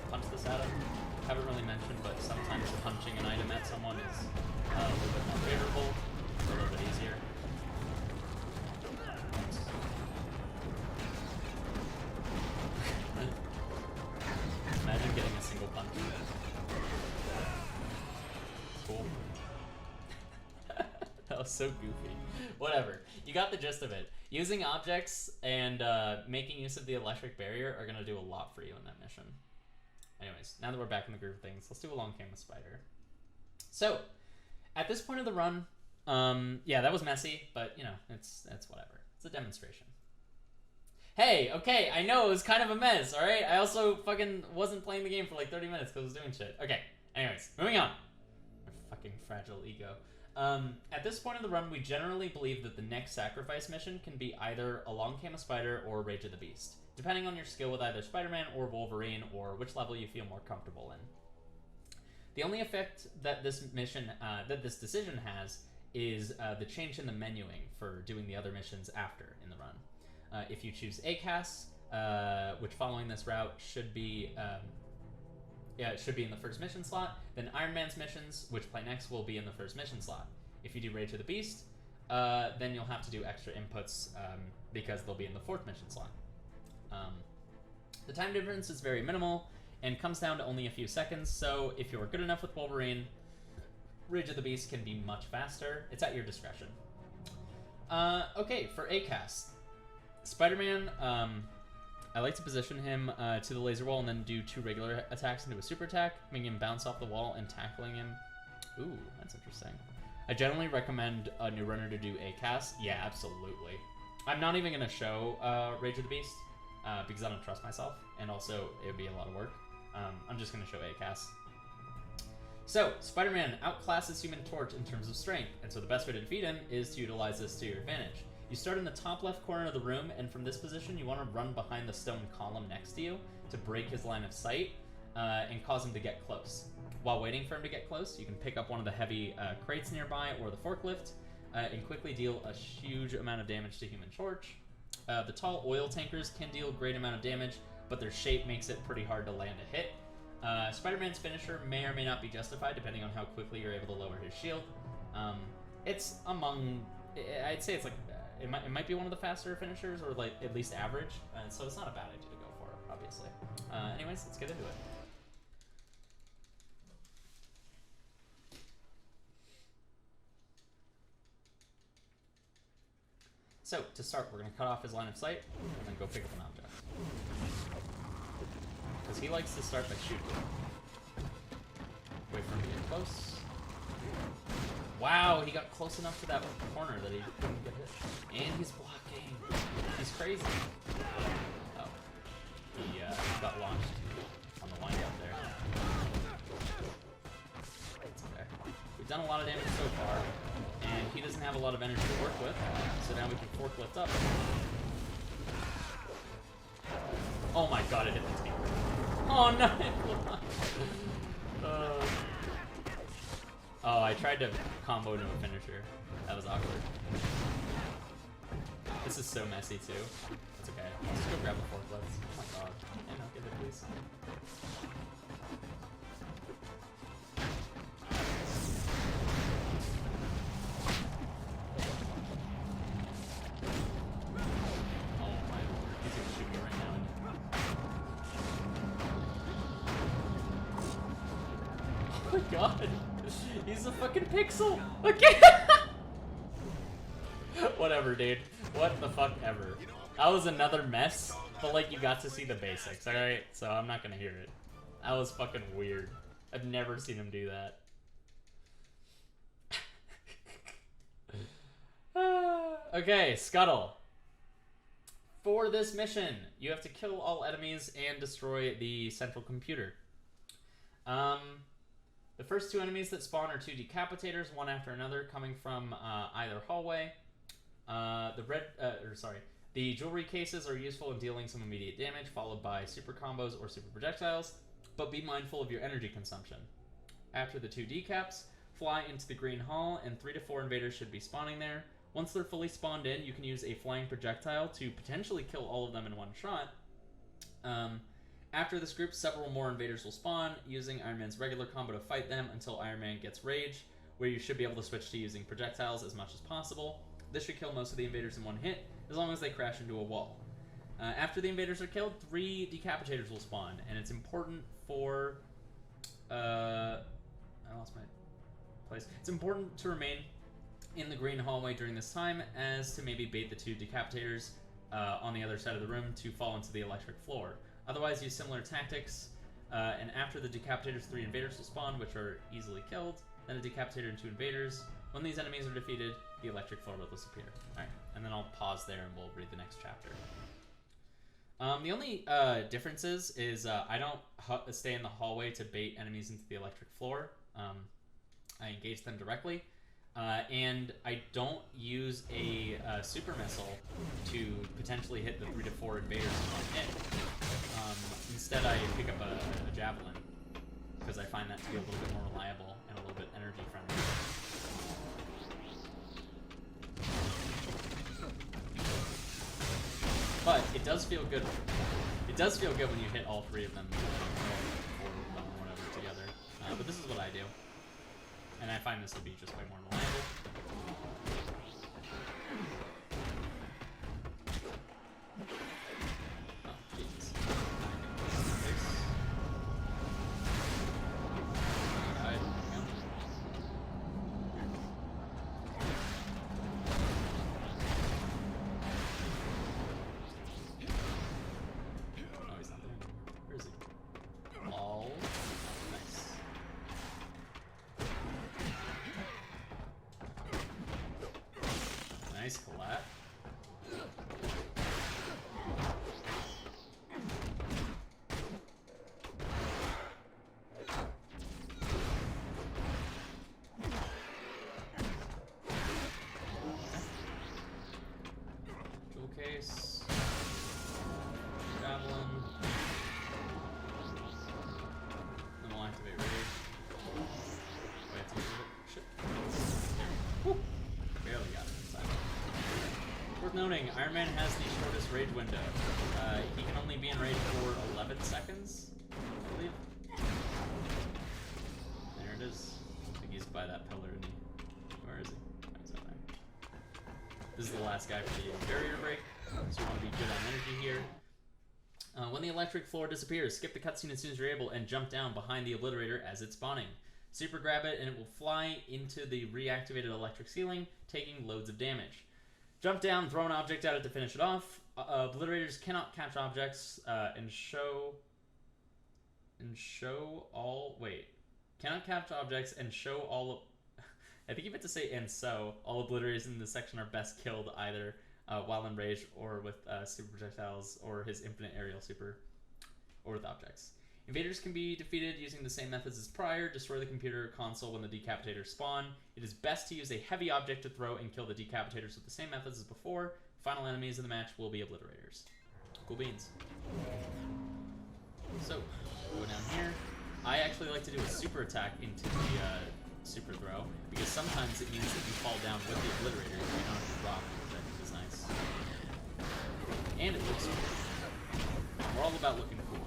Punch this at him. Haven't really mentioned, but sometimes punching an item at someone is a little bit more favorable, a little bit easier. Imagine getting a single punch. Cool. That was so goofy. Whatever. You got the gist of it. Using objects and making use of the electric barrier are going to do a lot for you in that mission. Anyways, now that we're back in the groove of things, let's do a long camera spider. So, at this point of the run, yeah, that was messy, but, it's whatever. It's a demonstration. Hey, okay, I know it was kind of a mess, alright? I also fucking wasn't playing the game for like 30 minutes because I was doing shit. Okay, anyways, moving on. My fucking fragile ego. At this point in the run, we generally believe that the next sacrifice mission can be either a Long Cama Spider or Rage of the Beast, depending on your skill with either Spider-Man or Wolverine, or which level you feel more comfortable in. The only effect that this mission, that this decision has, is the change in the menuing for doing the other missions after in the run. If you choose ACAS, which following this route should be, it should be in the first mission slot, then Iron Man's missions, which play next, will be in the first mission slot. If you do Rage of the Beast, then you'll have to do extra inputs because they'll be in the fourth mission slot. The time difference is very minimal and comes down to only a few seconds, so if you're good enough with Wolverine, Rage of the Beast can be much faster. It's at your discretion. Okay, for ACAS. Spider-Man, I like to position him to the laser wall and then do 2 regular attacks into a super attack, making him bounce off the wall and tackling him. Ooh, that's interesting. I generally recommend a new runner to do a cast. Yeah, absolutely. I'm not even going to show Rage of the Beast because I don't trust myself, and also it would be a lot of work. I'm just going to show a cast. So, Spider-Man outclasses Human Torch in terms of strength, and so the best way to defeat him is to utilize this to your advantage. You start in the top left corner of the room, and from this position you want to run behind the stone column next to you to break his line of sight and cause him to get close. While waiting for him to get close, you can pick up one of the heavy crates nearby or the forklift and quickly deal a huge amount of damage to Human Torch. The tall oil tankers can deal a great amount of damage, but their shape makes it pretty hard to land a hit. Spider-Man's finisher may or may not be justified depending on how quickly you're able to lower his shield. It's among, I'd say it's like, it might be one of the faster finishers, or like at least average, so it's not a bad idea to go for, obviously. Anyways, let's get into it. So, to start, we're going to cut off his line of sight, and then go pick up an object. Because he likes to start by shooting. Wait for him to get close. Wow, he got close enough to that corner that he couldn't get hit. And he's blocking. He's crazy. Oh. He got launched on the windup there. It's okay. We've done a lot of damage so far, and he doesn't have a lot of energy to work with, so now we can forklift up. Oh my god, it hit the tank. Oh no! Oh, I tried to combo into a finisher. That was awkward. This is so messy too. It's okay. I'll just go grab the forklift. Oh my god. Yeah, no, give it please. Oh my lord. He's gonna shoot me right now. Oh my god. He's a fucking pixel. Okay. Whatever, dude. What the fuck ever. That was another mess, but like you got to see the basics, alright? So I'm not gonna hear it. That was fucking weird. I've never seen him do that. Okay, Scuttle. For this mission, you have to kill all enemies and destroy the central computer. The first two enemies that spawn are two decapitators, one after another, coming from either hallway. The jewelry cases are useful in dealing some immediate damage, followed by super combos or super projectiles, but be mindful of your energy consumption. After the two decaps, fly into the green hall, and 3 to 4 invaders should be spawning there. Once they're fully spawned in, you can use a flying projectile to potentially kill all of them in one shot. After this group, several more invaders will spawn, using Iron Man's regular combo to fight them until Iron Man gets Rage, where you should be able to switch to using projectiles as much as possible. This should kill most of the invaders in one hit, as long as they crash into a wall. After the invaders are killed, 3 decapitators will spawn, and it's important for... I lost my place. It's important to remain in the green hallway during this time, as to maybe bait the 2 decapitators on the other side of the room to fall into the electric floor. Otherwise, use similar tactics, and after the decapitators, 3 invaders will spawn, which are easily killed, then a decapitator and 2 invaders. When these enemies are defeated, the electric floor will disappear. Alright, and then I'll pause there and we'll read the next chapter. The only difference is I don't stay in the hallway to bait enemies into the electric floor. I engage them directly. And I don't use a super missile to potentially hit the 3 to 4 invaders in one hit. Instead, I pick up a javelin, because I find that to be a little bit more reliable and a little bit energy friendly. But it does feel good. It does feel good when you hit all 3 of them, or whatever, together. But this is what I do. And I find this to be just way more reliable. Oh, Jesus. Oh, he's not there anymore. Where is he? Lol. Nice. Jewel case. Javelin. Then we'll activate rage. Wait, it's a little bit. Shit. Woo! Barely got it inside. Worth noting, Iron Man has the shortest rage window. He can only be in rage for 11 seconds, I believe. There it is. I think he's by that pillar, isn't he? Where is he? Oh, he's up there. This is the last guy for the barrier break, so we want to be good on energy here. When the electric floor disappears, skip the cutscene as soon as you're able and jump down behind the obliterator as it's spawning. Super grab it and it will fly into the reactivated electric ceiling, taking loads of damage. Jump down, throw an object at it to finish it off. Obliterators cannot catch objects cannot catch objects and show all. I think you meant to say and so all obliterators in this section are best killed either while in rage or with super projectiles or his infinite aerial super or with objects. Invaders can be defeated using the same methods as prior. Destroy the computer console when the decapitators spawn. It is best to use a heavy object to throw and kill the decapitators with the same methods as before. Final enemies in the match will be obliterators. Cool beans. So, go down here. I actually like to do a super attack into the super throw, because sometimes it means that you fall down with the obliterator and you don't have to drop, which I think is nice. And it looks cool. We're all about looking cool.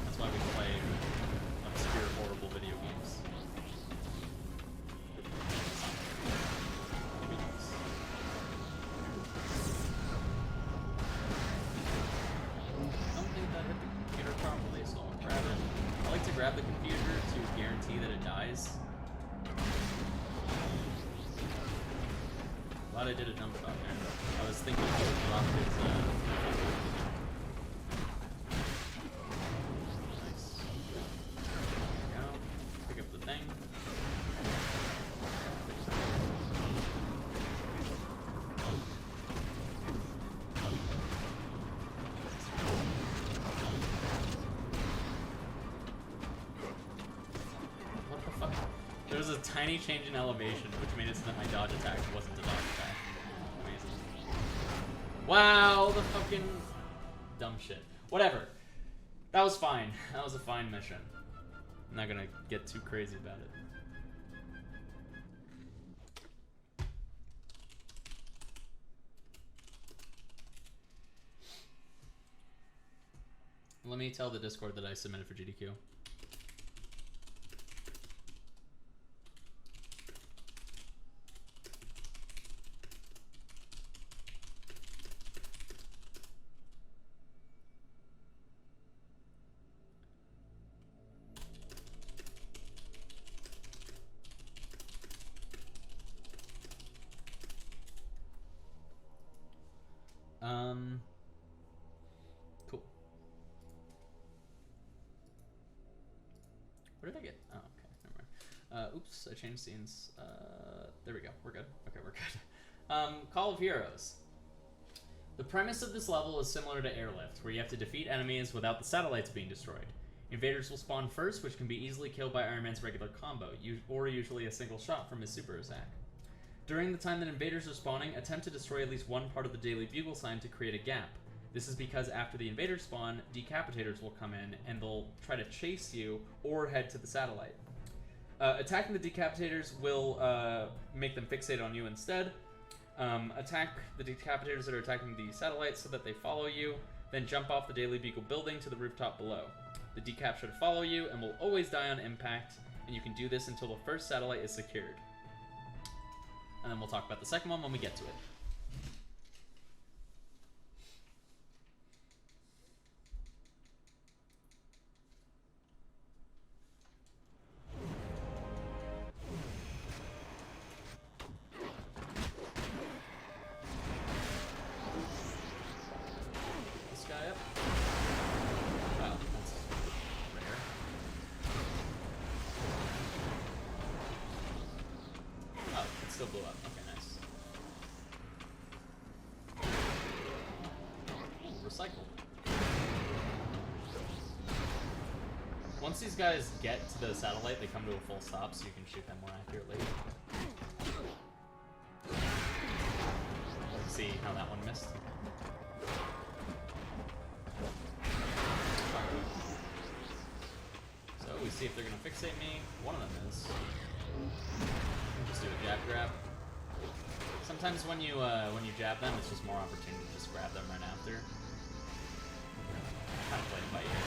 That's why we play obscure, horrible video games. I don't think that hit the computer properly, so I'll grab it. I like to grab the computer to guarantee that it dies. Glad I did a jump shot there. I was thinking I would drop his nice. There we go. Pick up the thing. What the fuck? There was a tiny change in elevation, which made it so that my dodge attack wasn't a dodge attack. Amazing. Wow, the fucking dumb shit. Whatever. That was fine. That was a fine mission. I'm not gonna get too crazy about it. Let me tell the Discord that I submitted for GDQ. Cool. Where did I get? Oh, okay, never mind. Oops, I changed scenes. There we go. We're good. Okay, we're good. Call of Heroes. The premise of this level is similar to Airlift, where you have to defeat enemies without the satellites being destroyed. Invaders will spawn first, which can be easily killed by Iron Man's regular combo, or usually a single shot from his super attack. During the time that invaders are spawning, attempt to destroy at least one part of the daily bugle sign to create a gap. This is because after the invaders spawn, decapitators will come in and they'll try to chase you or head to the satellite. Attacking the decapitators will make them fixate on you instead. Attack the decapitators that are attacking the satellite so that they follow you, then jump off the daily bugle building to the rooftop below. The decap should follow you and will always die on impact, and you can do this until the first satellite is secured. And then we'll talk about the second one when we get to it. This guy up. Wow, that's rare. Oh, it still blew up. Okay, nice. Once these guys get to the satellite, they come to a full stop, so you can shoot them more accurately. Let's see how that one missed. So we see if they're gonna fixate me. One of them is. Just do a jab grab. Sometimes when you jab them, it's just more opportunity to just grab them right after. Kind of play it by ear.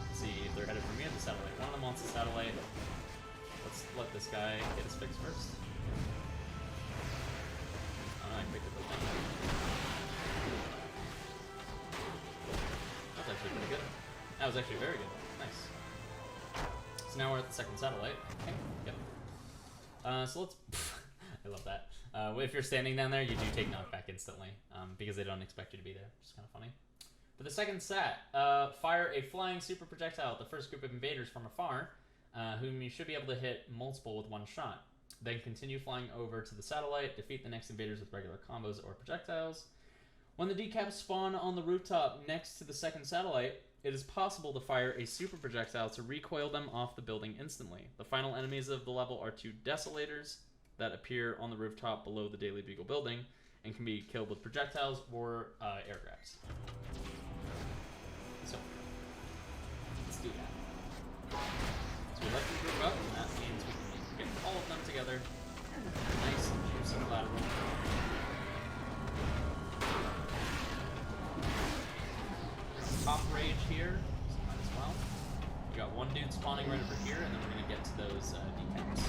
Let's see if they're headed for me or the satellite. One of them wants the satellite. Let's let this guy get his fix first. I picked up the thing. That's actually pretty good. That was actually very good. Nice. So now we're at the second satellite. Okay. Yep. So let's. I love that. If you're standing down there, you do take knockback instantly because they don't expect you to be there, which is kind of funny. For the second sat, fire a flying super projectile at the first group of invaders from afar, whom you should be able to hit multiple with one shot. Then continue flying over to the satellite, defeat the next invaders with regular combos or projectiles. When the decaps spawn on the rooftop next to the second satellite, it is possible to fire a super projectile to recoil them off the building instantly. The final enemies of the level are two desolators that appear on the rooftop below the Daily Bugle building and can be killed with projectiles or air grabs. So, let's do that. So we let them group up, and that means we can get all of them together. Nice and juicy collateral. Top rage here, so might as well. We got one dude spawning right over here, and then we're gonna get to those decaps.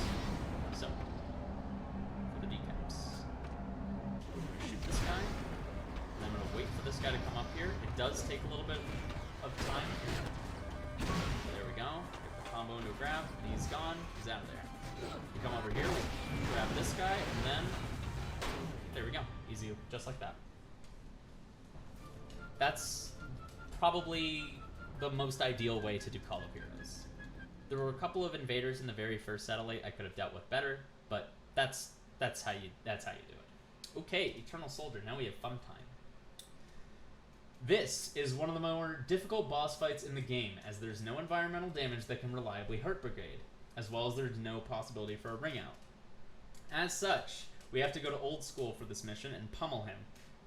So, for the decaps, shoot this guy, and then I'm gonna wait for this guy to come up here. It does take a little bit of time. There we go. Get the combo into a grab. He's gone. He's out of there. We come over here, we grab this guy, and then there we go. Easy, just like that. That's probably the most ideal way to do Call of Heroes. There were a couple of invaders in the very first satellite I could have dealt with better, but that's how you do it. Okay, Eternal Soldier. Now we have fun time. This is one of the more difficult boss fights in the game, as there's no environmental damage that can reliably hurt Brigade, as well as there's no possibility for a ring out. As such, we have to go to old school for this mission and pummel him.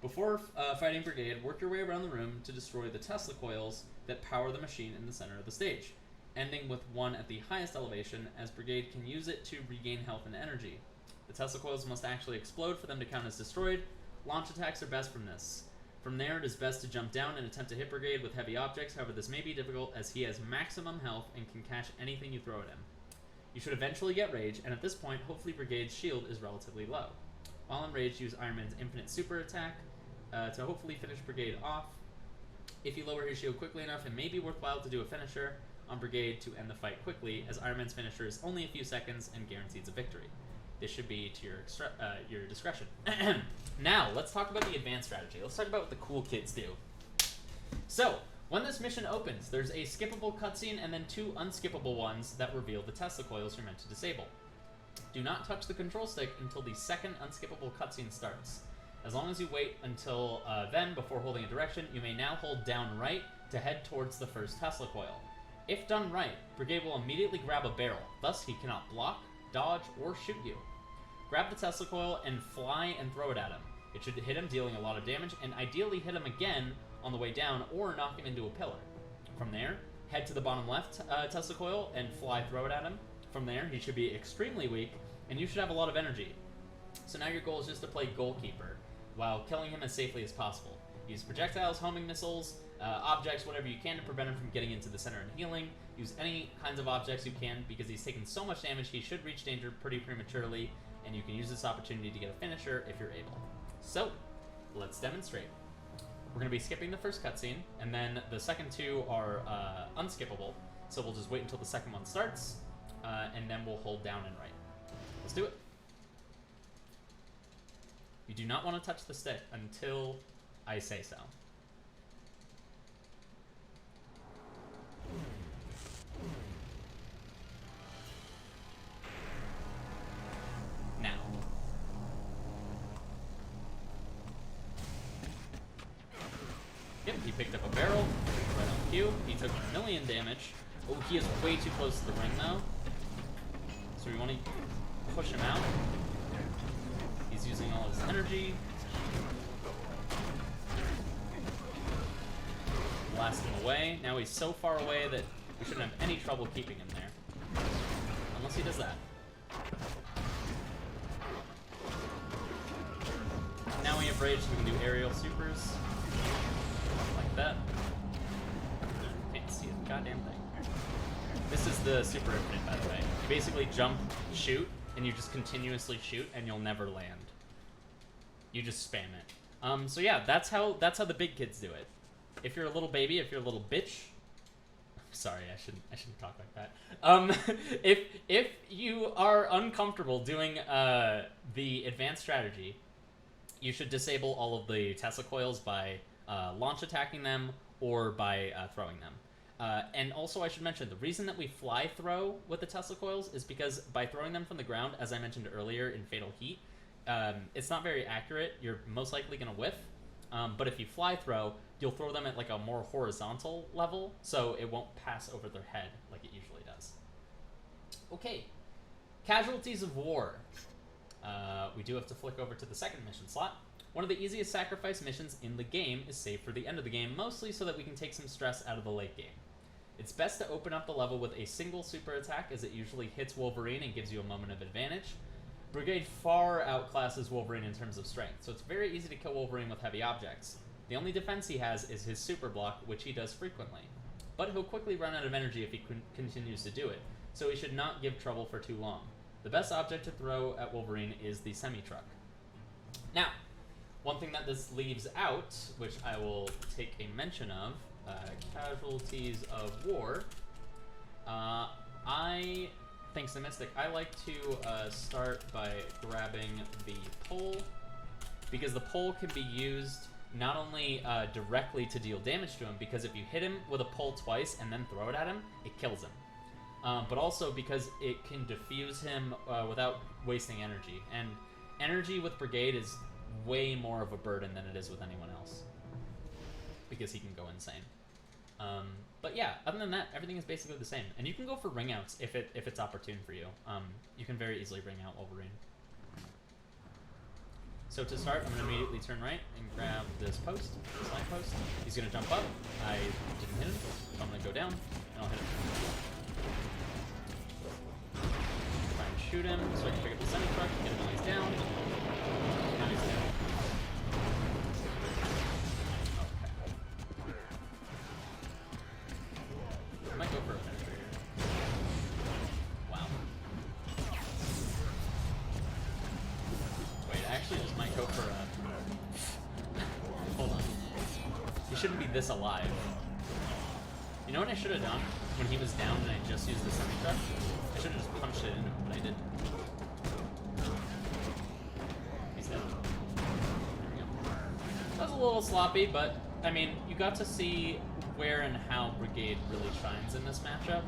Before fighting Brigade, work your way around the room to destroy the Tesla coils that power the machine in the center of the stage, ending with one at the highest elevation, as Brigade can use it to regain health and energy. The Tesla coils must actually explode for them to count as destroyed. Launch attacks are best from this. From there, it is best to jump down and attempt to hit Brigade with heavy objects, however this may be difficult as he has maximum health and can catch anything you throw at him. You should eventually get Rage, and at this point, hopefully Brigade's shield is relatively low. While in Rage, use Iron Man's infinite super attack to hopefully finish Brigade off. If you lower his shield quickly enough, it may be worthwhile to do a finisher on Brigade to end the fight quickly, as Iron Man's finisher is only a few seconds and guarantees a victory. This should be to your discretion. Now, let's talk about the advanced strategy. Let's talk about what the cool kids do. So, when this mission opens, there's a skippable cutscene and then two unskippable ones that reveal the Tesla coils you're meant to disable. Do not touch the control stick until the second unskippable cutscene starts. As long as you wait until then before holding a direction, you may now hold down right to head towards the first Tesla coil. If done right, Brigade will immediately grab a barrel, thus he cannot block, dodge, or shoot you. Grab the Tesla coil and fly and throw it at him. It should hit him, dealing a lot of damage, and ideally hit him again on the way down or knock him into a pillar. From there, head to the bottom left Tesla coil and fly throw it at him. From there, he should be extremely weak, and you should have a lot of energy. So now your goal is just to play goalkeeper, while killing him as safely as possible. Use projectiles, homing missiles, objects, whatever you can to prevent him from getting into the center and healing. Use any kinds of objects you can, because he's taken so much damage he should reach danger pretty prematurely, and you can use this opportunity to get a finisher if you're able. So, let's demonstrate. We're going to be skipping the first cutscene, and then the second two are unskippable, so we'll just wait until the second one starts, and then we'll hold down and right. Let's do it. You do not want to touch the stick until I say so. Now. Yep, he picked up a barrel right on Q. He took 1,000,000 damage. Oh, he is way too close to the ring though. So we want to push him out. He's using all his energy. Blast him away. Now he's so far away that we shouldn't have any trouble keeping him there. Unless he does that. Now we have rage, so we can do aerial supers. Like that. Can't see a goddamn thing. This is the super infinite, by the way. You basically jump, shoot, and you just continuously shoot, and you'll never land. You just spam it. So yeah, that's how the big kids do it. If you're a little baby, if you're a little bitch, sorry, I shouldn't talk like that. If you are uncomfortable doing the advanced strategy, you should disable all of the Tesla coils by launch attacking them or by throwing them. And also, I should mention, the reason that we fly throw with the Tesla coils is because by throwing them from the ground, as I mentioned earlier in Fatal Heat, it's not very accurate. You're most likely going to whiff. But if you fly throw, you'll throw them at like a more horizontal level, so it won't pass over their head like it usually does. Okay, Casualties of War. We do have to flick over to the second mission slot. One of the easiest sacrifice missions in the game is saved for the end of the game, mostly so that we can take some stress out of the late game. It's best to open up the level with a single super attack, as it usually hits Wolverine and gives you a moment of advantage. Brigade far outclasses Wolverine in terms of strength, so it's very easy to kill Wolverine with heavy objects. The only defense he has is his super block, which he does frequently. But he'll quickly run out of energy if he continues to do it, so he should not give trouble for too long. The best object to throw at Wolverine is the semi-truck. Now, one thing that this leaves out, which I will take a mention of, Casualties of War, thanks to Mystic, I like to start by grabbing the pole, because the pole can be used not only directly to deal damage to him, because if you hit him with a pole twice and then throw it at him, it kills him. But also because it can diffuse him without wasting energy. And energy with Brigade is way more of a burden than it is with anyone else, because he can go insane. But yeah, other than that, everything is basically the same. And you can go for ring outs if it's opportune for you. You can very easily ring out Wolverine. So to start, I'm going to immediately turn right and grab this post, this line post. He's going to jump up. I didn't hit him, so I'm going to go down, and I'll hit him. Try and shoot him, so I can pick up the semi-truck, get him while he's down. Now he's down. Okay. I might go for a finisher here. Wow. Wait, I actually just might go for a... Hold on. He shouldn't be this alive. You know what I should have done when he was down and I just used the semi-truck? I should have just punched it into him, but I didn't. He's dead. There we go. That was a little sloppy, but, I mean, you got to see where and how Brigade really shines in this matchup.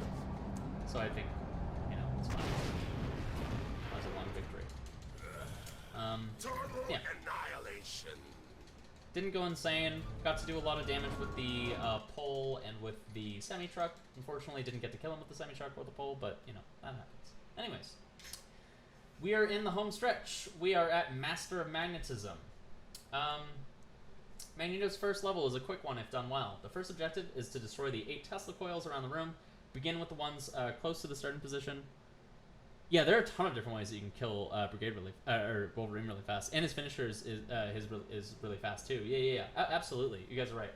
So I think, you know, it's fine. That was a long victory. Yeah. Annihilation. Didn't go insane. Got to do a lot of damage with the pole and with the semi-truck. Unfortunately, didn't get to kill him with the semi-truck or the pole, but, you know, that happens. Anyways. We are in the home stretch. We are at Master of Magnetism. Magneto's first level is a quick one if done well. The first objective is to destroy the 8 Tesla coils around the room. Begin with the ones close to the starting position. Yeah, there are a ton of different ways that you can kill Brigade or Wolverine really fast, and his finisher is really fast too. Yeah. Absolutely, you guys are right.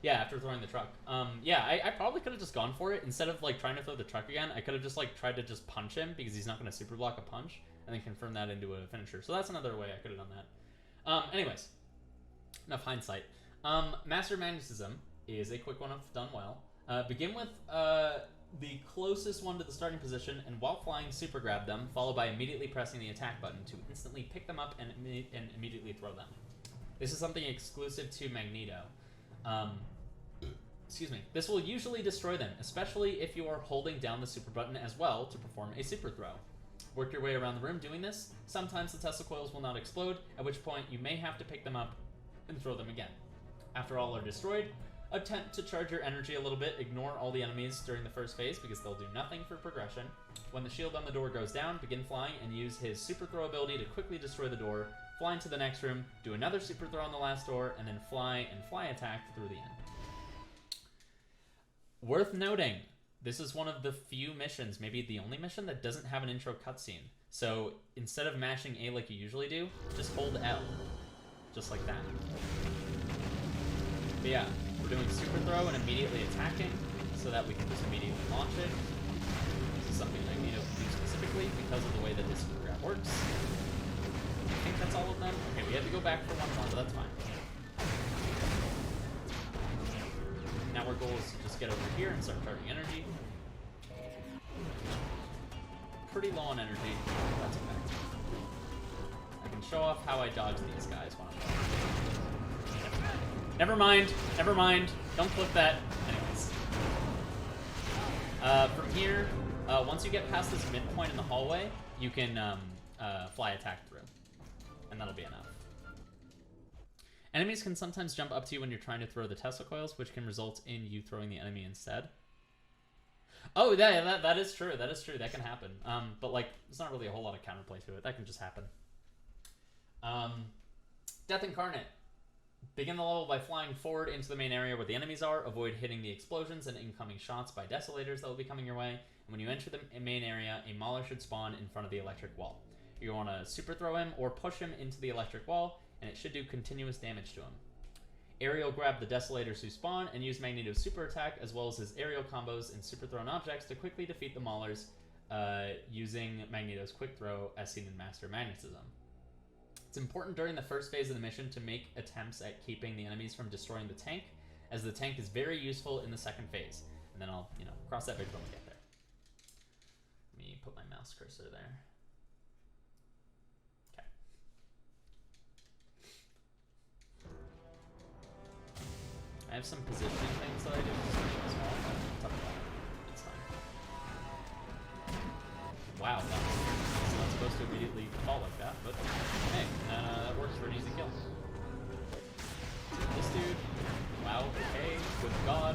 Yeah, after throwing the truck. Yeah, I probably could have just gone for it instead of like trying to throw the truck again. I could have just like tried to just punch him because he's not going to super block a punch, and then confirm that into a finisher. So that's another way I could have done that. Anyways, enough hindsight. Master Magnetism is a quick one if done well. Begin with the closest one to the starting position, and while flying, super grab them, followed by immediately pressing the attack button to instantly pick them up and immediately throw them. This is something exclusive to Magneto. Excuse me. This will usually destroy them, especially if you are holding down the super button as well to perform a super throw. Work your way around the room doing this. Sometimes the Tesla coils will not explode, at which point you may have to pick them up and throw them again. After all are destroyed, attempt to charge your energy a little bit. Ignore all the enemies during the first phase because they'll do nothing for progression. When the shield on the door goes down, begin flying and use his super throw ability to quickly destroy the door, fly into the next room, do another super throw on the last door, and then fly attack through the end. Worth noting, this is one of the few missions, maybe the only mission, that doesn't have an intro cutscene. So instead of mashing A like you usually do, just hold L. Just like that. But yeah, we're doing super throw and immediately attacking so that we can just immediately launch it. This is something Magneto can do specifically because of the way that his super grab works. I think that's all of them. Okay, we had to go back for one more, but that's fine. Now our goal is to just get over here and start charging energy. Pretty low on energy. That's okay. I can show off how I dodge these guys when I'm Never mind. Never mind. Don't flip that. Anyways. From here, once you get past this midpoint in the hallway, you can fly attack through. And that'll be enough. Enemies can sometimes jump up to you when you're trying to throw the Tesla coils, which can result in you throwing the enemy instead. Oh, that is true. That is true. That can happen. But like, there's not really a whole lot of counterplay to it. That can just happen. Death Incarnate. Begin the level by flying forward into the main area where the enemies are. Avoid hitting the explosions and incoming shots by desolators that will be coming your way. And when you enter the main area, a Mauler should spawn in front of the electric wall. You want to super throw him or push him into the electric wall, and it should do continuous damage to him. Aerial grab the desolators who spawn and use Magneto's super attack as well as his aerial combos and super thrown objects to quickly defeat the Maulers using Magneto's quick throw as seen in Master Magnetism. It's important during the first phase of the mission to make attempts at keeping the enemies from destroying the tank, as the tank is very useful in the second phase. And then I'll, cross that bridge when we get there. Let me put my mouse cursor there. Okay. I have some positioning things that I do. It's small, but it's fine. Wow, that's not supposed to immediately fall like that, but hey, that works for an easy kill. This dude, wow, okay, good god.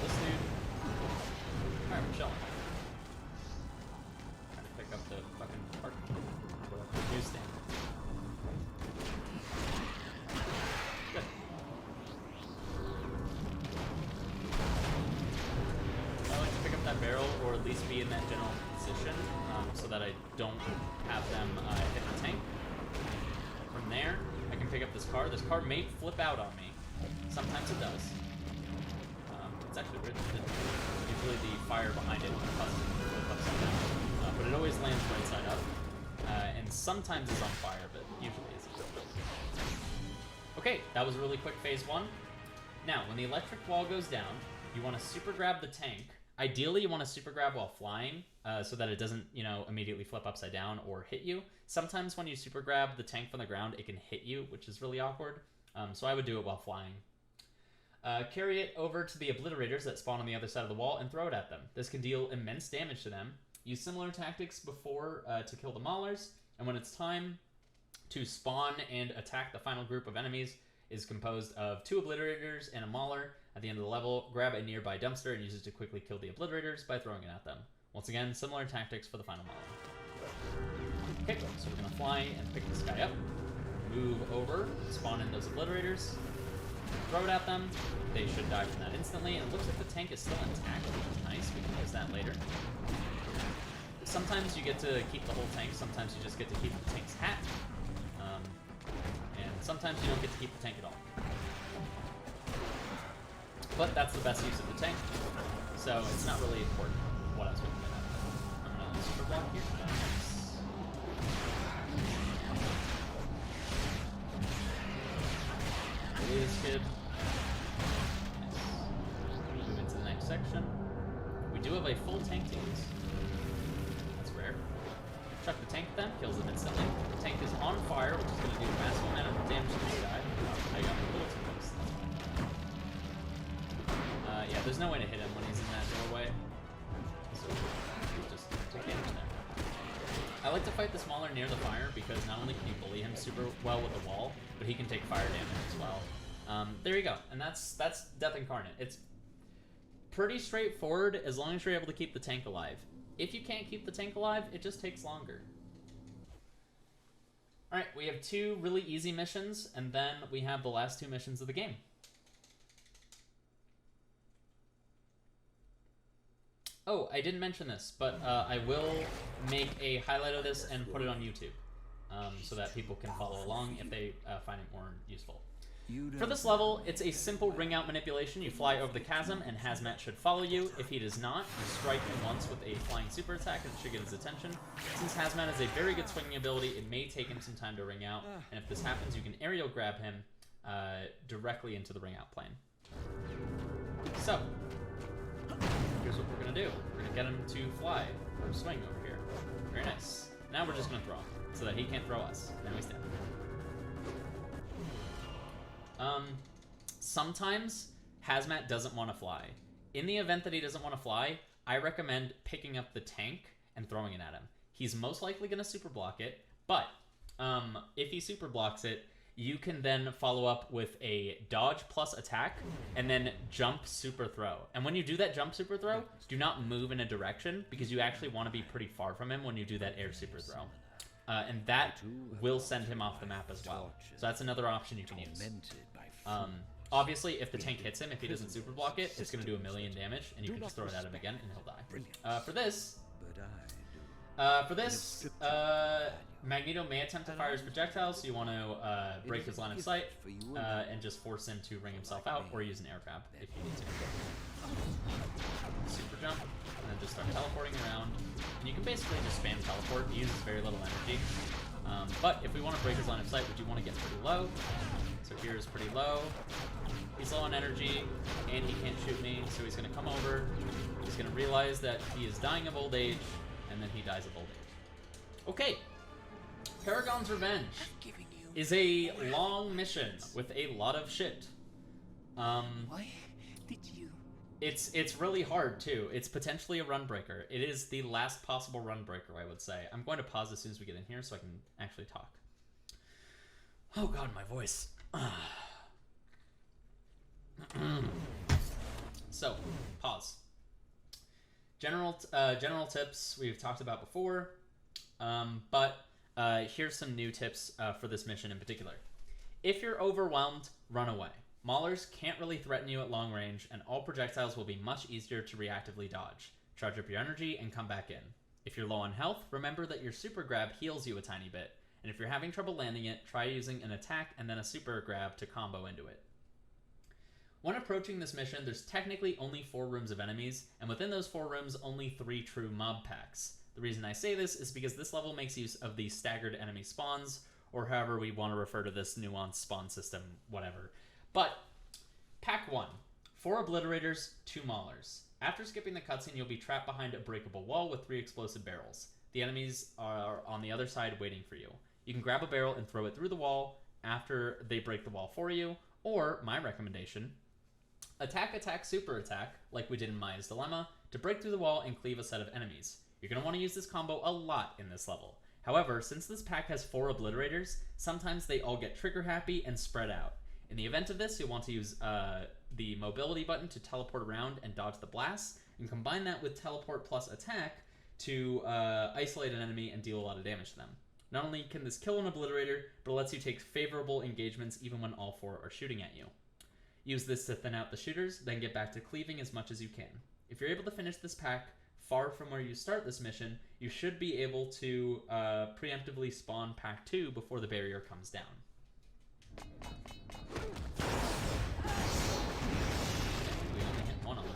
This dude, alright, we're chilling. Trying to pick up the fucking parking newsstand. Good. I like to pick up that barrel, or at least be in that general position, so that I don't have them hit the tank. From there, I can pick up this car. This car may flip out on me. Sometimes it does. It's actually weird. Usually the fire behind it causes it to flip upside down. But it always lands right side up. And sometimes it's on fire, but usually isn't. Okay, that was a really quick phase one. Now, when the electric wall goes down, you want to super grab the tank. Ideally, you want to super grab while flying, so that it doesn't, immediately flip upside down or hit you. Sometimes when you super grab the tank from the ground, it can hit you, which is really awkward. So I would do it while flying. Carry it over to the obliterators that spawn on the other side of the wall and throw it at them. This can deal immense damage to them. Use similar tactics before to kill the Maulers, and when it's time to spawn and attack, the final group of enemies is composed of 2 obliterators and a Mauler. At the end of the level, grab a nearby dumpster and use it to quickly kill the obliterators by throwing it at them. Once again, similar tactics for the final Mauler. Okay, so we're going to fly and pick this guy up. Move over, spawn in those obliterators, throw it at them. They should die from that instantly, and it looks like the tank is still intact, which is nice. We can use that later. Sometimes you get to keep the whole tank, sometimes you just get to keep the tank's hat. And sometimes you don't get to keep the tank at all. But that's the best use of the tank, so it's not really important what I was looking at. I'm gonna super block here. Nice. Kid. Nice. Move into the next section. We do have a full tank to use. That's rare. Chuck the tank at them, kills them instantly. The tank is on fire, which is going to do a massive amount of damage to this guy. I got a little too close. Yeah, there's no way to hit him when he's in that doorway. So just take damage there. I like to fight the smaller near the fire because not only can you bully him super well with the wall, but he can take fire damage as well. There you go, and that's Death Incarnate. It's pretty straightforward as long as you're able to keep the tank alive. If you can't keep the tank alive, it just takes longer. Alright, we have 2 really easy missions, and then we have the last 2 missions of the game. Oh, I didn't mention this, but I will make a highlight of this and put it on YouTube, so that people can follow along if they find it more useful. For this level, it's a simple ring-out manipulation. You fly over the chasm, and Hazmat should follow you. If he does not, you strike him once with a flying super attack, and it should get his attention. Since Hazmat has a very good swinging ability, it may take him some time to ring out, and if this happens, you can aerial grab him directly into the ring-out plane. So, here's what we're going to do. We're going to get him to fly, or swing over here. Very nice. Now we're just going to throw him, so that he can't throw us. Then we stand. Sometimes Hazmat doesn't want to fly. In the event that he doesn't want to fly, I recommend picking up the tank and throwing it at him. He's most likely going to super block it, but if he super blocks it, you can then follow up with a dodge plus attack and then jump super throw. And when you do that jump super throw, do not move in a direction because you actually want to be pretty far from him when you do that air super throw. And that will send him off the map as well. So that's another option you can use. Obviously, if the tank hits him, if he doesn't super block it, it's going to do 1,000,000 damage, and you can just throw it at him again, and he'll die. For this, Magneto may attempt to fire his projectiles, so you want to break his line of sight and just force him to ring himself out, or use an air grab if you need to. Super jump, and then just start teleporting around. And you can basically just spam teleport. He uses very little energy. But if we want to break his line of sight, we do want to get pretty low. So here's pretty low. He's low on energy, and he can't shoot me, so he's going to come over. He's going to realize that he is dying of old age, and then he dies of old age. Okay. Paragon's Revenge is a long mission with a lot of shit. Why did you? It's really hard, too. It's potentially a run breaker. It is the last possible run breaker, I would say. I'm going to pause as soon as we get in here so I can actually talk. Oh god, my voice. So, pause. General tips we've talked about before, but here's some new tips for this mission in particular. If you're overwhelmed, run away. Maulers can't really threaten you at long range, and all projectiles will be much easier to reactively dodge. Charge up your energy and come back in. If you're low on health, remember that your super grab heals you a tiny bit, and if you're having trouble landing it, try using an attack and then a super grab to combo into it. When approaching this mission, there's technically only 4 rooms of enemies, and within those 4 rooms, only 3 true mob packs. The reason I say this is because this level makes use of the staggered enemy spawns, or however we want to refer to this nuanced spawn system, whatever. But, Pack 1. 4 Obliterators, 2 Maulers. After skipping the cutscene, you'll be trapped behind a breakable wall with 3 explosive barrels. The enemies are on the other side waiting for you. You can grab a barrel and throw it through the wall after they break the wall for you, or, my recommendation, attack, attack, super attack, like we did in Maya's Dilemma, to break through the wall and cleave a set of enemies. You're going to want to use this combo a lot in this level. However, since this pack has 4 Obliterators, sometimes they all get trigger happy and spread out. In the event of this, you'll want to use the mobility button to teleport around and dodge the blasts, and combine that with teleport plus attack to isolate an enemy and deal a lot of damage to them. Not only can this kill an Obliterator, but it lets you take favorable engagements even when all 4 are shooting at you. Use this to thin out the shooters, then get back to cleaving as much as you can. If you're able to finish this pack far from where you start this mission, you should be able to preemptively spawn Pack 2 before the barrier comes down. We only hit 1 on that.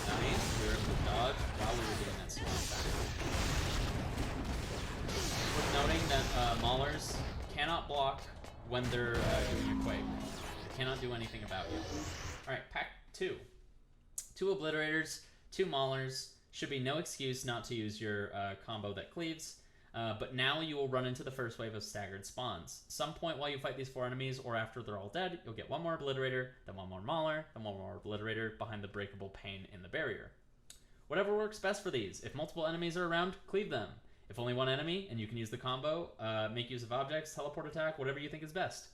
Nice, we were able to dodge while we were doing that swarm attack. Worth noting that Maulers cannot block when they're doing a quake. They cannot do anything about you. Alright, Pack 2. 2 Obliterators, 2 Maulers. Should be no excuse not to use your combo that cleaves. But now you will run into the first wave of staggered spawns. Some point while you fight these 4 enemies, or after they're all dead, you'll get 1 more Obliterator, then 1 more Mauler, then 1 more Obliterator behind the breakable pane in the barrier. Whatever works best for these. If multiple enemies are around, cleave them. If only 1 enemy, and you can use the combo, make use of objects, teleport attack, whatever you think is best.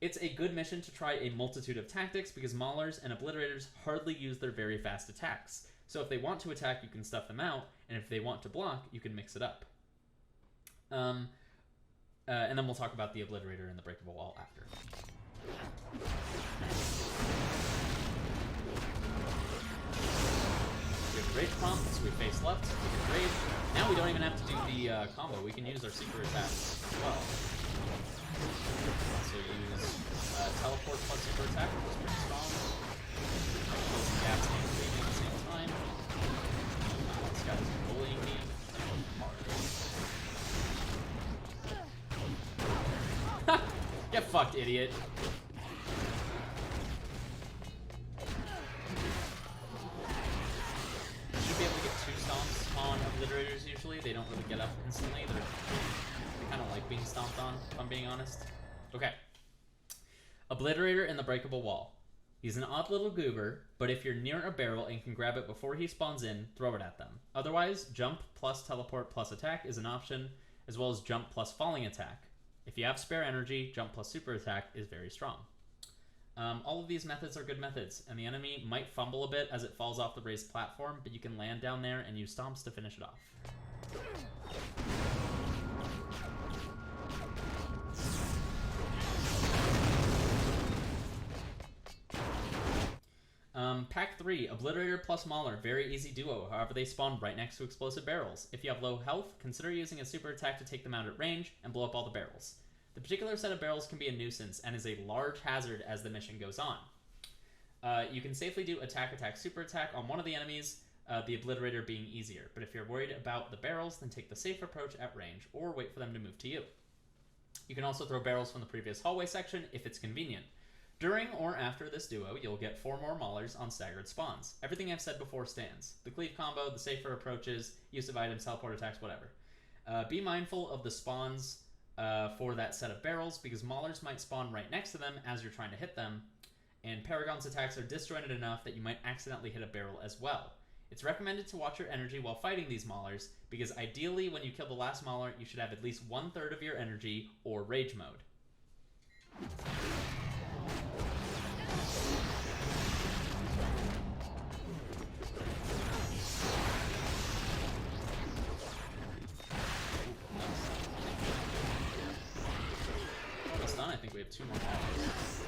It's a good mission to try a multitude of tactics because Maulers and Obliterators hardly use their very fast attacks. So if they want to attack, you can stuff them out, and if they want to block, you can mix it up. And then we'll talk about the Obliterator and the breakable wall after. We have Rage Prompt, so we face left, we can Rage. Now we don't even have to do the combo, we can use our super attack as well. Also use Teleport plus super attack, which is pretty strong. Closing gaps and cleaving at the same time. This guy's bullying me. Hard. Get fucked, idiot. Should be able to get 2 stomps on Obliterators usually. They don't really get up instantly. They kind of like being stomped on, if I'm being honest. Okay. Obliterator in the breakable wall. He's an odd little goober, but if you're near a barrel and can grab it before he spawns in, throw it at them. Otherwise, jump plus teleport plus attack is an option, as well as jump plus falling attack. If you have spare energy, jump plus super attack is very strong. All of these methods are good methods, and the enemy might fumble a bit as it falls off the raised platform, but you can land down there and use stomps to finish it off. Pack 3, Obliterator plus Mauler, very easy duo, however they spawn right next to explosive barrels. If you have low health, consider using a super attack to take them out at range and blow up all the barrels. The particular set of barrels can be a nuisance and is a large hazard as the mission goes on. You can safely do attack, super attack on one of the enemies, the Obliterator being easier, but if you're worried about the barrels, then take the safe approach at range or wait for them to move to you. You can also throw barrels from the previous hallway section if it's convenient. During or after this duo, you'll get 4 more Maulers on staggered spawns. Everything I've said before stands. The cleave combo, the safer approaches, use of items, teleport attacks, whatever. Be mindful of the spawns for that set of barrels, because Maulers might spawn right next to them as you're trying to hit them, and Paragon's attacks are disjointed enough that you might accidentally hit a barrel as well. It's recommended to watch your energy while fighting these Maulers, because ideally when you kill the last Mauler, you should have at least 1/3 of your energy or rage mode. Almost done. I think we have 2 more Maulers.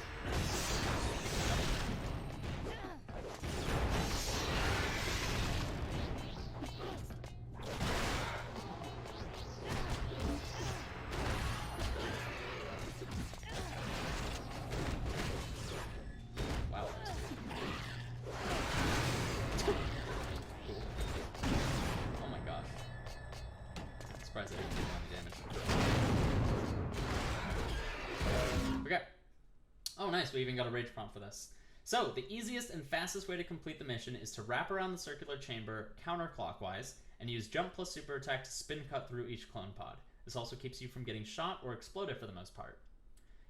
Oh, nice. We even got a rage prompt for this. So, the easiest and fastest way to complete the mission is to wrap around the circular chamber counterclockwise and use jump plus super attack to spin cut through each clone pod. This also keeps you from getting shot or exploded for the most part.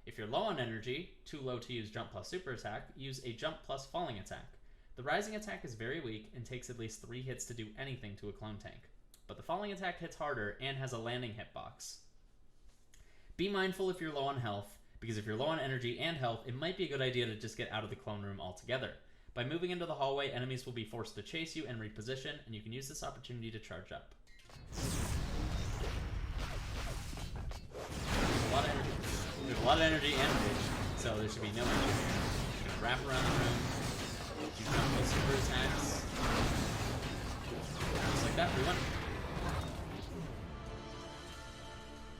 If you're low on energy, too low to use jump plus super attack, use a jump plus falling attack. The rising attack is very weak and takes at least 3 hits to do anything to a clone tank, but the falling attack hits harder and has a landing hitbox. Be mindful if you're low on health, because if you're low on energy and health, it might be a good idea to just get out of the clone room altogether. By moving into the hallway, enemies will be forced to chase you and reposition, and you can use this opportunity to charge up. There's a lot of energy and rage, so there should be no issue. You're gonna wrap around the room, do jump with super attacks. Just like that, we win.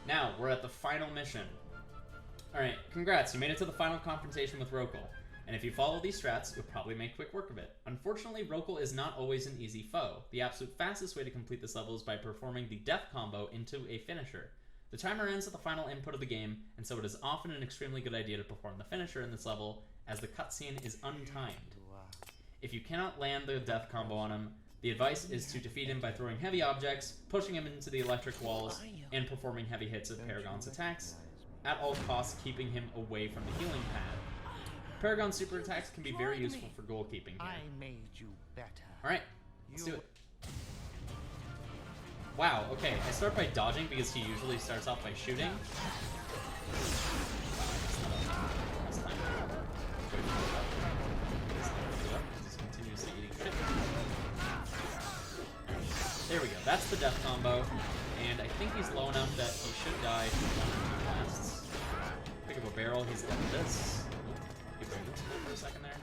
Now, we're at the final mission. Alright, congrats, you made it to the final confrontation with Rokal. And if you follow these strats, you'll probably make quick work of it. Unfortunately, Rokal is not always an easy foe. The absolute fastest way to complete this level is by performing the death combo into a finisher. The timer ends at the final input of the game, and so it is often an extremely good idea to perform the finisher in this level, as the cutscene is untimed. If you cannot land the death combo on him, The advice is to defeat him by throwing heavy objects, pushing him into the electric walls, and performing heavy hits of Paragon's attacks, at all costs keeping him away from the healing pad. Paragon's super attacks can be very useful for goalkeeping here. I made you better. Alright, let's do it. Wow, okay, I start by dodging because he usually starts off by shooting. There we go, that's the death combo. And I think he's low enough that he should die from 1 or 2 blasts. Pick up a barrel, he's got this. Give him for a second there.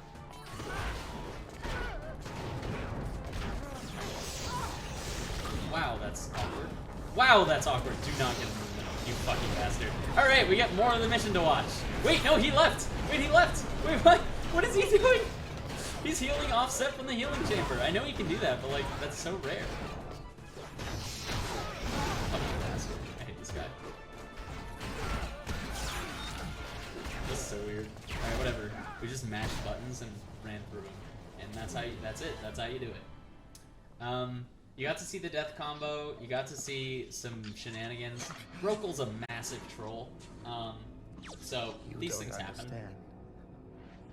Wow, that's awkward. Wow, that's awkward. Do not get a movement, you fucking bastard. Alright, we got more of the mission to watch. Wait, no, he left! Wait, he left! Wait, what? What is he doing? He's healing offset from the healing chamber. I know he can do that, but like, that's so rare. Fucking bastard. I hate this guy. This is so weird. Alright, whatever. We just mashed buttons and ran through them. And that's how you, that's it. That's how you do it. You got to see the death combo, you got to see some shenanigans. Rokel's a massive troll, so these things happen.